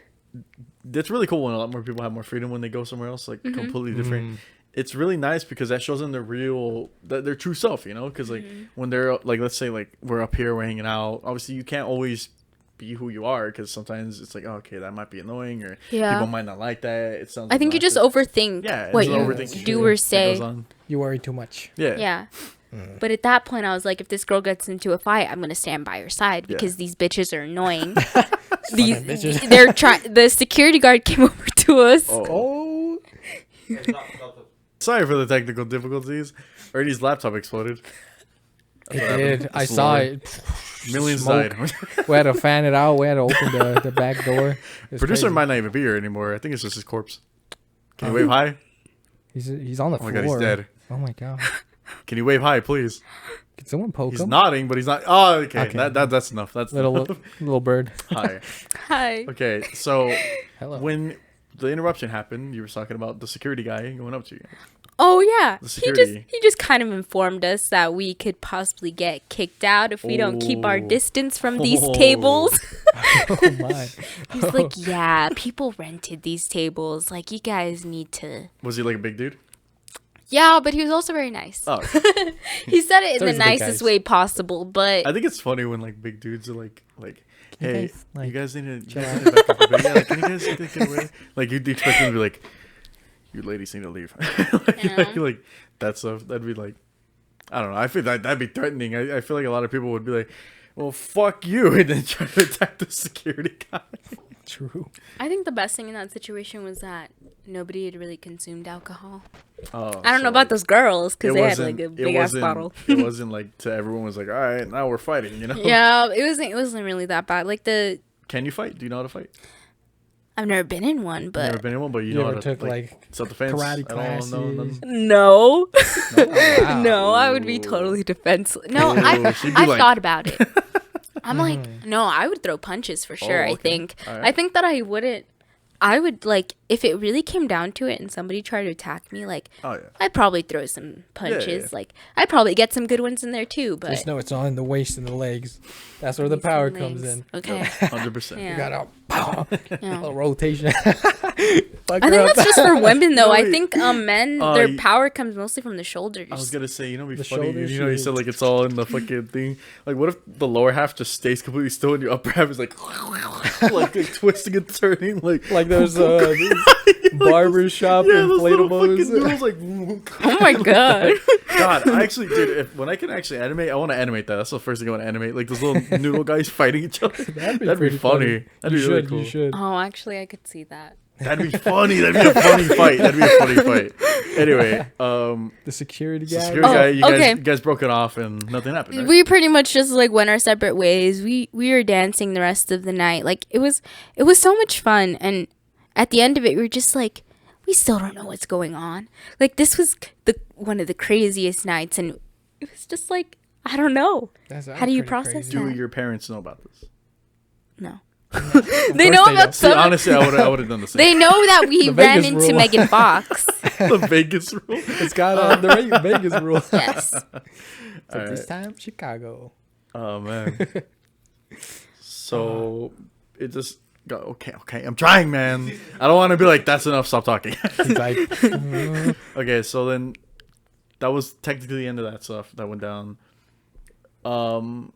It's really cool when a lot more people have more freedom when they go somewhere else, like completely different. It's really nice because that shows them their true self, you know. Because like when they're like, let's say like we're up here, we're hanging out. Obviously, you can't always be who you are because sometimes it's like, oh, okay, that might be annoying, or people might not like that. It sounds. I think you just overthink what you overthinking do or say. You worry too much. Yeah. Yeah. But at that point, I was like, if this girl gets into a fight, I'm gonna stand by her side because these bitches are annoying. bitches. They're trying. The security guard came over to us. Oh. Sorry for the technical difficulties. Ernie's laptop exploded. It did. I saw it. Millions Smoke. died. We had to fan it out. We had to open the back door. It's Producer crazy. might not even be here anymore. I think it's just his corpse. Can you wave hi? He's on the Oh my floor. god, he's dead. Oh my god. Can you wave hi, please? Can someone poke He's him? nodding, but he's not. Oh, okay. Okay. That's enough. That's Little enough. little bird. Hi. Hi. Okay, so Hello. when the interruption happened, you were talking about the security guy going up to you. Oh yeah. The He security. just kind of informed us that we could possibly get kicked out if we don't keep our Oh. distance from these Oh. tables. Oh my. He's like, yeah, people rented these tables. Like, you guys need to. Was he like a big dude? Yeah, but he was also very nice. Oh, He said it in There's the the big nicest guys. way possible, but I think it's funny when like big dudes are like, hey, guys, like, you guys need to chill back up a bit. Yeah, like, can you guys get away? Like you'd expect them to be like, you ladies need to leave. like that stuff. That'd be like, I don't know. I feel that'd be threatening. I feel like a lot of people would be like, well, fuck you, and then try to attack the security guy. True. I think the best thing in that situation was that nobody had really consumed alcohol. Oh, I don't know about those girls because it they had wasn't- like a it big ass wasn't- bottle. It wasn't like to everyone was like, all right, now we're fighting, you know? Yeah, it wasn't really that bad. Like Can you fight? Do you know how to fight? I've never been in one, I've never but been in one, but you You know how ever to took, like, self defense karate at all? No, classes? no, Wow. no, I would be totally defenseless. No, Ooh, she'd be I like- thought about it. I'm like, no, I would throw punches for sure. I okay. think. All right. I think that I wouldn't. I would like if it really came down to it and somebody tried to attack me. Like, Oh yeah. I'd probably throw some punches. yeah. Like, I'd probably get some good ones in there too. But Just know it's all in the waist and the legs. That's where the Waist power and comes legs. in. Okay. 100%. Yeah. You gotta pow, Yeah. a rotation. I think that's just for women though. No, I wait. think men their you- power comes mostly from the shoulders. I was gonna say, you know, it'd be The funny. shoulders, You know, you said like it's all in the fucking thing. Like, what if the lower half just stays completely still and your upper half is like, like twisting and turning, like there's barbershop yeah, those little fucking inflatables. noodles, like. Oh my god. God, I actually did. When I can actually animate, I want to animate that. That's the first thing I want to animate. Like those little noodle guys fighting each other. That'd be That'd be pretty funny. That'd You be really should, cool. you should. Oh, actually, I could see that. That'd be funny. That'd be a funny fight. That'd be a funny fight. Anyway, The security the guy. security Oh, guy, you okay. guys broke it off and nothing happened. Right? We pretty much just like went our separate ways. We were dancing the rest of the night. Like it was so much fun. And at the end of it, we were just like, we still don't know what's going on. Like this was one of the craziest nights, and it was just like I don't know. That's How do you pretty process crazy. that? Do your parents know about this? No. They know about See, some. honestly, I would have done the same. They know that we The ran Vegas into rule. Megan Fox. The Vegas rule. It's got the Vegas rule. Yes. So this time, Chicago. Oh man. So it just got okay. I'm trying, man. I don't want to be like that's enough. Stop talking. He's like, Okay, so then that was technically the end of that stuff that went down.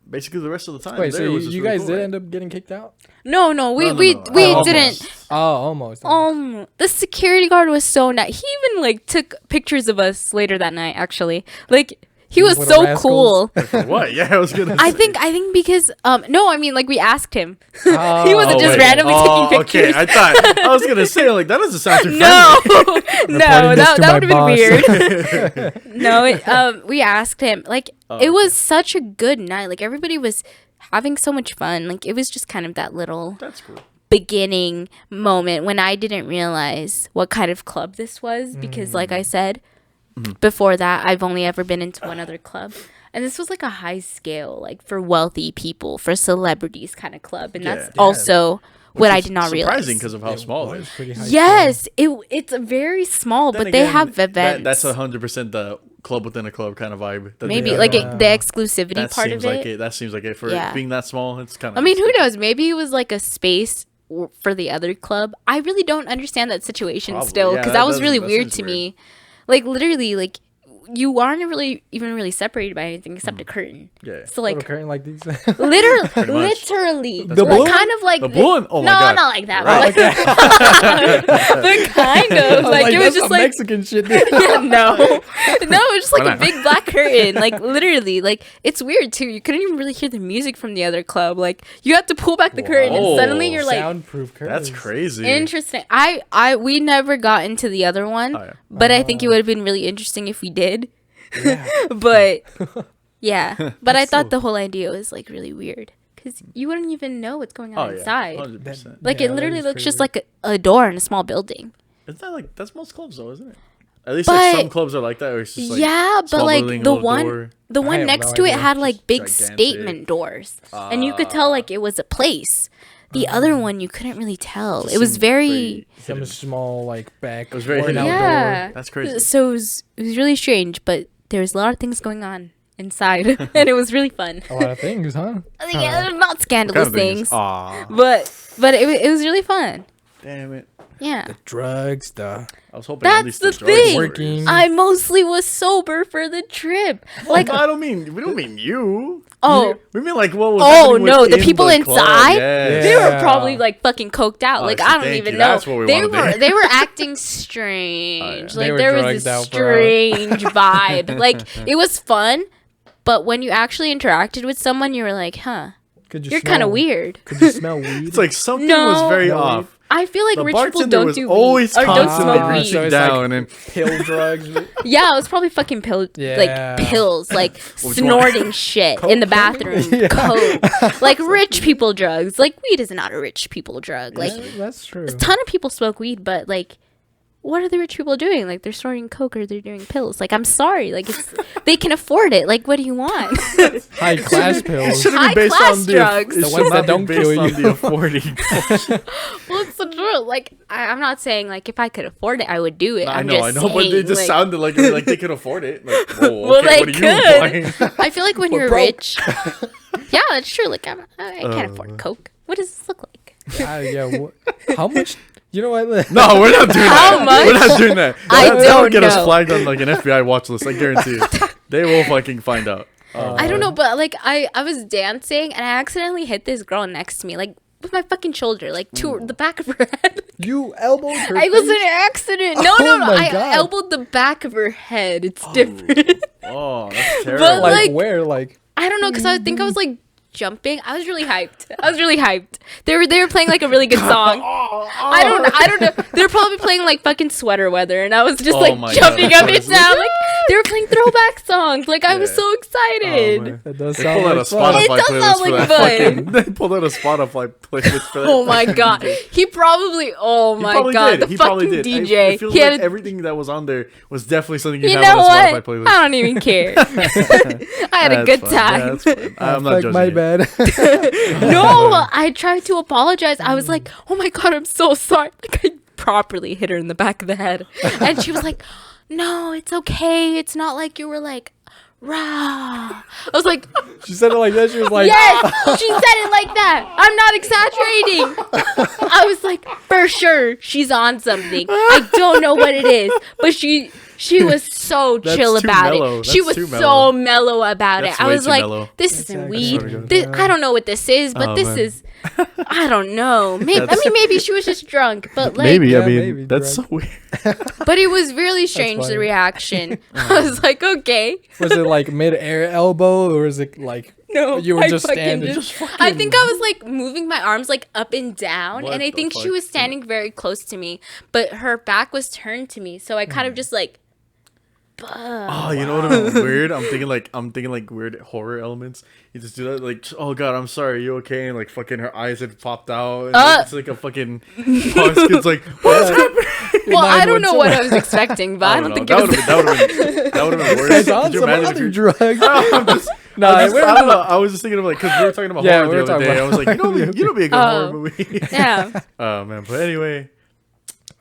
Basically the rest of the time. wait, so there, it was you just guys really did cool, end up getting kicked out? No, we Almost. didn't. Oh, almost. The security guard was so nice. He even like took pictures of us later that night. Actually, like he was Little so rascals. cool. For what? Yeah, I was gonna. I say. think because no, I mean like we asked him. He Oh, wasn't just wait. randomly taking pictures. Okay, I thought I was gonna say like that doesn't sound too No, Reporting no, this that to would have my been boss. weird. No, we asked him. Like Oh, it was such a good night. Like everybody was having so much fun. Like it was just kind of that little That's cool. beginning moment when I didn't realize what kind of club this was because like I said before that I've only ever been into one other club and this was like a high scale like for wealthy people, for celebrities kind of club, and that's Yeah. also what I It's did not realize. Surprising because of how small it is. Pretty high Yes, it's very small, Then but they again, have events. That's 100% the club within a club kind of vibe. that they Maybe have like going on. the exclusivity That part seems of like it. it. That seems like it for Yeah. it being that small. It's kind of. I mean, who knows? Maybe it was like a space for the other club. I really don't understand that situation Probably. still Yeah, because that that was does- really that weird seems to weird. me. Like literally, like you aren't really separated by anything except a curtain. Yeah. So Little like curtain like these. literally, much. literally, The like, balloon? kind of like The balloon? Oh my no, God. not like that. Right. But kind of like it was that's just some like Mexican shit. Dude. no, it was just like Why a not? big black curtain. Like literally, like it's weird too. You couldn't even really hear the music from the other club. Like you have to pull back the curtain, and Whoa. suddenly you're like, Soundproof curtain. That's crazy. interesting. We never got into the other one, Oh, yeah. but I think it would have been really interesting if we did. Yeah. But yeah, but I thought so- the whole idea was like really weird because you wouldn't even know what's going on Oh yeah. inside. 100%. Like Yeah, it that literally is looks just crazy. like a door in a small building. Isn't that like that's most clubs though, isn't it? At least like But- some clubs are like that. Where it's just like Yeah, but small like building, a the little one door. the I one have next no to it idea. had like big gigantic. statement doors, and you could tell like it was a place. The other one you couldn't really tell. Just It was seemed very Some hidden. small like back. It was very or an hidden. outdoor. yeah. That's crazy. So it was really strange, but there was a lot of things going on inside, and it was really fun. A lot of things, huh? Yeah, not scandalous things, Aw, but it was really fun. damn it! Yeah. Drugs, the I was hoping at That's least the drug thing. Working. I mostly was sober for the trip. Like Like, I don't mean we don't mean you. Oh. we mean like what was? oh happening no, the within people the club. inside, Yes. they were Yeah. probably like fucking coked out. Oh, Like see, I don't thank even you. know. That's what we They wanted to were hear. they were acting strange. They Like were there was drugged this out, bro. strange vibe. Like it was fun, but when you actually interacted with someone, you were like, huh, Could you you're kind of smell- weird. Could you smell weed? It's like something No. was very No, off. I feel like The rich people bartender don't was do always weed or don't constantly smoke weed. reaching So it's like- down and pill drugs. Yeah, it was probably fucking Yeah. like pills, like one? snorting shit in the bathroom. Yeah. Coke, like rich people drugs. Like weed is not a rich people drug. Like Yeah, that's true. a ton of people smoke weed, but like, what are the rich people doing? Like they're snorting coke or they're doing pills. Like I'm sorry, like it's they can afford it. Like what do you want? High class pills. shouldn't High be based class on the drugs. it The should ones not that be don't based kill on you. the affording. Well, it's the truth. Like I'm not saying like if I could afford it, I would do it. I I'm know, just but saying, it just like, sounded like they could afford it. Like, whoa, Well, okay, they what are you could. implying? I feel like when We're you're broke. rich, yeah, that's true. Like I can't afford coke. What does this look like? Yeah. How much? You know what? No, we're not doing How that. much? We're not doing that. I That would don't get us know. flagged on like an FBI watch list. I guarantee you. They will fucking find out. I don't know, but like I was dancing and I accidentally hit this girl next to me, like with my fucking shoulder, like to the back of her head. You elbowed her. I was face? an accident. No, Oh no. my I God. elbowed the back of her head. It's different. Oh, that's terrible. But, Like, like- where? Like I don't know, because I think I was like jumping. I was really hyped. They were playing like a really good song. I don't know. They're probably playing like fucking Sweater Weather, and I was just Oh like my jumping God, up and honestly. down, like They were playing throwback songs. Like, I was so excited. man. That does They sound pulled out a like fun. It Spotify does playlist sound for like that fun. fucking. They pulled out a Spotify playlist for that. Oh my fucking god. DJ. He probably, oh He my probably god, did. the He probably fucking did. DJ. It feels He like had a, everything that was on there was definitely something you you have know on a what? Spotify playlist. I don't even care. I had a That's good fine. time. Yeah, that's fine. I'm not Fuck, judging my you. bad. No, I tried to apologize. I was like, oh my god, I'm so sorry. Like, I properly hit her in the back of the head. And she was like, no, it's okay. It's not like you were like, rah. I was like, She said it like that. She was like, yes, she said it like that. I'm not exaggerating. I was like, for sure, she's on something. I don't know what it is, but she was so That's chill too about mellow. it. She That's was too so mellow. mellow about That's it. I way was too like, mellow. this Exactly. isn't Swear to weed. God. This, I don't know what this is, but Oh, this man. is, I don't know. Maybe, I That's- mean, maybe she was just drunk, but like, Maybe. Yeah, I mean, maybe, that's drunk. so weird. but it was really strange, the funny. reaction. I was like, okay. was it like mid-air elbow or is it like No, you were I just fucking standing? just- I think I was like moving my arms like up and down, What and I the think she fuck? was standing very close to me, but her back was turned to me, so I kind of just like. Oh, you know what would have been weird? I'm thinking like weird horror elements. You just do that, like, oh god, I'm sorry, you okay? And like fucking her eyes had popped out. And like, it's like a fucking kid's like, what's happening? Well, I don't know what I was. was expecting, but I don't think it that was. would have been worse. It's on Could you some imagine if other you drugs. I'm just, No, I don't know. I was just thinking of like, because we were talking about Yeah, horror we the were other talking day. I was like, you know, be a good horror Oh. movie. Yeah, Oh man, but anyway,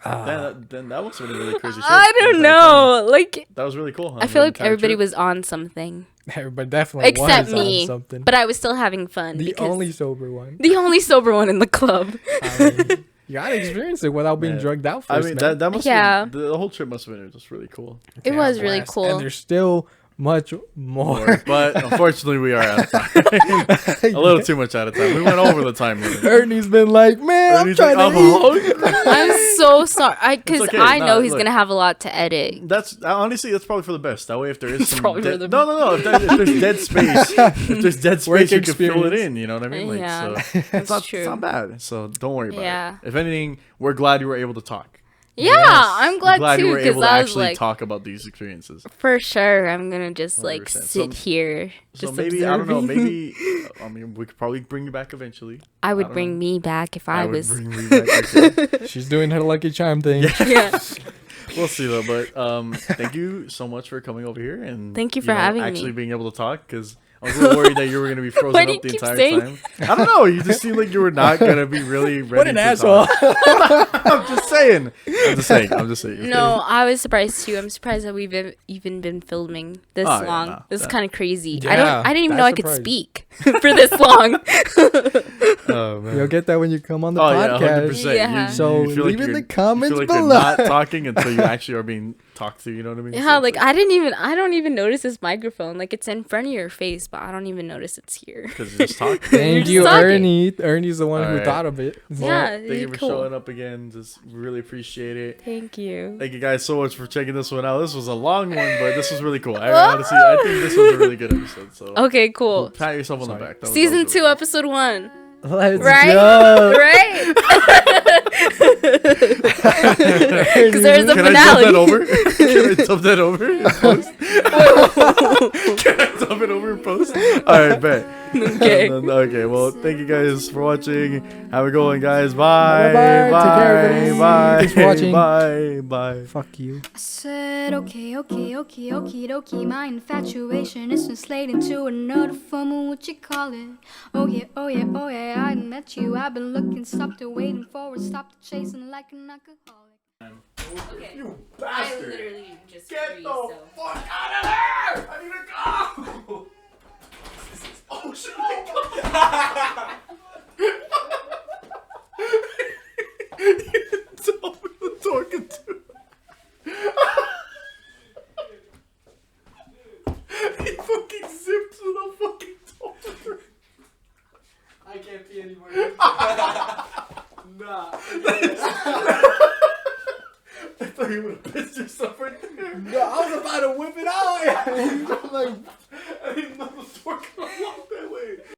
then that was some really crazy shit. I don't know. Like, That was really cool. Huh? I feel The like entire everybody trip. was on something, Everybody definitely except was on me. something. But I was still having fun. The because only sober one. the only sober one in the club. I mean, you gotta experience it without being Man. drugged out I first, mean, man. that must Yeah. have been, the whole trip must have been just really cool. It Yeah, was really blast. cool. And there's still much more. But unfortunately, we are out of time. A little too much out of time. We went over the time limit. Ernie's been like, man, Ernie's I'm like, trying to eat. hungry. I'm so sorry, because okay. I know Nah, he's look. gonna have a lot to edit. That's honestly, that's probably for the best. That way, if there is some probably for dead, the no. If there's dead space, if there's dead Work space, you can fill it experience. in. You know what I mean? Like, Yeah, so that's it's true. not bad. So don't worry about Yeah. it. If anything, we're glad you were able to talk. Yeah, I'm We're glad you too, were because able to I was actually like, talk about these experiences. for sure, I'm gonna just like 100%. sit here. So Just maybe I don't know. observing. Maybe I mean we could probably bring you back eventually. I would don't bring know. me back if I would was. bring you back. Okay. She's doing her Lucky Charm thing. Yeah. We'll see though. But thank you so much for coming over here and Thank you for having me. actually being able to talk because I was a little worried that you were gonna be frozen Why do up you the keep entire saying- time. I don't know. You just seemed like you were not gonna be really ready. What an to asshole. talk. I'm just saying. I'm just saying. No, I was surprised too. I'm surprised that we've even been filming this Oh, yeah, long. no, This is that- kind of crazy. Yeah, I didn't even that know I could surprised. speak for this long. Oh man. You'll get that when you come on the Oh yeah, podcast. 100%. Yeah. So feel leave in you're- the comments you feel like below. You're not talking until you actually are being talked to. You know what I mean? Yeah, So like it's I don't even notice this microphone. Like it's in front of your face, but I don't even notice it's here. because you just talk. Thank just you, talking. Ernie. Ernie's the one who Alright. thought of it. Yeah, Thank you for cool. showing up again. Just really appreciate it. Thank you. Thank you guys so much for checking this one out. This was a long one, but this was really cool. Honestly, I think this was a really good episode. So Okay, cool. pat yourself on the Sorry. back. That was Season really 2, good. episode 1. Let's Right? go. Right? Because there's a Can I finale. dump that over? Can I dump that over in post? Can I dump it over in post? All right, bet. Okay. Okay, well, thank you guys for watching. Have a good one, guys. Bye. Bye-bye. Bye. Take care, everybody. Bye. Thanks for watching. Bye. Bye. Fuck you. I said, okay, okie dokie. My infatuation is translating to another form of what you call it. Oh yeah, I met you. I've been looking, stopped and waiting for it, stopped chasing like an alcoholic. Okay. You I bastard. literally just Get freeze, the so. fuck out of there! I need to go! Oh shit! You told me to talking to. He fucking zipped to the fucking door. I can't pee anymore. Nah. I thought you would have pissed yourself right there. No, I was about to whip it out. I'm like,